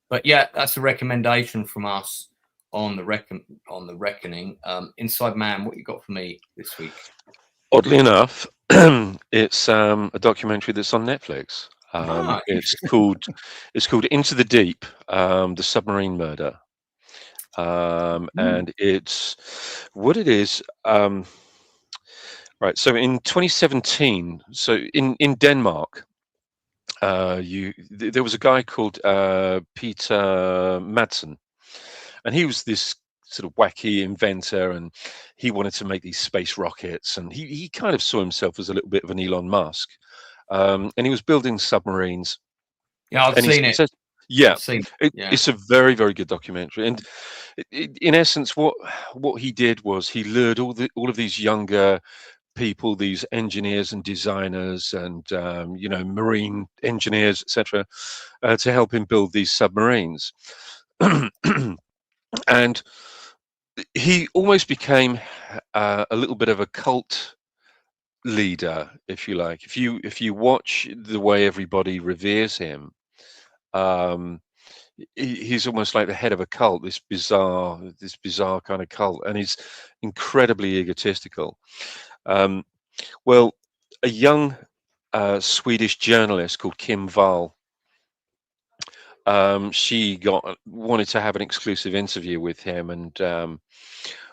[SPEAKER 2] but yeah, that's a recommendation from us on the Reckoning. Inside Man, what you got for me this week?
[SPEAKER 7] Oddly enough, it's a documentary that's on Netflix. It's called Into the Deep, the submarine murder. And it's what it is. Right. So in 2017, so in Denmark, there was a guy called Peter Madsen, and he was this sort of wacky inventor, and he wanted to make these space rockets, and he kind of saw himself as a little bit of an Elon Musk, and he was building submarines.
[SPEAKER 2] Yeah, I've seen it.
[SPEAKER 7] It's a very, very good documentary, and in essence, what he did was he lured all of these younger people, these engineers and designers and marine engineers, etc., to help him build these submarines. And he almost became a little bit of a cult leader, if you like. If you watch the way everybody reveres him, he's almost like the head of a cult, this bizarre kind of cult, and he's incredibly egotistical. Well, a young Swedish journalist called Kim Wall, she wanted to have an exclusive interview with him, and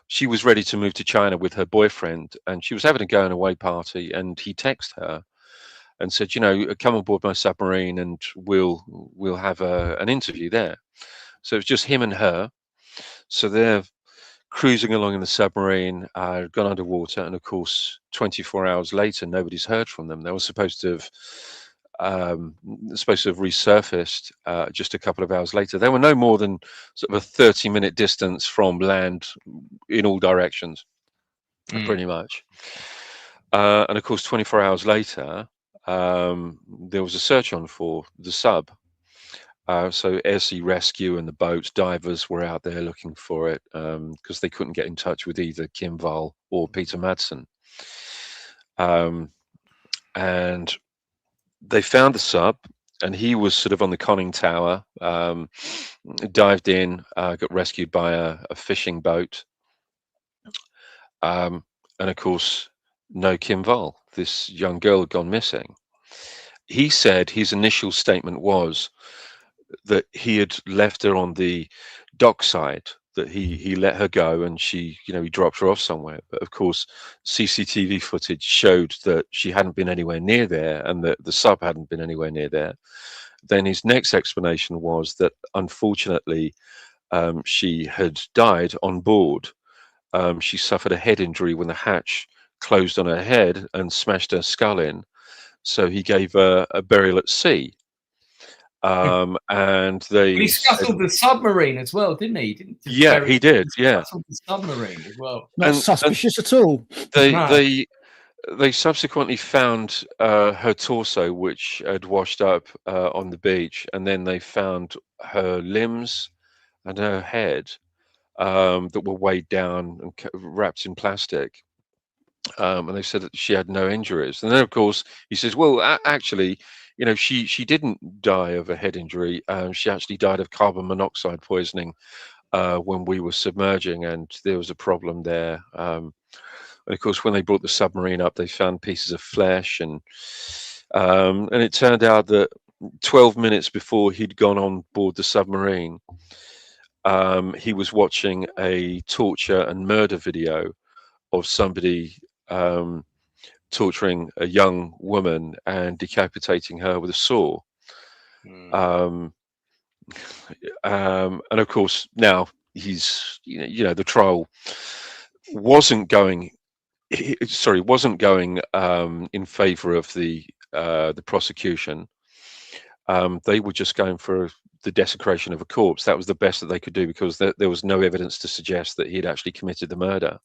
[SPEAKER 7] she was ready to move to China with her boyfriend, and she was having a going away party, and he texted her and said, come aboard my submarine and we'll have an interview there. So it's just him and her. So they're cruising along in the submarine, gone underwater, and of course 24 hours later nobody's heard from them. They were supposed to have resurfaced just a couple of hours later. They were no more than sort of a 30-minute distance from land in all directions, pretty much. And of course 24 hours later there was a search on for the sub. So air sea rescue and the boats, divers were out there looking for it because they couldn't get in touch with either Kim Wall or Peter Madsen. And they found the sub, and he was sort of on the conning tower, dived in, got rescued by a fishing boat. And of course, no Kim Wall. This young girl had gone missing. He said his initial statement was that he had left her on the dockside, that he let her go, and he dropped her off somewhere. But of course, CCTV footage showed that she hadn't been anywhere near there, and that the sub hadn't been anywhere near there. Then his next explanation was that unfortunately, she had died on board. She suffered a head injury when the hatch closed on her head and smashed her skull in. So he gave her a burial at sea. And he
[SPEAKER 2] scuttled the submarine as well, didn't he?
[SPEAKER 7] He did. Yeah,
[SPEAKER 2] scuttled the submarine as well.
[SPEAKER 5] Not suspicious at all.
[SPEAKER 7] They subsequently found her torso, which had washed up on the beach, and then they found her limbs and her head that were weighed down and wrapped in plastic. And they said that she had no injuries. And then, of course, he says, well, actually, she didn't die of a head injury. She actually died of carbon monoxide poisoning when we were submerging, and there was a problem there. And of course, when they brought the submarine up, they found pieces of flesh, and it turned out that 12 minutes before he'd gone on board the submarine, he was watching a torture and murder video of somebody torturing a young woman and decapitating her with a saw. And of course, now he's, the trial wasn't going in favor of the prosecution. They were just going for the desecration of a corpse. That was the best that they could do, because there was no evidence to suggest that he'd actually committed the murder.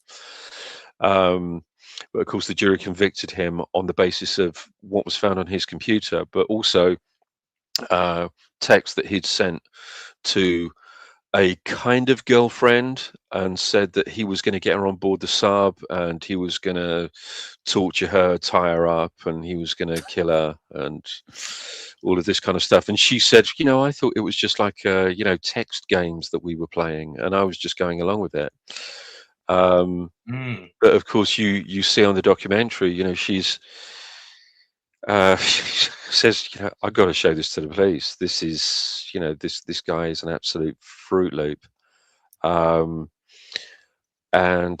[SPEAKER 7] But of course, the jury convicted him on the basis of what was found on his computer, but also text that he'd sent to a kind of girlfriend and said that he was going to get her on board the sub and he was going to torture her, tie her up, and he was going to kill her and all of this kind of stuff. And she said, I thought it was just like, text games that we were playing, and I was just going along with it. But of course, you see on the documentary, she's she says, I've got to show this to the police. This is, this guy is an absolute Fruit Loop. And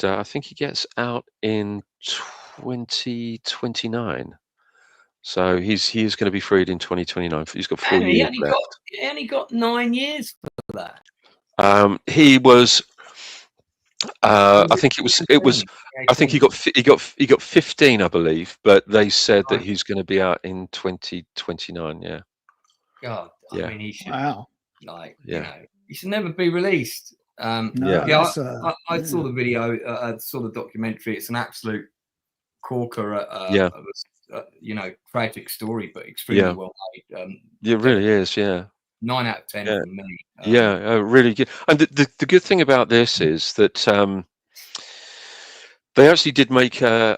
[SPEAKER 7] I think he gets out in 2029. So he is going to be freed in 2029. He's got 4 years left.
[SPEAKER 2] He only got 9 years for that.
[SPEAKER 7] He was. I think it was. I think he got 15, I believe. But they said that he's going to be out in 2029. Yeah.
[SPEAKER 2] God,
[SPEAKER 7] yeah.
[SPEAKER 2] I mean, he should.
[SPEAKER 5] Wow.
[SPEAKER 2] He should never be released. I saw the video. Saw the documentary. It's an absolute corker. Tragic story, but extremely well made.
[SPEAKER 7] It really is. Yeah.
[SPEAKER 2] 9 out of 10 for me.
[SPEAKER 7] Really good. And the good thing about this is that they actually did make a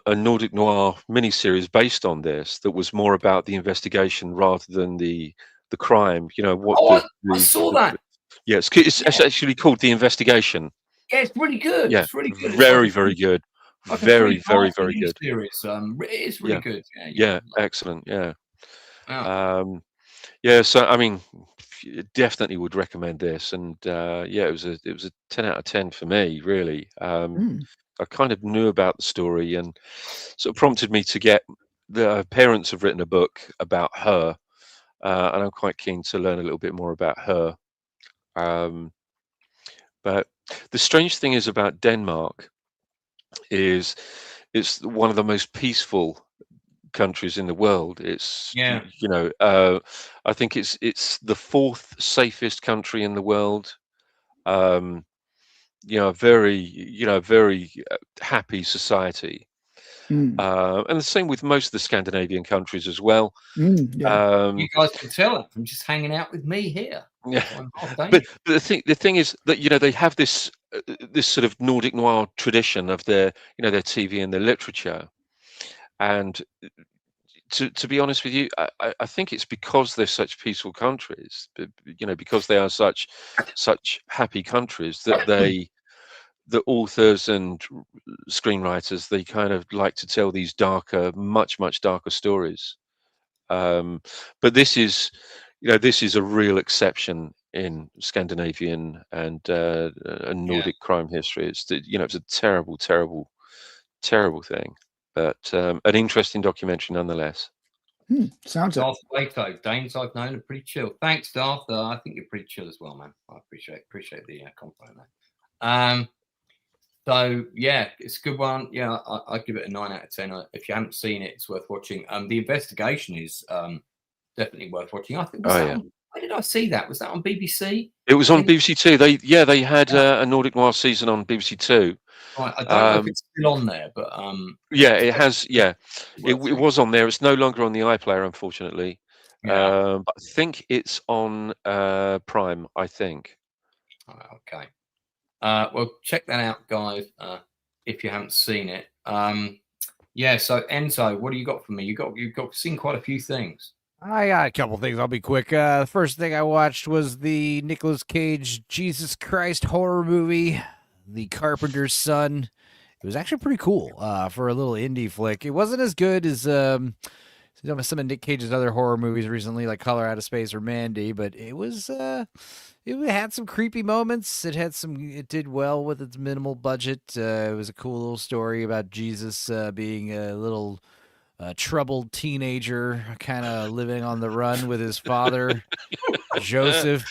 [SPEAKER 7] Nordic noir miniseries based on this that was more about the investigation rather than the crime.
[SPEAKER 2] I saw that.
[SPEAKER 7] Yeah, it's actually called The Investigation.
[SPEAKER 2] Yeah, it's really good.
[SPEAKER 7] Yeah,
[SPEAKER 2] it's really good.
[SPEAKER 7] Very, very good. Very, very, very good.
[SPEAKER 2] Series. It's really good.
[SPEAKER 7] Yeah, excellent. Yeah.
[SPEAKER 2] Wow.
[SPEAKER 7] So I mean, definitely would recommend this, and it was a 10 out of 10 for me. Really, I kind of knew about the story, and sort of prompted me to get. The parents have written a book about her, and I'm quite keen to learn a little bit more about her. But the strange thing is about Denmark is it's one of the most peaceful countries in the world. It's I think it's the 4th safest country in the world. Very happy society. And the same with most of the Scandinavian countries as well.
[SPEAKER 2] You guys can tell it from just hanging out with me here.
[SPEAKER 7] Yeah, but the thing is that they have this sort of Nordic noir tradition of their their TV and their literature, and to be honest with you, I think it's because they're such peaceful countries, because they are such happy countries that the authors and screenwriters, they kind of like to tell these darker, much darker stories. But this is a real exception in Scandinavian and Nordic crime history. It's it's a terrible thing, but an interesting documentary nonetheless.
[SPEAKER 5] Sounds
[SPEAKER 2] Darth Wato, Danes I've known are pretty chill. Thanks, Darth. I think you're pretty chill as well, man. I appreciate the compliment there. So yeah, it's a good one. Yeah, I'd give it a 9 out of 10. If you haven't seen it, it's worth watching. The Investigation is definitely worth watching. I think. Where did I see that? Was that on BBC?
[SPEAKER 7] It was on BBC Two. They had a Nordic Noir season on BBC Two.
[SPEAKER 2] Right, I don't know if it's still on there, but
[SPEAKER 7] it has. Yeah, it was on there. It's no longer on the iPlayer, unfortunately. But I think it's on Prime. I think.
[SPEAKER 2] Okay. Well, check that out, guys, if you haven't seen it. So Enzo, what do you got for me? You've seen quite a few things.
[SPEAKER 3] I got a couple things. I'll be quick. The first thing I watched was the Nicolas Cage Jesus Christ horror movie, The Carpenter's Son. It was actually pretty cool for a little indie flick. It wasn't as good as some of Nick Cage's other horror movies recently, like Color Out of Space or Mandy, but it was it had some creepy moments. It did well with its minimal budget. It was a cool little story about Jesus being a little troubled teenager, kind of living on the run with his father, Joseph.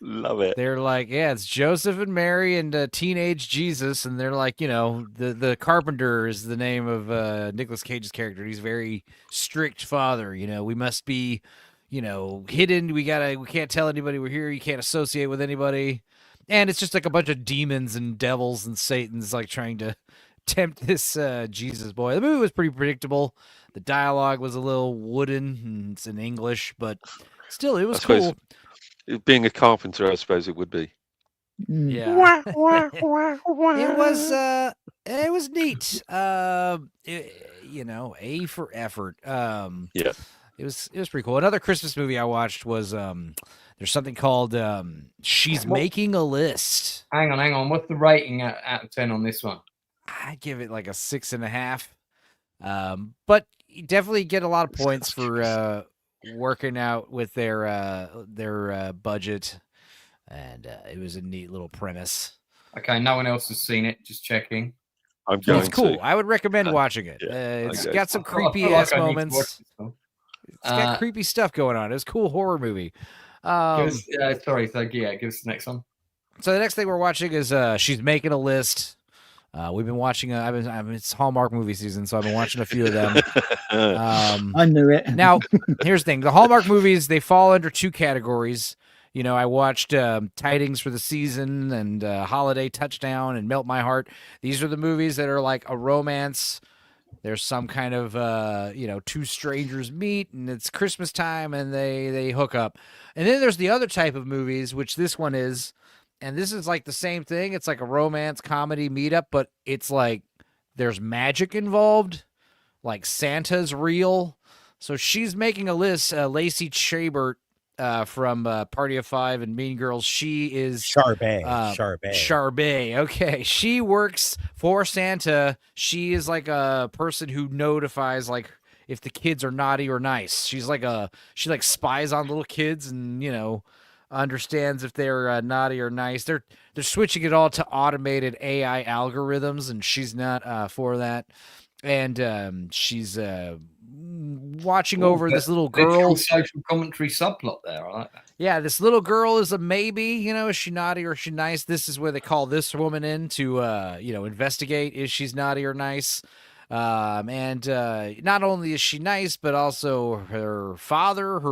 [SPEAKER 7] Love it.
[SPEAKER 3] They're like, it's Joseph and Mary and teenage Jesus, and they're like, the carpenter is the name of Nicolas Cage's character. He's a very strict father. We must be, hidden. We can't tell anybody we're here. You can't associate with anybody, and it's just like a bunch of demons and devils and Satan's like trying to tempt this Jesus boy. The movie was pretty predictable. The dialogue was a little wooden, and it's in English, but still, it was cool.
[SPEAKER 7] Being a carpenter, I suppose it would be.
[SPEAKER 3] Yeah. It was neat. A for effort.
[SPEAKER 7] Yeah.
[SPEAKER 3] It was pretty cool. Another Christmas movie I watched was there's something called She's Making a List.
[SPEAKER 2] Hang on. What's the rating out of 10 on this one?
[SPEAKER 3] I'd give it like a 6.5. But you definitely get a lot of points for working out with their budget, and it was a neat little premise.
[SPEAKER 2] Okay, no one else has seen it. Just checking.
[SPEAKER 7] I'm going
[SPEAKER 3] It's cool.
[SPEAKER 7] to.
[SPEAKER 3] I would recommend watching it. It's got some creepy ass moments. It's got creepy stuff going on. It's a cool horror movie.
[SPEAKER 2] Give us the next one.
[SPEAKER 3] So the next thing we're watching is She's Making a List. We've been watching. It's Hallmark movie season, so I've been watching a few of them.
[SPEAKER 5] I knew it.
[SPEAKER 3] Now, here's the thing: the Hallmark movies, they fall under two categories. I watched Tidings for the Season and Holiday Touchdown and Melt My Heart. These are the movies that are like a romance. There's some kind of two strangers meet and it's Christmas time and they hook up. And then there's the other type of movies, which this one is. And this is like the same thing. It's like a romance comedy meetup, but it's like there's magic involved, like Santa's real. So She's Making a List. Lacey Chabert from Party of Five and Mean Girls. She is Charbet. Okay, she works for Santa. She is like a person who notifies like if the kids are naughty or nice. She spies on little kids and understands if they're naughty or nice. They're switching it all to automated AI algorithms, and she's not for that. And she's watching over this little girl.
[SPEAKER 2] Social commentary subplot there. I like that.
[SPEAKER 3] Yeah, this little girl is a maybe. Is she naughty or is she nice? This is where they call this woman in to investigate is she's naughty or nice. And not only is she nice, but also her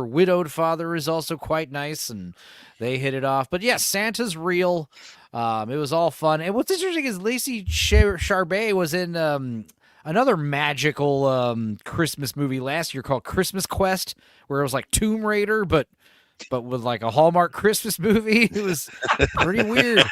[SPEAKER 3] widowed father, is also quite nice, and they hit it off. But yes, Santa's real. It was all fun. And what's interesting is Lacey Charbet was in another magical Christmas movie last year called Christmas Quest, where it was like Tomb Raider, but with like a Hallmark Christmas movie. It was pretty weird.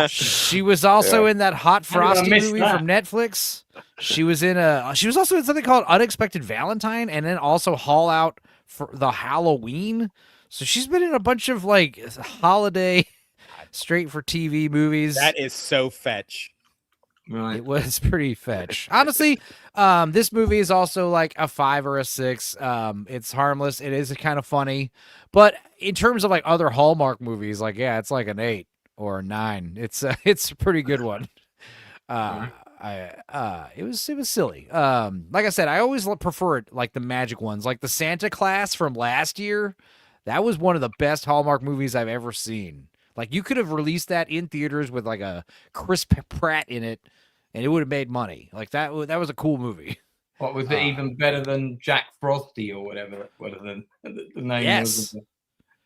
[SPEAKER 3] She was also in that Hot Frosty movie from Netflix. She was also in something called Unexpected Valentine, and then also Haul Out for the Halloween. So she's been in a bunch of like holiday straight for TV movies.
[SPEAKER 6] That is so fetch.
[SPEAKER 2] Right.
[SPEAKER 3] It was pretty fetch. Honestly, this movie is also like a 5 or a 6. It's harmless. It is kind of funny. But in terms of like other Hallmark movies, like, yeah, it's like an 8 or a 9. It's a pretty good one. It was silly. Like I said, I always preferred like the magic ones, like the Santa Claus from last year. That was one of the best Hallmark movies I've ever seen. Like, you could have released that in theaters with like a Chris Pratt in it, and it would have made money. Like that was a cool movie.
[SPEAKER 2] What was it? Even better than Jack Frosty or whatever the name
[SPEAKER 3] yes.
[SPEAKER 2] was.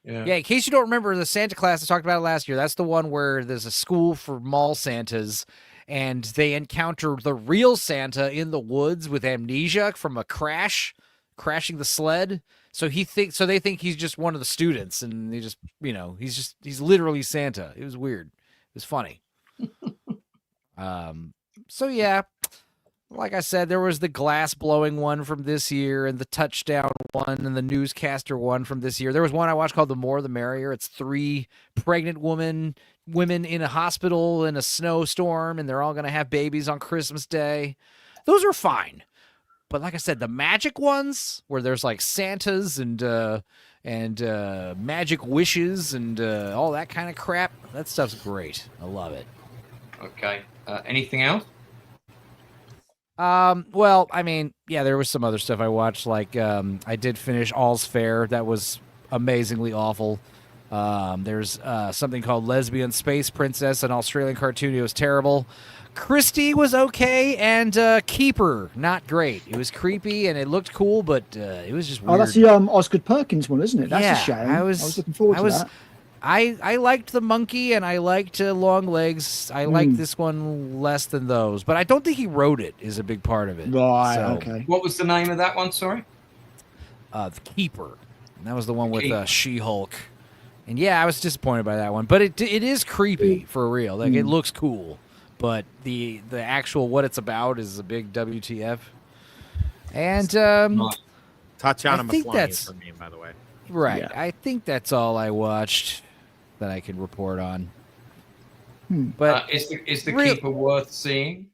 [SPEAKER 3] Yeah. In case you don't remember, the Santa Claus, I talked about it last year. That's the one where there's a school for mall Santas, and they encounter the real Santa in the woods with amnesia from a crashing the sled. So they think he's just one of the students, and he just, he's literally Santa. It was weird. It was funny. So yeah, like I said, there was the glass blowing one from this year, and the touchdown one, and the newscaster one from this year. There was one I watched called The More the Merrier. It's 3 pregnant women in a hospital in a snowstorm, and they're all going to have babies on Christmas Day. Those are fine. But like I said, the magic ones where there's like Santas and magic wishes and all that kind of crap, that stuff's great. I love it.
[SPEAKER 2] Okay. Anything else?
[SPEAKER 3] Well, I mean, yeah, there was some other stuff I watched. Like I did finish All's Fair. That was amazingly awful. There's something called Lesbian Space Princess, an Australian cartoon. It was terrible. Christie was okay, and Keeper, not great. It was creepy, and it looked cool, but it was just weird.
[SPEAKER 5] Oh, that's the Osgood Perkins one, isn't it? That's a shame. I was looking forward to that.
[SPEAKER 3] I liked The Monkey, and I liked Long Legs. I liked this one less than those, but I don't think he wrote it is a big part of it.
[SPEAKER 5] Right, okay.
[SPEAKER 2] What was the name of that one, sorry?
[SPEAKER 3] The Keeper. And that was the one with She-Hulk. And yeah, I was disappointed by that one, but it is creepy for real. Like it looks cool, but the actual what it's about is a big WTF. And
[SPEAKER 6] Tatiana
[SPEAKER 3] I think
[SPEAKER 6] Maslany
[SPEAKER 3] that's
[SPEAKER 6] is her name, by the way.
[SPEAKER 3] right.
[SPEAKER 5] Yeah.
[SPEAKER 3] I think that's all I watched that I can report on. But
[SPEAKER 2] is the Keeper worth seeing?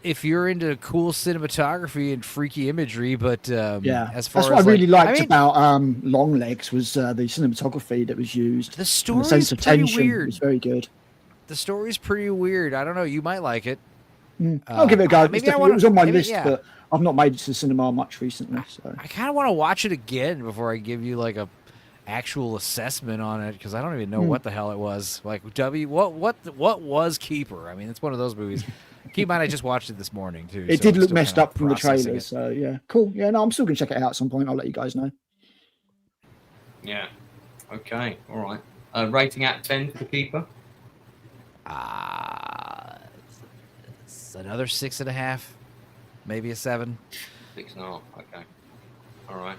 [SPEAKER 3] if you're into cool cinematography and freaky imagery, but as far
[SPEAKER 5] that's what
[SPEAKER 3] as
[SPEAKER 5] I really liked
[SPEAKER 3] I mean,
[SPEAKER 5] about Longlegs was the cinematography that was used.
[SPEAKER 3] the story's
[SPEAKER 5] sense of
[SPEAKER 3] pretty
[SPEAKER 5] tension
[SPEAKER 3] weird.
[SPEAKER 5] was very good.
[SPEAKER 3] The story's pretty weird. I don't know. You might like it.
[SPEAKER 5] I'll give it a go.
[SPEAKER 3] maybe
[SPEAKER 5] It was on my list, but I've not made it to the cinema much recently. So
[SPEAKER 3] I kind of want to watch it again before I give you like a actual assessment on it because I don't even know what the hell it was. Like what was Keeper? I mean, it's one of those movies. Keep in mind, I just watched it this morning too.
[SPEAKER 5] it
[SPEAKER 3] so
[SPEAKER 5] did
[SPEAKER 3] I'm
[SPEAKER 5] look
[SPEAKER 3] still
[SPEAKER 5] messed
[SPEAKER 3] kinda
[SPEAKER 5] up from the
[SPEAKER 3] processing
[SPEAKER 5] trailer.
[SPEAKER 3] it.
[SPEAKER 5] So yeah, cool. Yeah, no, I'm still gonna check it out at some point. I'll let you guys know.
[SPEAKER 2] Yeah. Okay. All right. Rating out of 10 for the Keeper.
[SPEAKER 3] It's another 6.5, maybe a 7.
[SPEAKER 2] 6.5. Okay. All right.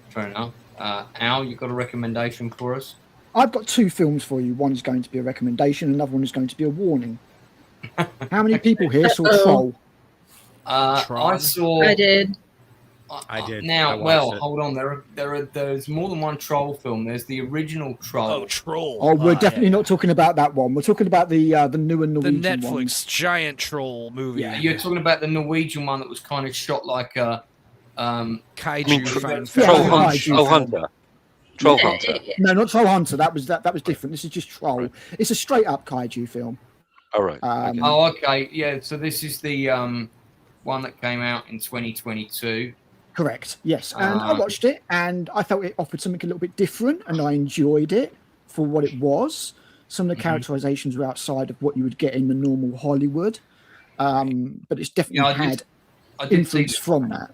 [SPEAKER 2] Fair enough. Al, you got a recommendation for us?
[SPEAKER 5] I've got 2 films for you. One is going to be a recommendation. Another one is going to be a warning. How many people here saw Troll?
[SPEAKER 2] I saw.
[SPEAKER 4] I did.
[SPEAKER 6] I did.
[SPEAKER 2] Now,
[SPEAKER 6] I watched
[SPEAKER 2] well,
[SPEAKER 6] it.
[SPEAKER 2] hold on. There's more than one Troll film. There's the original Troll.
[SPEAKER 3] Oh, Troll.
[SPEAKER 5] Oh, we're definitely not talking about that one. We're talking about the newer
[SPEAKER 3] the
[SPEAKER 5] Norwegian
[SPEAKER 3] Netflix
[SPEAKER 5] ones.
[SPEAKER 3] giant troll movie.
[SPEAKER 5] Yeah.
[SPEAKER 2] You're talking about the Norwegian one that was kind of shot like a
[SPEAKER 3] Kaiju.
[SPEAKER 7] Troll
[SPEAKER 5] Kaiju
[SPEAKER 7] Hunter. Troll Hunter.
[SPEAKER 5] No, not Troll Hunter. That was different. This is just Troll.
[SPEAKER 7] Right.
[SPEAKER 5] It's a straight up kaiju film.
[SPEAKER 7] All right.
[SPEAKER 5] Um,
[SPEAKER 2] Oh, okay. Yeah, so this is the one that came out in 2022.
[SPEAKER 5] Correct. Yes, and I watched it, and I felt it offered something a little bit different, and I enjoyed it for what it was. Some of the characterizations were outside of what you would get in the normal Hollywood, but it's definitely had influence from that.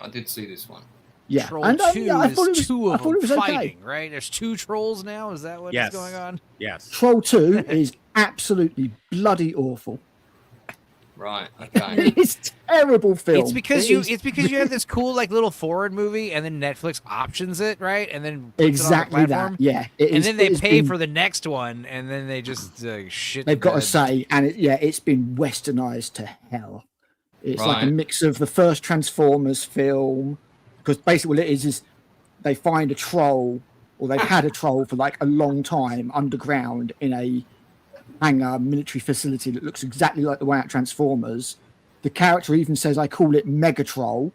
[SPEAKER 2] I did see this one.
[SPEAKER 5] Yeah,
[SPEAKER 3] Troll
[SPEAKER 5] and
[SPEAKER 3] 2
[SPEAKER 5] yeah, I thought it was.
[SPEAKER 3] two
[SPEAKER 5] I
[SPEAKER 3] of
[SPEAKER 5] thought it was
[SPEAKER 3] them
[SPEAKER 5] okay.
[SPEAKER 3] fighting, right? There's 2 trolls now. Is that what's
[SPEAKER 6] Yes.
[SPEAKER 3] going on?
[SPEAKER 6] Yes.
[SPEAKER 5] Troll 2 is absolutely bloody awful.
[SPEAKER 2] Right. Okay.
[SPEAKER 5] It's a terrible film.
[SPEAKER 3] It's because you have this cool like little foreign movie, and then Netflix options it, right? And then puts
[SPEAKER 5] exactly
[SPEAKER 3] it on the platform.
[SPEAKER 5] that. Yeah,
[SPEAKER 3] And then they pay for the next one, and then they just shit.
[SPEAKER 5] They've got to
[SPEAKER 3] bed.
[SPEAKER 5] say, and it's been westernized to hell. It's like a
[SPEAKER 2] Right.
[SPEAKER 5] mix of the first Transformers film, because basically what it is they find a troll, or they've had a troll for like a long time underground in a hangar military facility that looks exactly like the one out Transformers. The character even says, "I call it Megatroll."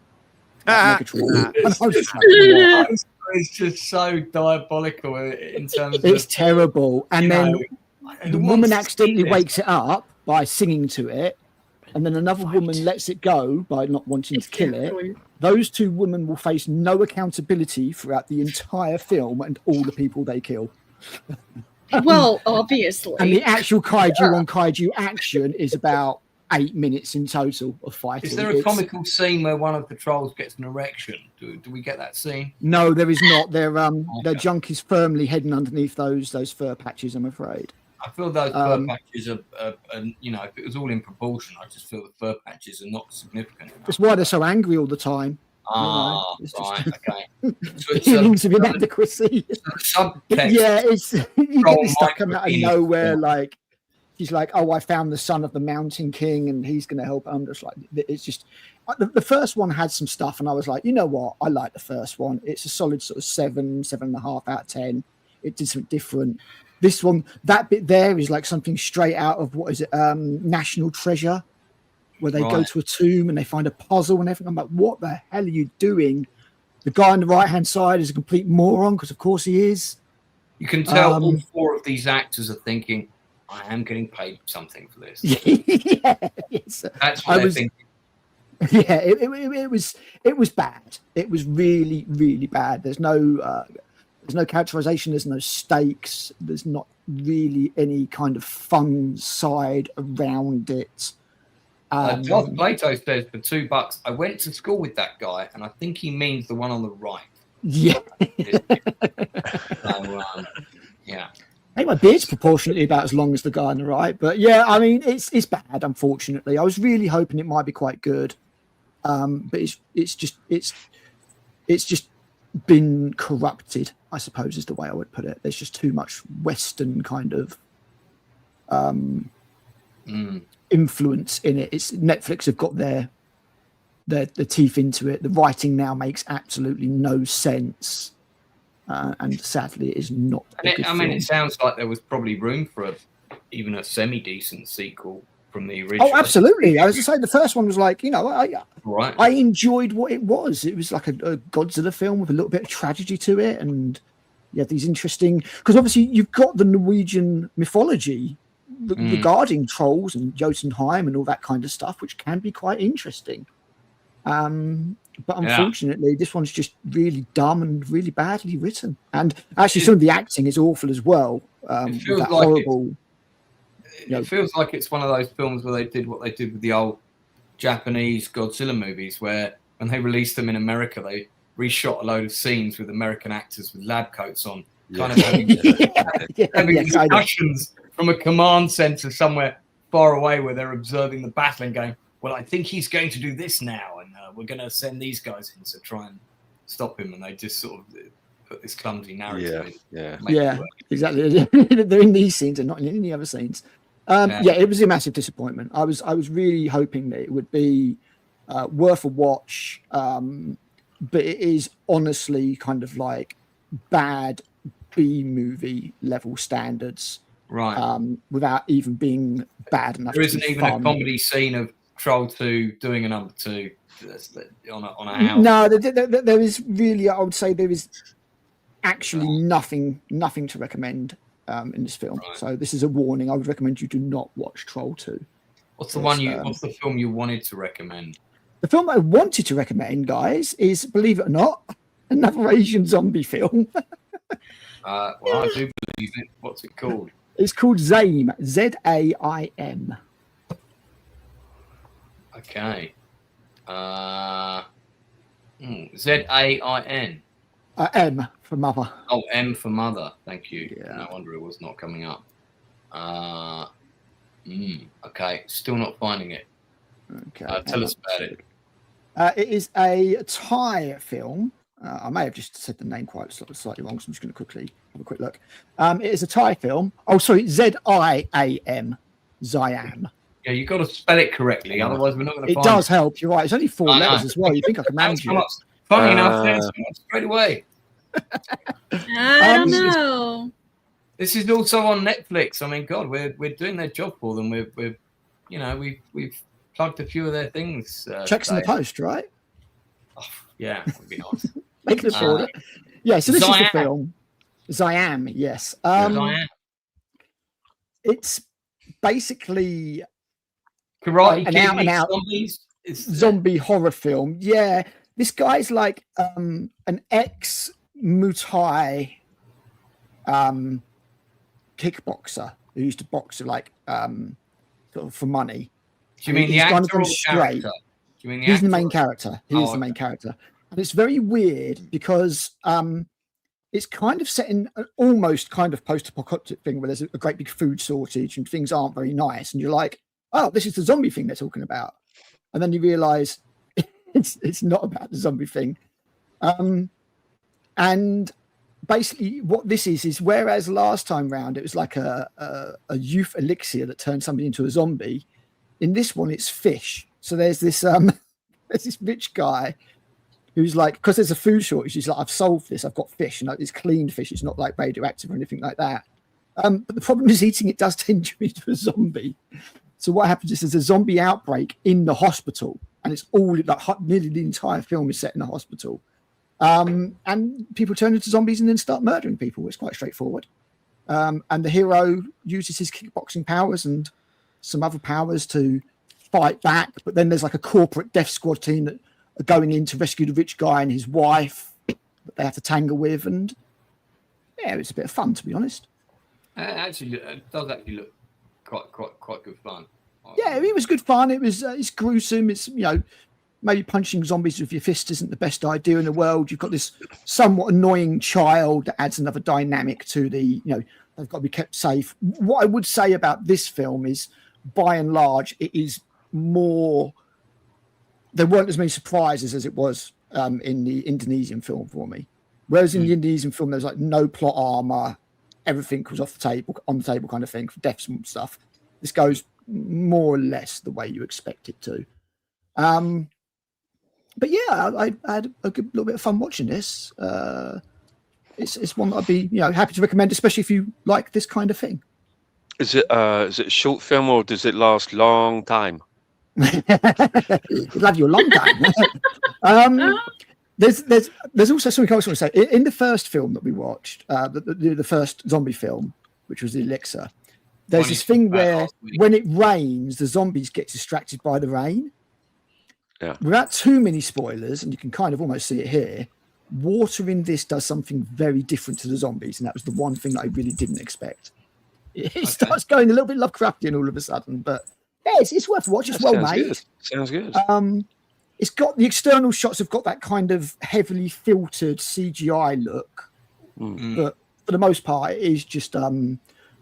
[SPEAKER 5] Megatroll. And I was just like, what?
[SPEAKER 2] It's just so diabolical in terms of.
[SPEAKER 5] It's terrible. And then the
[SPEAKER 2] who
[SPEAKER 5] woman
[SPEAKER 2] wants to see
[SPEAKER 5] accidentally
[SPEAKER 2] this?
[SPEAKER 5] wakes it up by singing to it, and then another woman lets it go by not wanting to kill it. Those 2 women will face no accountability throughout the entire film and all the people they kill.
[SPEAKER 4] Well, obviously.
[SPEAKER 5] And the actual kaiju on kaiju action is about 8 minutes in total of fighting.
[SPEAKER 2] Is there a comical scene where one of the trolls gets an erection? Do we get that scene?
[SPEAKER 5] No, there is not. Their junk is firmly heading underneath those fur patches, I'm afraid.
[SPEAKER 2] I feel those fur patches are, if it was all in proportion, I just feel the fur patches are not significant enough.
[SPEAKER 5] That's why they're so angry all the time.
[SPEAKER 2] Ah,
[SPEAKER 5] It's
[SPEAKER 2] right,
[SPEAKER 5] just
[SPEAKER 2] okay. So it's
[SPEAKER 5] feelings of inadequacy.
[SPEAKER 2] subtext.
[SPEAKER 5] Yeah, it's you get this stuff coming out of
[SPEAKER 2] micropenis.
[SPEAKER 5] nowhere. Like she's like, "Oh, I found the son of the Mountain King, and he's going to help." I'm just like, it's just the first one had some stuff, and I was like, you know what? I like the first one. It's a solid sort of 7.5 out of 10. It did something different. This one, that bit there is like something straight out of what is it? National Treasure, where they go to a tomb and they find a puzzle and everything. I'm like, what the hell are you doing? The guy on the right-hand side is a complete moron, because of course he is.
[SPEAKER 2] You can tell all 4 of these actors are thinking, I am getting paid something for this.
[SPEAKER 5] Yeah, yes.
[SPEAKER 2] That's what they're thinking.
[SPEAKER 5] Yeah, it was bad. It was really, really bad. There's no characterization. There's no stakes. There's not really any kind of fun side around it.
[SPEAKER 2] Josh Plato says for $2, I went to school with that guy, and I think he means the one on the right.
[SPEAKER 5] Yeah.
[SPEAKER 2] So, yeah.
[SPEAKER 5] I think my beard's proportionately about as long as the guy on the right, but yeah, I mean, it's bad. Unfortunately, I was really hoping it might be quite good, but it's just been corrupted. I suppose is the way I would put it. There's just too much Western kind of influence in it. It's Netflix have got their teeth into it. The writing now makes absolutely no sense, and sadly, it is not.
[SPEAKER 2] It sounds like there was probably room for even a semi-decent sequel from the original.
[SPEAKER 5] Oh, absolutely! I was just saying the first one was like, I enjoyed what it was. It was like a Godzilla film with a little bit of tragedy to it, and you had these interesting, because obviously you've got the Norwegian mythology regarding trolls and Jotunheim and all that kind of stuff, which can be quite interesting. But unfortunately, this one's just really dumb and really badly written. And actually, some of the acting is awful as well.
[SPEAKER 2] It feels like horrible. It feels like it's one of those films where they did what they did with the old Japanese Godzilla movies, where when they released them in America, they reshot a load of scenes with American actors with lab coats on, kind of having discussions from a command center somewhere far away where they're observing the battle and going, well, I think he's going to do this now, and we're going to send these guys in to try and stop him. And they just sort of put this clumsy narrative in.
[SPEAKER 5] Yeah, exactly. They're in these scenes and not in any other scenes. It was a massive disappointment. I was really hoping that it would be worth a watch, but it is honestly kind of like bad B-movie level standards,
[SPEAKER 2] right?
[SPEAKER 5] Without even being bad enough.
[SPEAKER 2] There isn't even a comedy scene of Troll 2 doing a number 2 on a house.
[SPEAKER 5] No, there is really. I would say there is actually nothing to recommend in this film. Right. So this is a warning. I would recommend you do not watch Troll 2.
[SPEAKER 2] What's the film you wanted to recommend?
[SPEAKER 5] The film I wanted to recommend, guys, is, believe it or not, another Asian zombie film.
[SPEAKER 2] Well, I do believe it. What's it called?
[SPEAKER 5] It's called Zaim. Zaim.
[SPEAKER 2] Okay. Zain.
[SPEAKER 5] M for mother.
[SPEAKER 2] Oh, M for mother. Thank you.
[SPEAKER 5] Yeah.
[SPEAKER 2] No wonder it was not coming up. Okay. Still not finding it.
[SPEAKER 5] Okay.
[SPEAKER 2] Tell us about it.
[SPEAKER 5] It is a Thai film. I may have just said the name quite slightly wrong, so I'm just going to quickly have a quick look. It is a Thai film. Oh, sorry, Ziam. Ziam.
[SPEAKER 2] Yeah, you've got to spell it correctly, otherwise we're not going to find
[SPEAKER 5] it. It does help. You're right. It's only 4 letters as well. You think I can manage it?
[SPEAKER 2] Funny enough, straight away.
[SPEAKER 4] I don't know.
[SPEAKER 2] This is also on Netflix. I mean, God, we're doing their job for them. We've plugged a few of their things.
[SPEAKER 5] Checks in the post, right?
[SPEAKER 2] Oh, yeah, that would be nice.
[SPEAKER 5] They can afford it. Yeah, so this is the film. Ziam, yes.
[SPEAKER 2] Ziam.
[SPEAKER 5] It's basically
[SPEAKER 2] karate
[SPEAKER 5] an out-and-out zombie horror film. Yeah, this guy's like an ex-Muay Thai kickboxer who used to box sort of for money.
[SPEAKER 2] Do you mean the actor or the character?
[SPEAKER 5] He's the main character. He's the main character. And it's very weird because it's kind of set in an almost kind of post-apocalyptic thing where there's a great big food shortage and things aren't very nice. And you're like, oh, this is the zombie thing they're talking about. And then you realize it's not about the zombie thing. And basically what this is whereas last time round it was like a youth elixir that turned somebody into a zombie, in this one it's fish. So there's this rich guy who's like, because there's a food shortage, he's like, I've solved this. I've got fish, and it's clean fish. It's not like radioactive or anything like that. But the problem is eating it does turn you into a zombie. So what happens is there's a zombie outbreak in the hospital, and it's all like nearly the entire film is set in a hospital. And people turn into zombies and then start murdering people. It's quite straightforward. And the hero uses his kickboxing powers and some other powers to fight back. But then there's like a corporate death squad team that are going in to rescue the rich guy and his wife that they have to tangle with. And yeah, it's a bit of fun, to be honest.
[SPEAKER 2] It does actually look quite good fun.
[SPEAKER 5] Yeah, it was good fun. It's gruesome. It's, maybe punching zombies with your fist isn't the best idea in the world. You've got this somewhat annoying child that adds another dynamic to the, they've got to be kept safe. What I would say about this film is, by and large, it is more, there weren't as many surprises as it was in the Indonesian film for me. Whereas in the Indonesian film, there's like no plot armor, everything was on the table kind of thing for deaths and stuff. This goes more or less the way you expect it to. But yeah, I had a good little bit of fun watching this. It's one that I'd be happy to recommend, especially if you like this kind of thing.
[SPEAKER 7] Is it a short film or does it last long time?
[SPEAKER 5] It'll have you a long time. There's also something I was going to say. In the first film that we watched, the first zombie film, which was The Elixir, there's this thing where when it rains, the zombies get distracted by the rain.
[SPEAKER 7] Yeah.
[SPEAKER 5] Without too many spoilers, and you can kind of almost see it here, water in this does something very different to the zombies, and that was the one thing that I really didn't expect. It starts going a little bit Lovecraftian all of a sudden, but yeah, it's worth watching. It's well made.
[SPEAKER 7] Good. Sounds good.
[SPEAKER 5] It's got the external shots have got that kind of heavily filtered CGI look, but for the most part, it is just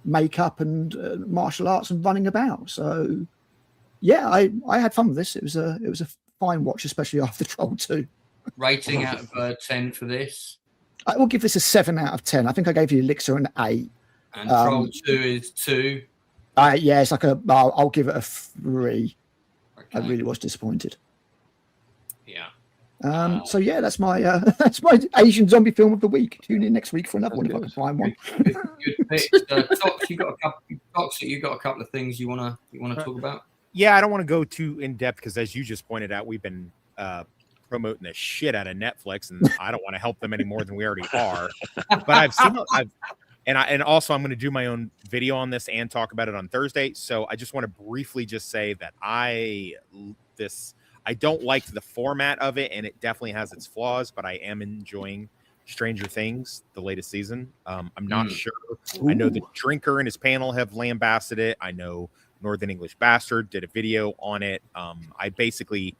[SPEAKER 5] makeup and martial arts and running about. So yeah, I had fun with this. It was a fine watch, especially after Troll 2.
[SPEAKER 2] Rating out of 10 for this?
[SPEAKER 5] I will give this a 7 out of 10. I think I gave you Elixir an 8.
[SPEAKER 2] And Troll 2 is 2?
[SPEAKER 5] Yeah, it's like I'll give it a 3. Okay. I really was disappointed.
[SPEAKER 2] Yeah.
[SPEAKER 5] So yeah, that's my Asian zombie film of the week. Tune in next week for another one if I can find one.
[SPEAKER 2] Good picks. Tox, you got a couple of things you wanna talk about?
[SPEAKER 6] Yeah, I don't want to go too in depth because, as you just pointed out, we've been promoting the shit out of Netflix, and I don't want to help them any more than we already are. But and also I'm going to do my own video on this and talk about it on Thursday. So I just want to briefly just say that I don't like the format of it, and it definitely has its flaws, but I am enjoying Stranger Things, the latest season. I'm not sure. Ooh. I know the Drinker and his panel have lambasted it. I know Northern English Bastard did a video on it. I basically,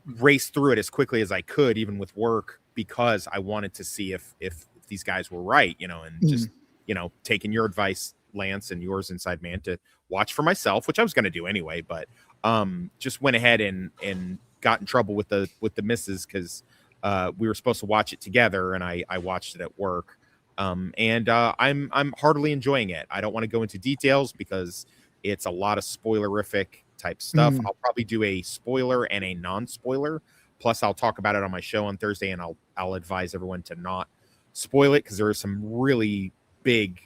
[SPEAKER 6] raced through it as quickly as I could, even with work, because I wanted to see if these guys were right, and just, taking your advice, Lance, and yours, Inside Man, to watch for myself, which I was going to do anyway, but just went ahead and got in trouble with the missus because we were supposed to watch it together, and I watched it at work. And I'm heartily enjoying it. I don't want to go into details because it's a lot of spoilerific type stuff. I'll probably do a spoiler and a non-spoiler. Plus, I'll talk about it on my show on Thursday, and I'll advise everyone to not spoil it because there are some really big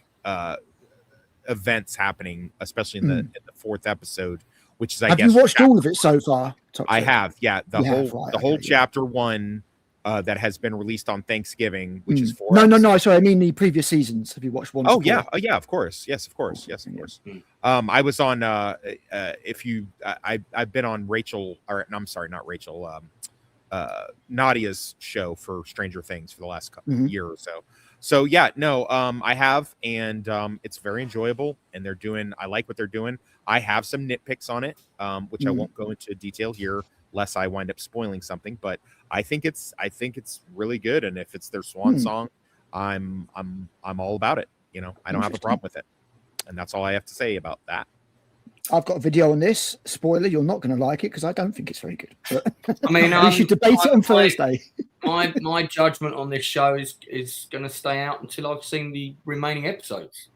[SPEAKER 6] events happening, especially in the fourth episode, which is I guess.
[SPEAKER 5] Have you watched all of it so far?
[SPEAKER 6] I have. Yeah, the whole chapter 1. That has been released on Thanksgiving, which is 4.
[SPEAKER 5] No. Sorry, I mean the previous seasons. Have you watched one?
[SPEAKER 6] Oh yeah, of course. Yes, of course. I was on. I've been on Rachel. Or I'm sorry, not Rachel. Nadia's show for Stranger Things for the last year or so. So yeah, no. I have, and it's very enjoyable. And I like what they're doing. I have some nitpicks on it, which I won't go into detail here, lest I wind up spoiling something, but I think it's really good, and if it's their swan song, I'm all about it. I don't have a problem with it, and that's all I have to say about that.
[SPEAKER 5] I've got a video on this. Spoiler: you're not going to like it because I don't think it's very good. But
[SPEAKER 2] I mean,
[SPEAKER 5] we should debate it on Thursday.
[SPEAKER 2] My judgment on this show is going to stay out until I've seen the remaining episodes.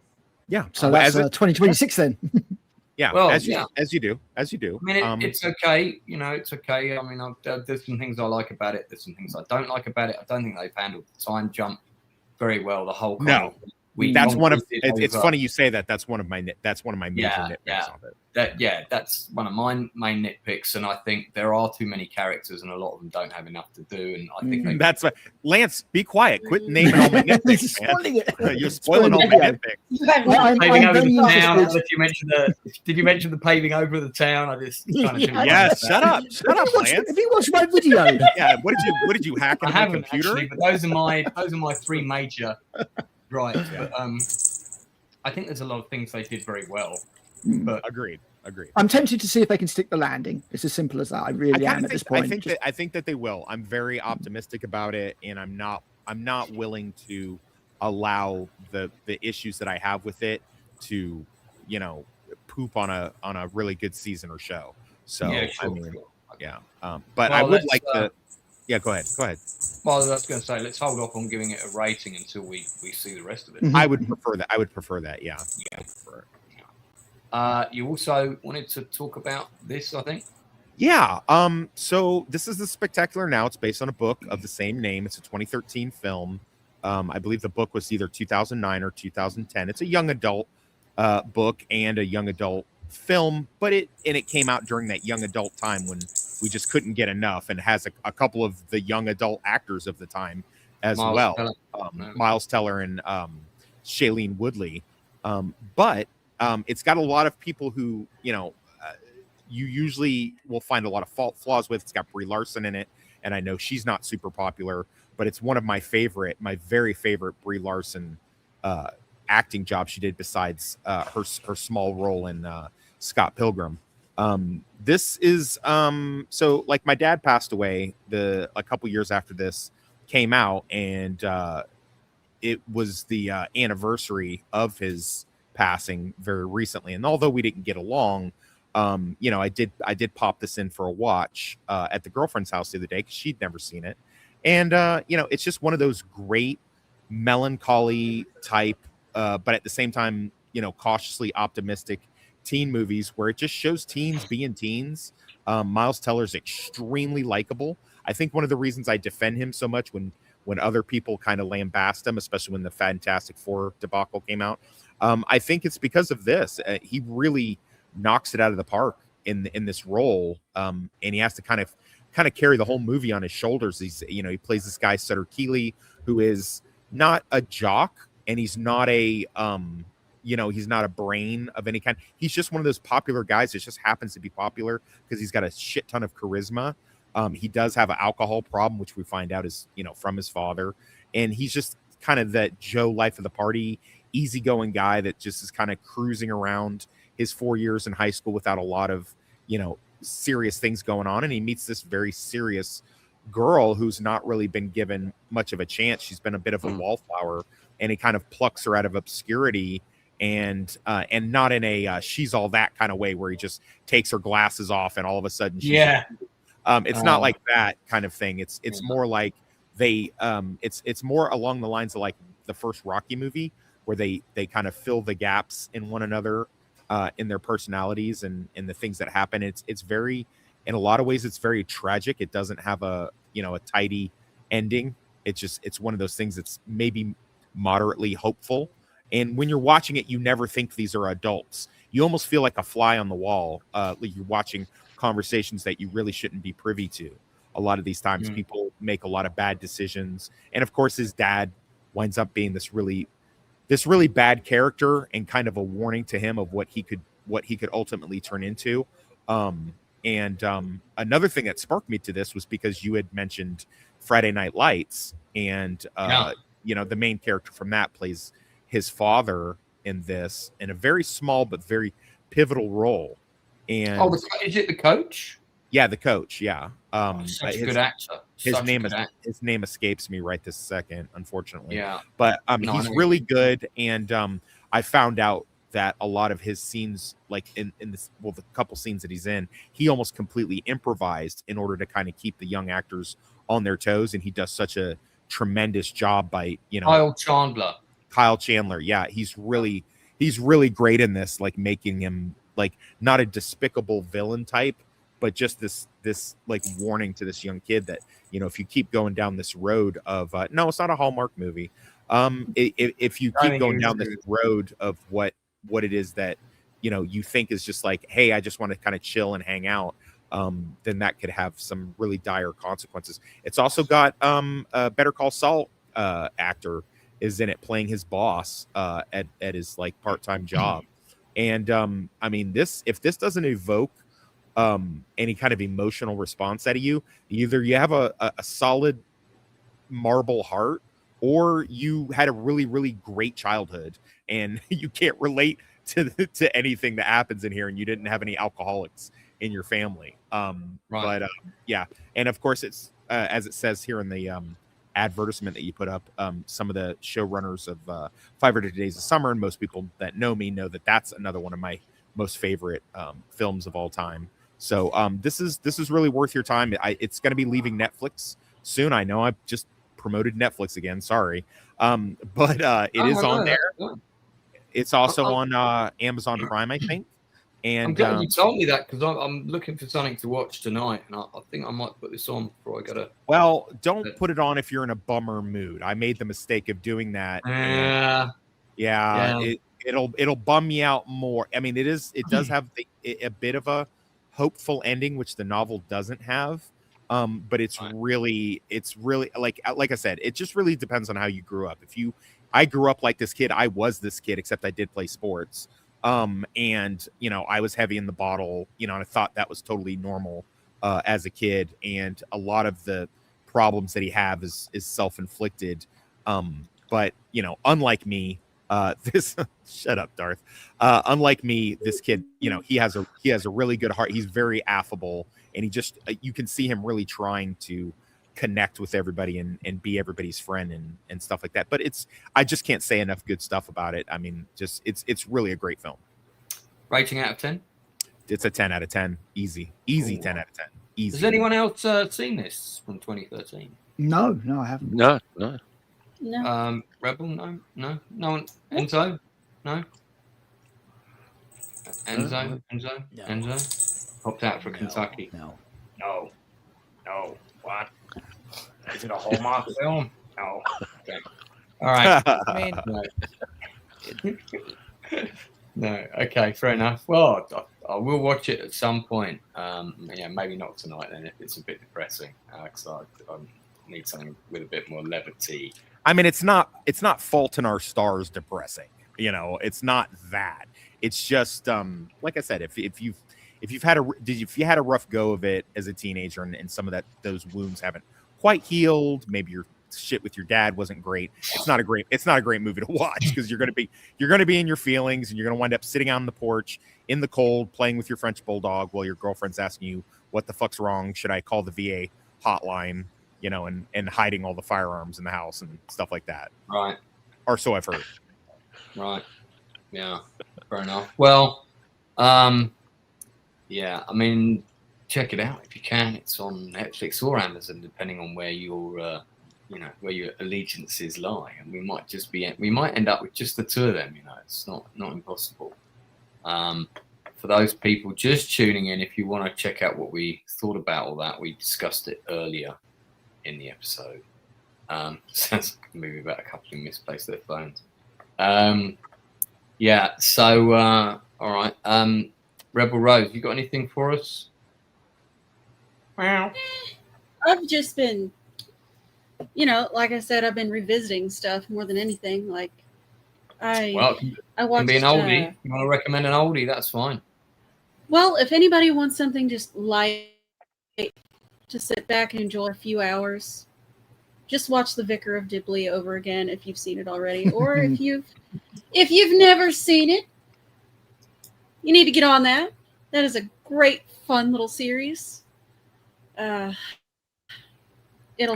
[SPEAKER 5] Yeah, so that's 2026 then.
[SPEAKER 6] Yeah, well, as you do. I
[SPEAKER 2] mean, it's okay. It's okay. I mean, there's some things I like about it. There's some things I don't like about it. I don't think they've handled the time jump very well. The whole
[SPEAKER 6] that's one of. It's funny you say that. That's one of my major nitpicks of it.
[SPEAKER 2] That's one of my main nitpicks, and I think there are too many characters, and a lot of them don't have enough to do. And I think
[SPEAKER 6] that's what. Lance, be quiet. Quit naming all my nitpicks, man. You're spoiling all my nitpicks.
[SPEAKER 2] Paving over the town. Did you mention the paving over the town? I just
[SPEAKER 6] shut up, Lance.
[SPEAKER 5] If you watched my video,
[SPEAKER 6] what did you hack on my computer?
[SPEAKER 2] Actually, but those are my 3 major. Right, but I think there's a lot of things they did very well. But
[SPEAKER 6] agreed.
[SPEAKER 5] I'm tempted to see if they can stick the landing. It's as simple as that. I really am at this point.
[SPEAKER 6] I think that they will. I'm very optimistic about it, and I'm not willing to allow the issues that I have with it to, poop on a really good season or show. So but I would like to. Yeah, go ahead.
[SPEAKER 2] Well, I was going to say, let's hold off on giving it a rating until we see the rest of it.
[SPEAKER 6] I would prefer that. Yeah.
[SPEAKER 2] You also wanted to talk about this, I think.
[SPEAKER 6] Yeah. So this is The Spectacular Now. It's based on a book of the same name. It's a 2013 film. I believe the book was either 2009 or 2010. It's a young adult book and a young adult film, but it came out during that young adult time when we just couldn't get enough, and has a couple of the young adult actors of the time as well. Miles Teller and Shailene Woodley. But it's got a lot of people who, you usually will find a lot of flaws with. It's got Brie Larson in it, and I know she's not super popular, but it's one of my very favorite Brie Larson acting jobs she did besides her small role in Scott Pilgrim. This is so, like, my dad passed away a couple years after this came out, and it was the anniversary of his passing very recently. And although we didn't get along, I did pop this in for a watch at the girlfriend's house the other day because she'd never seen it. And it's just one of those great melancholy type, but at the same time, cautiously optimistic teen movies where it just shows teens being teens. Miles Teller's extremely likable. I think one of the reasons I defend him so much when other people kind of lambast him, especially when the Fantastic Four debacle came out, I think it's because of this. He really knocks it out of the park in this role, and he has to kind of carry the whole movie on his shoulders. He plays this guy Sutter Keeley, who is not a jock, and he's not a he's not a brain of any kind. He's just one of those popular guys that just happens to be popular because he's got a shit ton of charisma. He does have an alcohol problem, which we find out is from his father, and he's just kind of that Joe life of the party, easygoing guy that just is kind of cruising around his 4 years in high school without a lot of serious things going on, and he meets this very serious girl who's not really been given much of a chance. She's been a bit of a wallflower, and he kind of plucks her out of obscurity, and not in a she's all that kind of way where he just takes her glasses off and all of a sudden it's not like that kind of thing. It's more like it's more along the lines of like the first Rocky movie, where they kind of fill the gaps in one another in their personalities and in the things that happen. It's very, in a lot of ways, it's very tragic. It doesn't have a tidy ending. It's one of those things that's maybe moderately hopeful. And when you're watching it, you never think these are adults. You almost feel like a fly on the wall. Like you're watching conversations that you really shouldn't be privy to. A lot of these times people make a lot of bad decisions. And of course, his dad winds up being this really bad character and kind of a warning to him of what he could ultimately turn into. Another thing that sparked me to this was because you had mentioned Friday Night Lights, and the main character from that plays his father in this in a very small but very pivotal role. And
[SPEAKER 2] is it the coach?
[SPEAKER 6] Yeah, the coach. Yeah.
[SPEAKER 2] Such a good actor.
[SPEAKER 6] His name escapes me right this second, unfortunately.
[SPEAKER 2] Yeah.
[SPEAKER 6] But he's really good, and I found out that a lot of his scenes, like in this, the couple scenes that he's in, he almost completely improvised in order to kind of keep the young actors on their toes, and he does such a tremendous job by Kyle Chandler. Yeah, he's really great in this, like making him like not a despicable villain type, but just this like warning to this young kid that if you keep going down this road of no, it's not a Hallmark movie. If you keep going down this road of what it is that you think is just like, hey, I just want to kind of chill and hang out, then that could have some really dire consequences. It's also got a Better Call Saul actor is in it playing his boss at his like part-time job. And I mean, if this doesn't evoke any kind of emotional response out of you, either you have a solid marble heart, or you had a really, really great childhood and you can't relate to anything that happens in here, and you didn't have any alcoholics in your family. But yeah. And of course it's as it says here in the advertisement that you put up, some of the showrunners of 500 Days of Summer, and most people that know me know that that's another one of my most favorite films of all time. So this is really worth your time. It's going to be leaving Netflix soon. I know I just promoted Netflix again. Sorry. But it is on there. It's also on Amazon Prime, I think. And
[SPEAKER 2] I'm glad you told me that because I'm looking for something to watch tonight, and I think I might put this on before I go to.
[SPEAKER 6] Well, don't put it on if you're in a bummer mood. I made the mistake of doing that. It'll bum me out more. I mean, it does have a bit of a hopeful ending, which the novel doesn't have. But it's really like I said, it just really depends on how you grew up. I grew up like this kid. I was this kid, except I did play sports. And I was heavy in the bottle, and I thought that was totally normal as a kid. And a lot of the problems that he have is self-inflicted. But unlike me, this shut up, Darth. Unlike me, this kid, he has a really good heart. He's very affable, and he just you can see him really trying to connect with everybody and be everybody's friend and stuff like that. But I just can't say enough good stuff about it. I mean, just it's really a great film.
[SPEAKER 2] Rating out of 10?
[SPEAKER 6] It's a 10 out of 10. Easy. Ooh. 10 out of 10. Easy.
[SPEAKER 2] Has anyone else seen this from 2013?
[SPEAKER 5] No, I haven't.
[SPEAKER 7] No.
[SPEAKER 2] Rebel? No one. Enzo? No. Enzo? Popped out for Kentucky.
[SPEAKER 3] No.
[SPEAKER 2] What? Is it a Hallmark film? No. Okay. All right.
[SPEAKER 3] I mean,
[SPEAKER 2] no. Okay, fair enough. Well, I will watch it at some point. Maybe not tonight then if it's a bit depressing. Because I need something with a bit more levity.
[SPEAKER 6] I mean, it's not Fault in Our Stars depressing. It's not that. It's just like I said, if you had a rough go of it as a teenager and some of those wounds haven't quite healed, maybe your shit with your dad wasn't great. It's not a great movie to watch because you're going to be in your feelings and you're going to wind up sitting out on the porch in the cold playing with your French bulldog while your girlfriend's asking you what the fuck's wrong. Should I call the VA hotline? And hiding all the firearms in the house and stuff like that.
[SPEAKER 2] Right.
[SPEAKER 6] Or so I've heard.
[SPEAKER 2] Right. Yeah. Fair enough. Well, yeah. I mean, check it out if you can. It's on Netflix or Amazon, depending on where your allegiances lie. And we might end up with just the two of them. It's not impossible. For those people just tuning in, if you want to check out what we thought about all that, we discussed it earlier in the episode. Sounds like a movie about a couple who misplaced their phones. So all right. Rebel Rose, you got anything for us?
[SPEAKER 4] I've just been like I said, I've been revisiting stuff more than anything. Like I watched
[SPEAKER 2] can be an oldie. You want to recommend an oldie, that's fine.
[SPEAKER 4] Well, if anybody wants something just light to sit back and enjoy a few hours, just watch The Vicar of Dibley over again if you've seen it already, or if you've never seen it, you need to get on that. That is a great, fun little series. It'll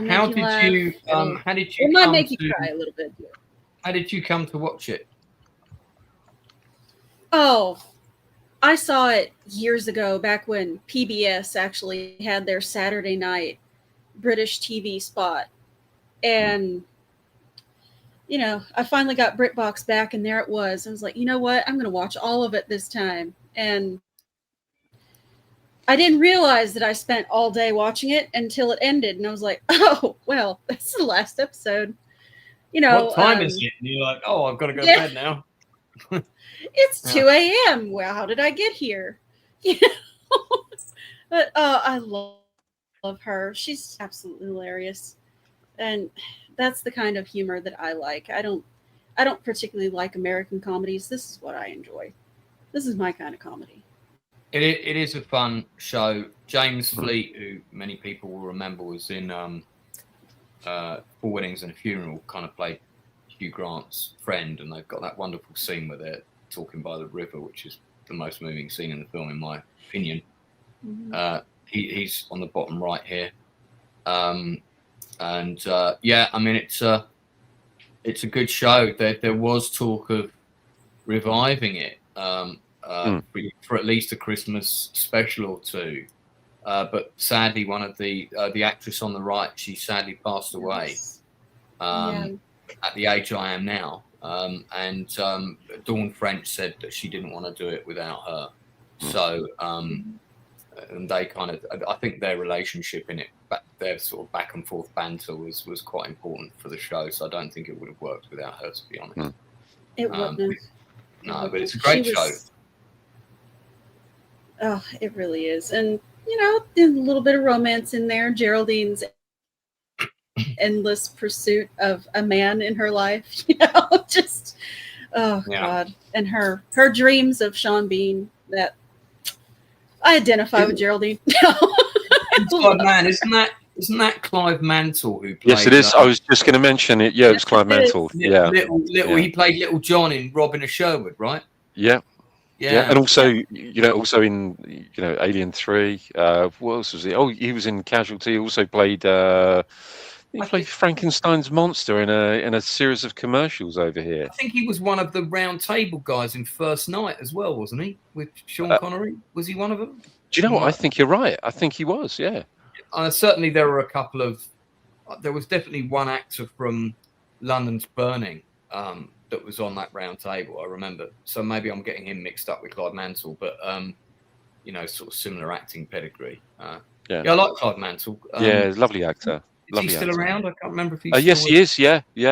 [SPEAKER 4] make you laugh.
[SPEAKER 2] How did you?
[SPEAKER 4] It might make you cry a little bit.
[SPEAKER 2] How did you come to watch it?
[SPEAKER 4] Oh, I saw it years ago, back when PBS actually had their Saturday night British TV spot. And, I finally got BritBox back, and there it was. I was like, you know what? I'm going to watch all of it this time. And I didn't realize that I spent all day watching it until it ended. And I was like, oh, well, that's the last episode.
[SPEAKER 2] What time is it? And you're like, oh, I've got to go to bed now.
[SPEAKER 4] It's 2 a.m. Well, how did I get here? But I love her. She's absolutely hilarious, and that's the kind of humor that I like. I don't particularly like American comedies. This is what I enjoy. This is my kind of comedy.
[SPEAKER 2] It is a fun show. James Fleet, who many people will remember, was in Four Weddings and a Funeral, kind of played Hugh Grant's friend, and they've got that wonderful scene where they're talking by the river, which is the most moving scene in the film, in my opinion. Mm-hmm. He's on the bottom right here, I mean, it's a good show. There was talk of reviving it for at least a Christmas special or two. but sadly, one of the actress on the right, she sadly passed away at the age I am now. And Dawn French said that she didn't want to do it without her. So, and they kind of, I think their relationship in it, their sort of back and forth banter was quite important for the show. So I don't think it would have worked without her, to be honest.
[SPEAKER 4] It wouldn't.
[SPEAKER 2] No, but it's a great show.
[SPEAKER 4] Oh, it really is. And, you know, a little bit of romance in there. Geraldine's endless pursuit of a man in her life, you know, just, God. And her dreams of Sean Bean, that I identify with Geraldine.
[SPEAKER 2] God, man, isn't that Clive Mantle who played?
[SPEAKER 7] Yes, it is. I was just going to mention it. Yeah, it was Clive Mantle. Yeah.
[SPEAKER 2] He played Little John in Robin of Sherwood, right?
[SPEAKER 7] Yeah. Yeah, and also, also in, Alien 3. What else was he? Oh, he was in Casualty. He also played. He played Frankenstein's monster in a series of commercials over here.
[SPEAKER 2] I think he was one of the Round Table guys in First Night as well, wasn't he? With Sean Connery, was he one of them?
[SPEAKER 7] Do you know what? I think you're right. I think he was. Yeah.
[SPEAKER 2] Certainly, there were a couple of. There was definitely one actor from London's Burning. That was on that round table, I remember. So maybe I'm getting him mixed up with Clive Mantle, but sort of similar acting pedigree. I like Clive Mantle.
[SPEAKER 7] Lovely actor.
[SPEAKER 2] Is he still around? I can't remember if he's.
[SPEAKER 7] Yes, he is. Yeah. He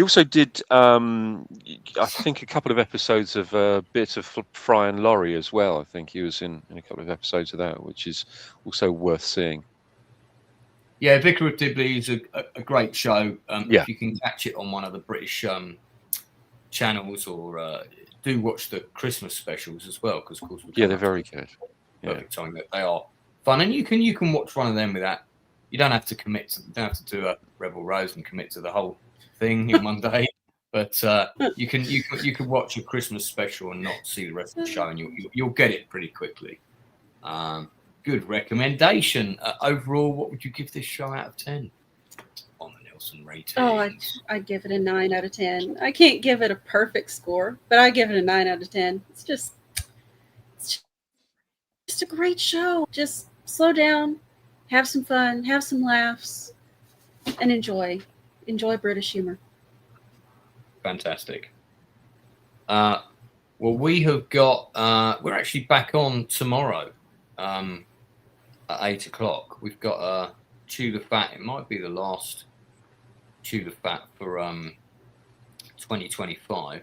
[SPEAKER 7] also did, I think, a couple of episodes of a bit of Fry and Laurie as well. I think he was in a couple of episodes of that, which is also worth seeing.
[SPEAKER 2] Yeah, Vicar of Dibley is a great show. If you can catch it on one of the British channels, or do watch the Christmas specials as well, because of course
[SPEAKER 7] they're very good.
[SPEAKER 2] Perfect time that they are fun, and you can watch one of them without. You don't have to do a Rebel Rose and commit to the whole thing in one day, but you can watch a Christmas special and not see the rest of the show, and you'll get it pretty quickly. Good recommendation. Overall, what would you give this show out of 10 on the Nielsen rating?
[SPEAKER 4] Oh, I'd give it a 9 out of 10. I can't give it a perfect score, but I give it a 9 out of 10. It's just a great show. Just slow down, have some fun, have some laughs, and enjoy British humor.
[SPEAKER 2] Fantastic. Well, we have got. We're actually back on tomorrow. At 8 o'clock, we've got Chew the Fat. It might be the last Chew the Fat for 2025.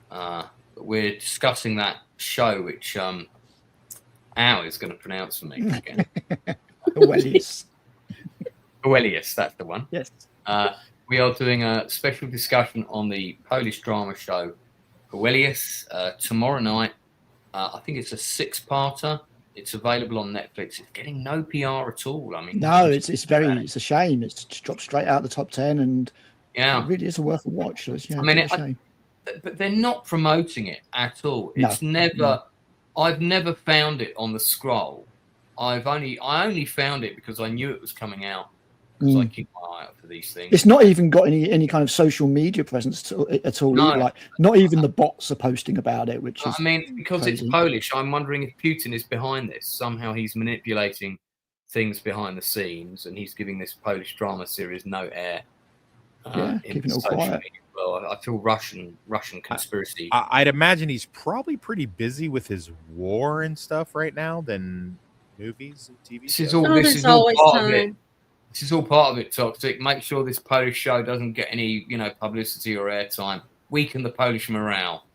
[SPEAKER 2] But we're discussing that show, which Al is going to pronounce for me again.
[SPEAKER 5] Aurelius,
[SPEAKER 2] that's the one.
[SPEAKER 5] Yes.
[SPEAKER 2] We are doing a special discussion on the Polish drama show Aurelius tomorrow night. I think it's a 6-parter. It's available on Netflix. It's getting no PR at all. I mean,
[SPEAKER 5] no, it's a shame. It's dropped straight out of the top 10, and it really is worth a watch. So
[SPEAKER 2] but they're not promoting it at all. It's I've never found it on the scroll. I only found it because I knew it was coming out. Because I keep my eye out for these things.
[SPEAKER 5] It's not even got any kind of social media presence at all.
[SPEAKER 2] No.
[SPEAKER 5] Like, not even the bots are posting about it, which is.
[SPEAKER 2] I mean, because crazy. It's Polish, I'm wondering if Putin is behind this. Somehow he's manipulating things behind the scenes, and he's giving this Polish drama series no air.
[SPEAKER 5] Keeping it all quiet.
[SPEAKER 2] Well, I feel Russian conspiracy.
[SPEAKER 6] I'd imagine he's probably pretty busy with his war and stuff right now than movies and TV shows.
[SPEAKER 2] This is all part of it. This is all part of it, Toxic. Make sure this Polish show doesn't get any, publicity or airtime. Weaken the Polish morale.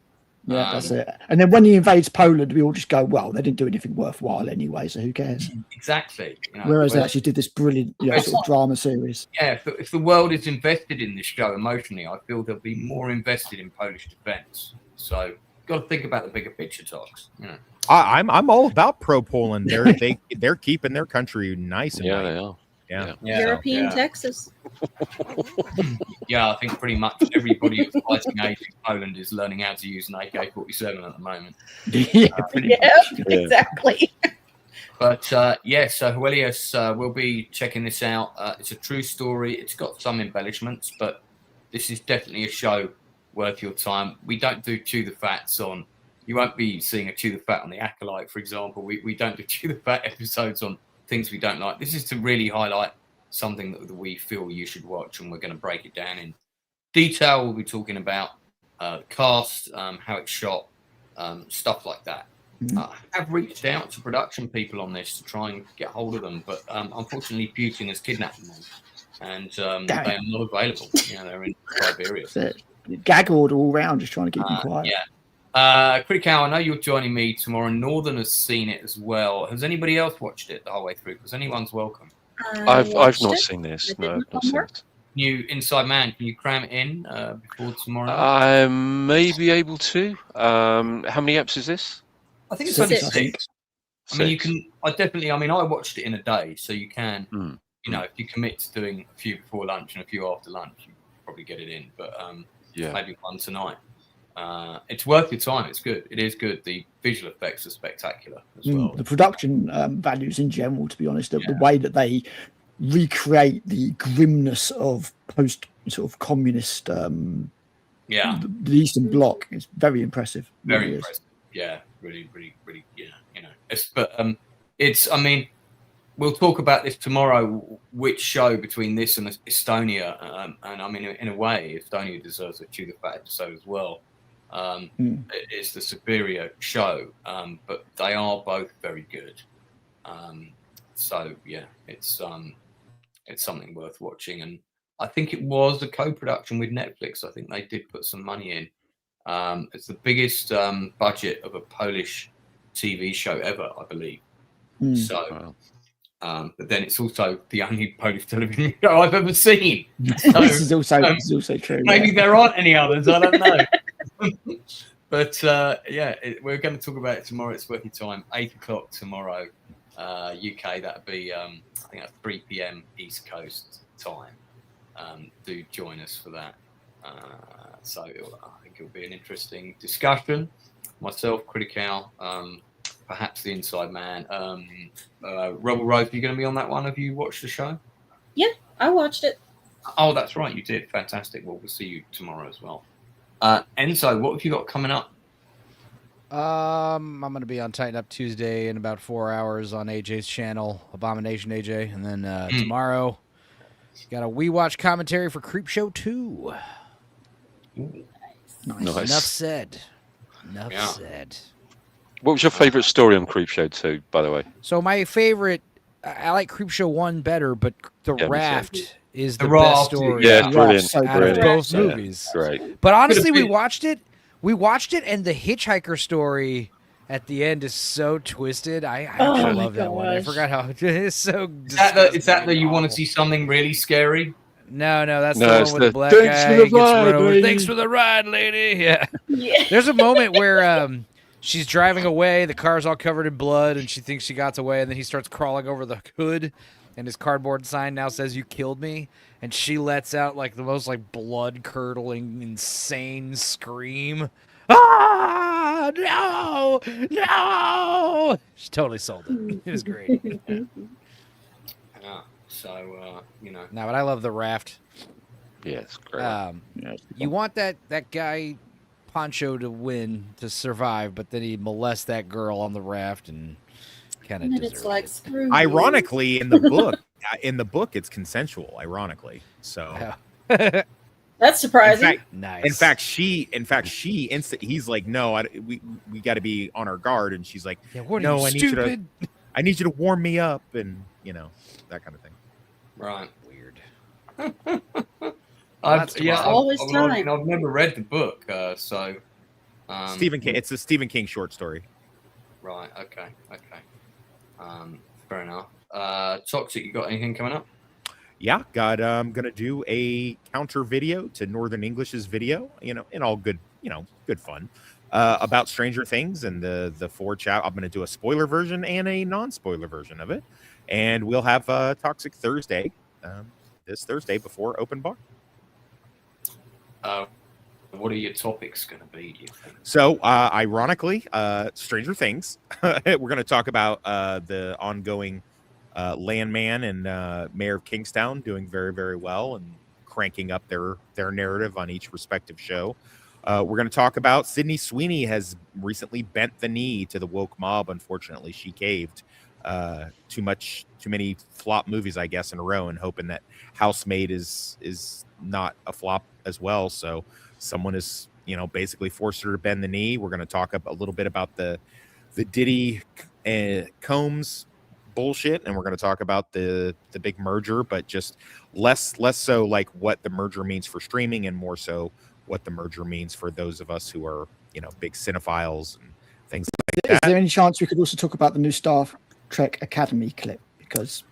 [SPEAKER 5] Yeah, that's it. And then when he invades Poland, we all just go, well, they didn't do anything worthwhile anyway, so who cares?
[SPEAKER 2] Exactly.
[SPEAKER 5] Whereas they actually did this brilliant sort of drama series.
[SPEAKER 2] Yeah, if the world is invested in this show emotionally, I feel they'll be more invested in Polish defence. So you've got to think about the bigger picture, Tox.
[SPEAKER 6] I'm all about pro-Poland. They're keeping their country nice and
[SPEAKER 7] they are.
[SPEAKER 6] Yeah.
[SPEAKER 4] European Texas.
[SPEAKER 2] Yeah, I think pretty much everybody who's fighting age in Poland is learning how to use an AK-47 at the moment.
[SPEAKER 4] Exactly.
[SPEAKER 2] But so Aurelius, we'll be checking this out. It's a true story. It's got some embellishments, but this is definitely a show worth your time. We don't do Chew the Fats on you won't be seeing a Chew the Fat on The Acolyte, for example. We don't do Chew the Fat episodes on things we don't like. This is to really highlight something that we feel you should watch, and we're going to break it down in detail. We'll be talking about the cast, how it's shot, stuff like that. I have reached out to production people on this to try and get hold of them, but unfortunately Putin has kidnapped them all, and they are not available. They're in Siberia.
[SPEAKER 5] Gag order all round, just trying to keep them quiet.
[SPEAKER 2] Critical, I know you're joining me tomorrow. Northern has seen it as well. Has anybody else watched it the whole way through? Because anyone's welcome.
[SPEAKER 7] I've not seen this. No, not seen it.
[SPEAKER 2] You Inside Man, can you cram it in before tomorrow?
[SPEAKER 7] I may be able to. How many eps is this?
[SPEAKER 2] I think it's only
[SPEAKER 4] 6.
[SPEAKER 2] 6. I mean, you can. I watched it in a day, so you can. If you commit to doing a few before lunch and a few after lunch, you probably get it in. But maybe one tonight. It's worth your time. It's good. It is good. The visual effects are spectacular as well.
[SPEAKER 5] The production values in general, to be honest, the way that they recreate the grimness of post sort of communist the Eastern Bloc is very impressive.
[SPEAKER 2] Very impressive. Yeah, really, it's we'll talk about this tomorrow, which show between this and Estonia, and I mean, in a way, Estonia deserves a Chew the Fat episode as well. It's the superior show, but they are both very good. It's something worth watching, and I think it was a co-production with Netflix. I think they did put some money in. It's the biggest budget of a Polish TV show ever, I believe. But then it's also the only Polish television show I've ever seen. So,
[SPEAKER 5] this is also true.
[SPEAKER 2] Maybe there aren't any others. I don't know. But we're going to talk about it tomorrow. It's worth your time. 8:00 tomorrow, UK. That'll be I think that's 3 p.m. East Coast time. Do join us for that. So I think it'll be an interesting discussion. Myself, Critical, perhaps the Inside Man. Rebel Rose, are you going to be on that one? Have you watched the show?
[SPEAKER 4] Yeah, I watched it.
[SPEAKER 2] Oh, that's right, you did. Fantastic. Well, we'll see you tomorrow as well. Enzo, what have you got coming up?
[SPEAKER 3] I'm going to be on Tighten Up Tuesday in about 4 hours on AJ's channel, Abomination AJ, and then tomorrow got a We Watch commentary for Creepshow 2.
[SPEAKER 5] Nice.
[SPEAKER 3] Enough said. Enough said.
[SPEAKER 7] What was your favorite story on Creepshow 2, by the way?
[SPEAKER 3] So my favorite, I like Creepshow 1 better, but The Raft is the
[SPEAKER 2] Raft,
[SPEAKER 3] best story
[SPEAKER 7] Yeah, brilliant.
[SPEAKER 3] out of both movies.
[SPEAKER 7] Great.
[SPEAKER 3] But honestly, we watched it, and the hitchhiker story at the end is so twisted. I actually love that one. I forgot how it's so.
[SPEAKER 2] Is that the you want to see something really scary?
[SPEAKER 3] No, that's the one with the black guy. Thanks for the ride, lady. Yeah. There's a moment where she's driving away. The car's all covered in blood, and she thinks she got away, and then he starts crawling over the hood, and his cardboard sign now says "You killed me," and she lets out like the most like blood-curdling, insane scream. Ah, no! She totally sold it. It was great. No, but I love The Raft.
[SPEAKER 7] Yeah, it's great.
[SPEAKER 3] You want that guy Poncho to win to survive, but then he molests that girl on the raft and kind of.
[SPEAKER 4] It's like screw.
[SPEAKER 6] Ironically, in the book, it's consensual. Ironically, so.
[SPEAKER 4] That's surprising.
[SPEAKER 3] Nice.
[SPEAKER 6] In fact, he's like, no, we got to be on our guard, and she's like, no, I need you to warm me up, and that kind of thing.
[SPEAKER 2] Right.
[SPEAKER 3] Weird.
[SPEAKER 2] I've never read the book, so.
[SPEAKER 6] Stephen King. It's a Stephen King short story.
[SPEAKER 2] Right. Okay. Fair enough. Toxic, you got anything coming up?
[SPEAKER 6] Yeah, I'm gonna do a counter video to Northern English's video, in all good, good fun, about Stranger Things and the 4 chapter. I'm gonna do a spoiler version and a non-spoiler version of it, and we'll have Toxic Thursday, this Thursday before open bar.
[SPEAKER 2] What are your topics going to be, do you think?
[SPEAKER 6] So, ironically, Stranger Things. We're going to talk about the ongoing Landman and Mayor of Kingstown doing very, very well and cranking up their narrative on each respective show. We're going to talk about Sydney Sweeney has recently bent the knee to the woke mob. Unfortunately, she caved. Too many flop movies, I guess, in a row, and hoping that Housemaid is not a flop as well. So someone is, basically forced her to bend the knee. We're going to talk a little bit about the Diddy Combs bullshit, and we're going to talk about the big merger, but just less so like what the merger means for streaming, and more so what the merger means for those of us who are, big cinephiles and things like that.
[SPEAKER 5] Is there any chance we could also talk about the new Star Trek Academy clip? Because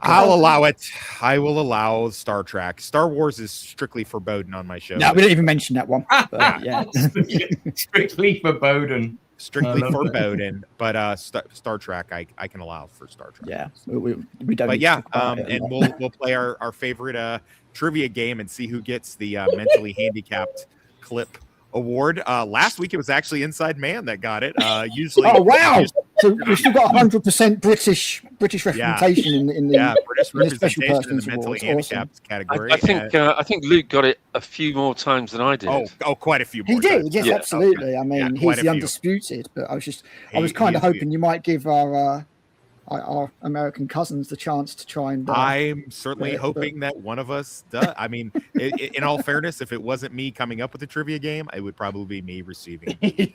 [SPEAKER 6] I'll allow it. I will allow Star Trek. Star Wars is strictly forbidden on my show.
[SPEAKER 5] No, we didn't even mention that one. But, yeah.
[SPEAKER 2] Strictly forbidden.
[SPEAKER 6] Strictly forbidden. But Star Trek, I can allow for Star Trek.
[SPEAKER 5] Yeah, we don't.
[SPEAKER 6] But yeah, and we'll play our favorite trivia game and see who gets the mentally handicapped clip award. Last week it was actually Inside Man that got it. Usually,
[SPEAKER 5] oh wow! So we've still got 100% British representation in the
[SPEAKER 6] British representation in the mentally handicapped category.
[SPEAKER 7] I think Luke got it a few more times than I did.
[SPEAKER 6] Oh, quite a few more.
[SPEAKER 5] He did,
[SPEAKER 6] times.
[SPEAKER 5] yes,
[SPEAKER 7] Yeah.
[SPEAKER 5] absolutely. I mean, he's the undisputed. But I was kind of hoping you might give our American cousins the chance to try and.
[SPEAKER 6] I'm certainly hoping that one of us does. I mean, in all fairness, if it wasn't me coming up with a trivia game, it would probably be me receiving the.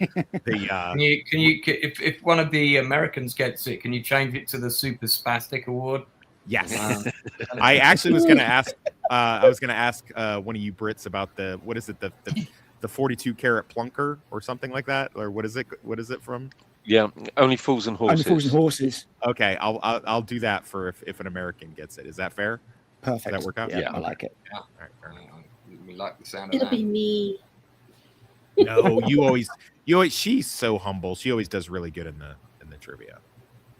[SPEAKER 2] Can you if one of the Americans gets it, can you change it to the Super Spastic Award?
[SPEAKER 6] Yes, I actually was going to ask. I was going to ask one of you Brits about the 42 karat plunker or something like that, or what is it? What is it from?
[SPEAKER 7] Yeah, Only Fools and Horses.
[SPEAKER 5] Only Fools and Horses.
[SPEAKER 6] Okay, I'll do that for if an American gets it. Is that fair?
[SPEAKER 5] Perfect.
[SPEAKER 6] Does that work out?
[SPEAKER 5] Yeah, I like it.
[SPEAKER 2] Yeah.
[SPEAKER 6] All right, fair enough.
[SPEAKER 2] We like the sound of
[SPEAKER 4] It'll
[SPEAKER 2] that.
[SPEAKER 4] be me.
[SPEAKER 6] No, you always. She's so humble. She always does really good in the trivia.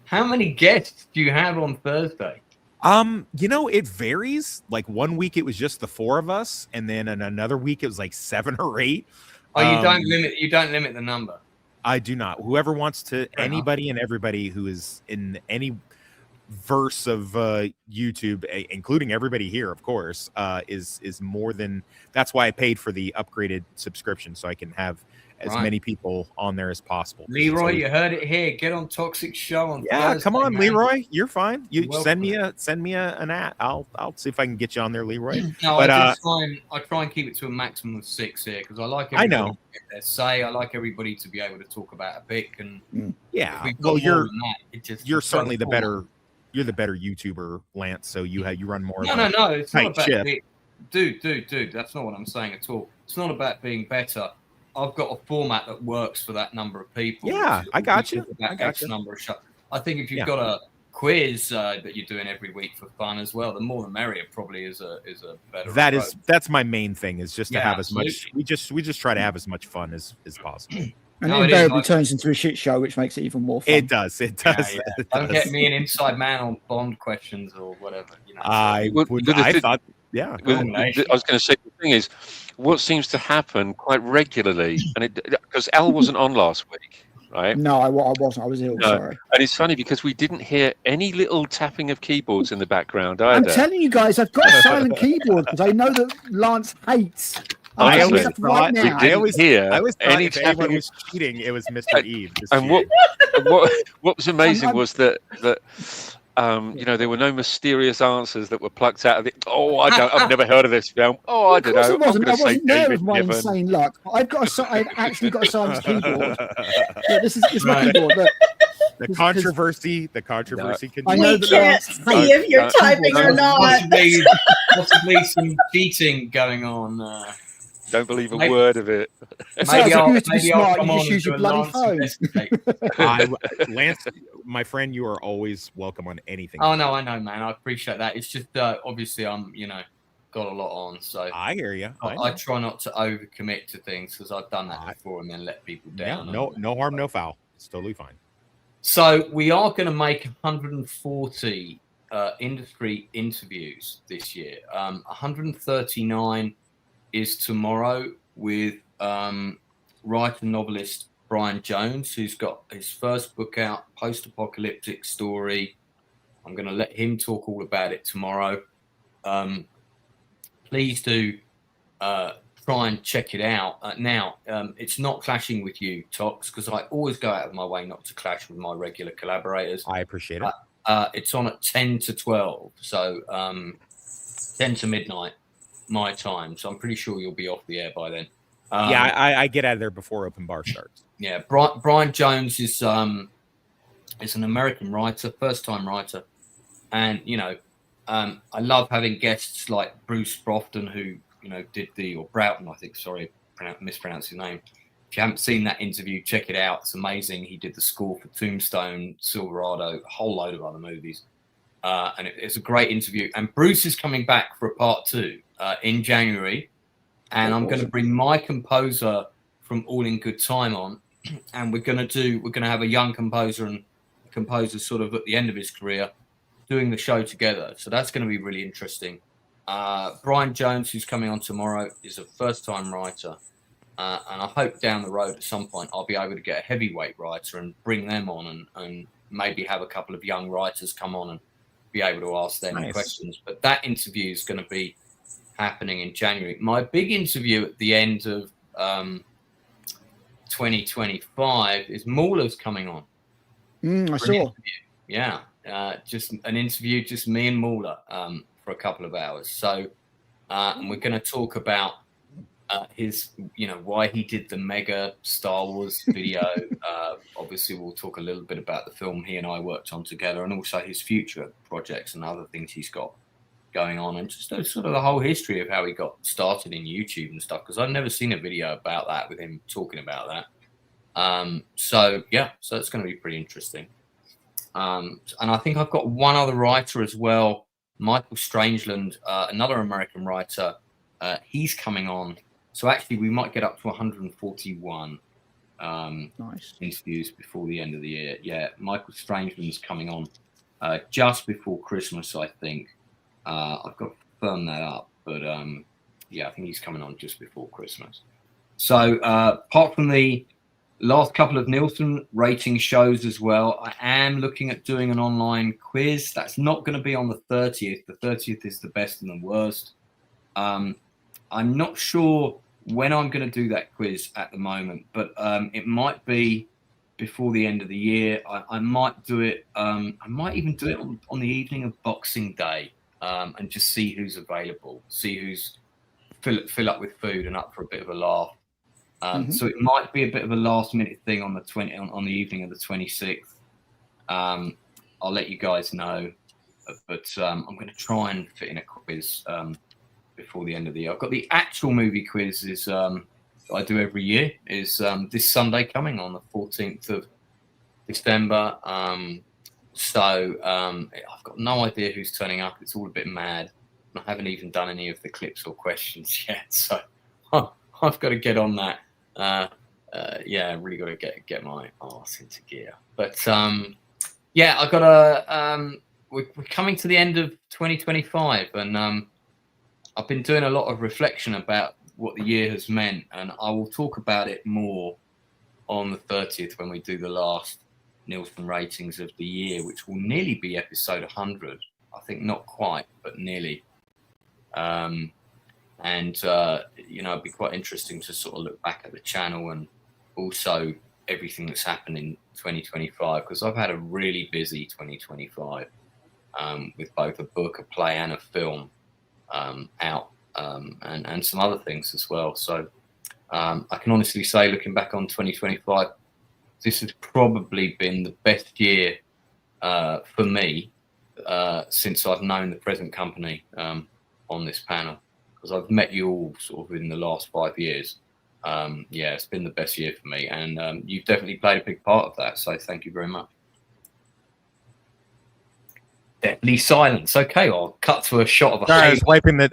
[SPEAKER 2] How many guests do you have on Thursday?
[SPEAKER 6] It varies. Like one week it was just the four of us, and then in another week it was like 7 or 8.
[SPEAKER 2] Oh, you don't limit the number.
[SPEAKER 6] I do not. Whoever wants to, anybody and everybody who is in any verse of YouTube, including everybody here, of course, is more than. That's why I paid for the upgraded subscription, so I can have as many people on there as possible.
[SPEAKER 2] Leroy, you heard it here. Get on Toxic Show on Thursday,
[SPEAKER 6] come on,
[SPEAKER 2] man.
[SPEAKER 6] Leroy. You're fine. You
[SPEAKER 2] welcome.
[SPEAKER 6] send me an ad. I'll see if I can get you on there, Leroy.
[SPEAKER 2] No,
[SPEAKER 6] but
[SPEAKER 2] I try and keep it to a maximum of 6 here because I like everybody to get their say. I like everybody to be able to talk about a pick and
[SPEAKER 6] Well, you're certainly the
[SPEAKER 2] forward.
[SPEAKER 6] better. You're the better YouTuber, Lance. So you run more.
[SPEAKER 2] No. It's not about
[SPEAKER 6] ship.
[SPEAKER 2] Dude. That's not what I'm saying at all. It's not about being better. I've got a format that works for that number of people.
[SPEAKER 6] Yeah, I got you.
[SPEAKER 2] Number of shots. I think if you've got a quiz that you're doing every week for fun as well, the more the merrier. Probably is a better.
[SPEAKER 6] That's my main thing. Is just to have as much. We just try to have as much fun as possible.
[SPEAKER 5] And it invariably turns into a shit show, which makes it even more fun.
[SPEAKER 6] It does.
[SPEAKER 2] Yeah. Don't get me an inside man on Bond questions or whatever.
[SPEAKER 6] I was going to
[SPEAKER 7] say the thing is, what seems to happen quite regularly, and because Al wasn't on last week, right?
[SPEAKER 5] No, I wasn't. I was ill. Sorry.
[SPEAKER 7] And it's funny because we didn't hear any little tapping of keyboards in the background either.
[SPEAKER 5] I'm telling you guys, I've got a silent keyboard because I know that Lance hates.
[SPEAKER 6] I always hear
[SPEAKER 7] any
[SPEAKER 6] if anyone was cheating, it was Mr. Eve.
[SPEAKER 7] And what was amazing was that there were no mysterious answers that were plucked out of it. Oh, I've never heard of this film. Oh, I don't know.
[SPEAKER 5] I wasn't there with my insane luck. I've actually got a silent keyboard. Yeah, this is my keyboard. Look.
[SPEAKER 6] The controversy continues.
[SPEAKER 4] I know we can't see if you're typing or not.
[SPEAKER 2] Possibly some cheating going on.
[SPEAKER 7] Don't believe a word of it.
[SPEAKER 2] Maybe I'll
[SPEAKER 5] come on use your bloody phone.
[SPEAKER 6] Lance, my friend, you are always welcome on anything.
[SPEAKER 2] Oh no, I know, man. I appreciate that. It's just obviously I'm got a lot on, so
[SPEAKER 6] I hear you.
[SPEAKER 2] I try not to overcommit to things because I've done that before and then let people down.
[SPEAKER 6] Yeah, no harm, no foul. It's totally fine.
[SPEAKER 2] So we are going to make 140 industry interviews this year. 139 is tomorrow with writer and novelist Brian Jones, who's got his first book out, Post-Apocalyptic Story. I'm going to let him talk all about it tomorrow. Please do try and check it out. Now, it's not clashing with you, Tox, because I always go out of my way not to clash with my regular collaborators.
[SPEAKER 6] I appreciate it.
[SPEAKER 2] It's on at 10 to 12, so 10 to midnight my time. So I'm pretty sure you'll be off the air by then.
[SPEAKER 6] I get out of there before open bar starts.
[SPEAKER 2] Yeah, Brian Jones is an American writer, first-time writer, and I love having guests like Bruce Brofton, who did or Broughton, I think. Sorry, mispronounced his name. If you haven't seen that interview, check it out. It's amazing. He did the score for Tombstone, Silverado, a whole load of other movies, and it's a great interview. And Bruce is coming back for a part 2 in January, and I'm going to bring my composer from All in Good Time on, and we're going to have a young composer and a composer sort of at the end of his career doing the show together. So that's going to be really interesting. Brian Jones, who's coming on tomorrow, is a first-time writer, and I hope down the road at some point I'll be able to get a heavyweight writer and bring them on, and maybe have a couple of young writers come on and be able to ask them questions. But that interview is going to be happening in January. My big interview at the end of 2025 is Mauler's coming on.
[SPEAKER 5] I saw.
[SPEAKER 2] Yeah, just an interview, just me and Mauler for a couple of hours. So, and we're going to talk about his, why he did the mega Star Wars video. Obviously, we'll talk a little bit about the film he and I worked on together, and also his future projects and other things he's got going on, and just sort of the whole history of how he got started in YouTube and stuff, because I've never seen a video about that with him talking about that. So it's going to be pretty interesting. And I think I've got one other writer as well, Michael Strangeland, another American writer. He's coming on. So actually, we might get up to 141 interviews before the end of the year. Yeah, Michael Strangeland's coming on just before Christmas, I think. I've got to firm that up, but I think he's coming on just before Christmas. So apart from the last couple of Nielsen rating shows as well, I am looking at doing an online quiz. That's not going to be on the 30th. The 30th is the best and the worst. I'm not sure when I'm going to do that quiz at the moment, but it might be before the end of the year. I might do it. I might even do it on the evening of Boxing Day, and just see who's available, see who's fill up with food and up for a bit of a laugh. So it might be a bit of a last minute thing on the evening of the 26th. I'll let you guys know, but I'm going to try and fit in a quiz before the end of the year. I've got the actual movie quiz is I do every year is this Sunday coming on the 14th of December. So I've got no idea who's turning up. It's all a bit mad. I haven't even done any of the clips or questions yet, so I've got to get on that. I've really got to get my arse into gear. But I've got a. We're coming to the end of 2025, and I've been doing a lot of reflection about what the year has meant, and I will talk about it more on the 30th when we do the last Nielsen ratings of the year, which will nearly be episode 100. I think not quite, but nearly. It'd be quite interesting to sort of look back at the channel and also everything that's happened in 2025, because I've had a really busy 2025 with both a book, a play, and a film out, and some other things as well. So I can honestly say, looking back on 2025, this has probably been the best year for me since I've known the present company on this panel, because I've met you all sort of in the last 5 years. It's been the best year for me, and you've definitely played a big part of that, so thank you very much. Deadly silence. Okay, I'll cut to a shot of a.
[SPEAKER 6] Sorry,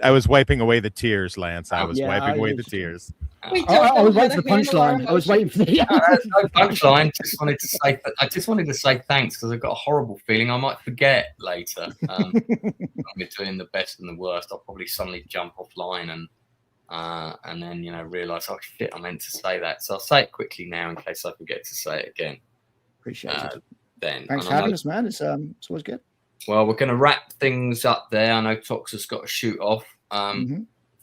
[SPEAKER 6] I was wiping away the tears, Lance. I was wiping away the tears.
[SPEAKER 5] I was waiting for the punchline. I was waiting for the
[SPEAKER 2] no punchline. I just wanted to say thanks, because I've got a horrible feeling I might forget later. When we're doing the best and the worst, I'll probably suddenly jump offline and then realise, oh shit, I meant to say that. So I'll say it quickly now in case I forget to say it again.
[SPEAKER 5] Appreciate it.
[SPEAKER 2] Then
[SPEAKER 5] thanks for having us, man. It's always good.
[SPEAKER 2] Well, we're going to wrap things up there. I know Tox has got to shoot off.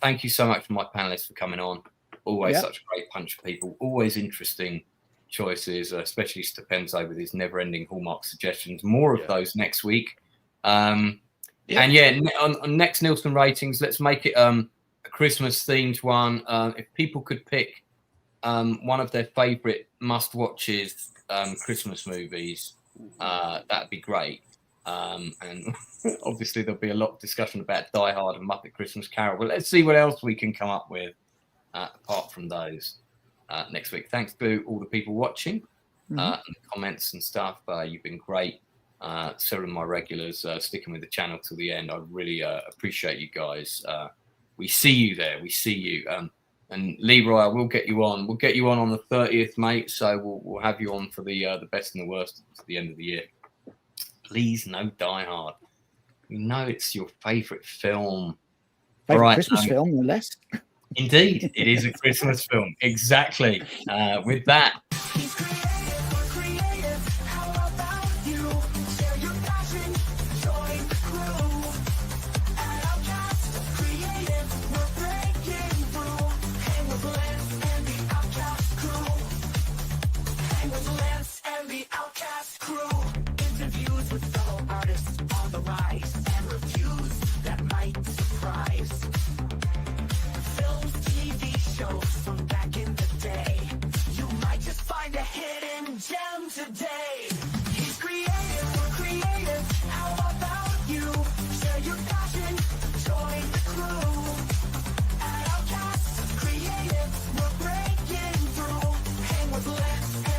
[SPEAKER 2] thank you so much for my panelists for coming on. Always such a great bunch of people. Always interesting choices, especially Stupenzo with his never-ending Hallmark suggestions. More of those next week. And on next Nielsen ratings, let's make it a Christmas-themed one. If people could pick one of their favourite must-watches Christmas movies, that'd be great. And obviously there'll be a lot of discussion about Die Hard and Muppet Christmas Carol, but let's see what else we can come up with apart from those next week. Thanks to all the people watching, and comments and stuff. You've been great. Several of my regulars sticking with the channel till the end. I really appreciate you guys. We see you there. We see you. And Leroy, we'll get you on. We'll get you on the 30th, mate. So we'll have you on for the best and the worst at the end of the year. Please, no Die Hard. We know it's your favourite film.
[SPEAKER 5] Favourite Christmas film, no less.
[SPEAKER 2] Indeed, it is a Christmas film. Exactly. With that.
[SPEAKER 1] Today, he's creative, we're creative. How about you? Share your passion, join the crew. At Outcast, creative, we're breaking through. Hang with Lance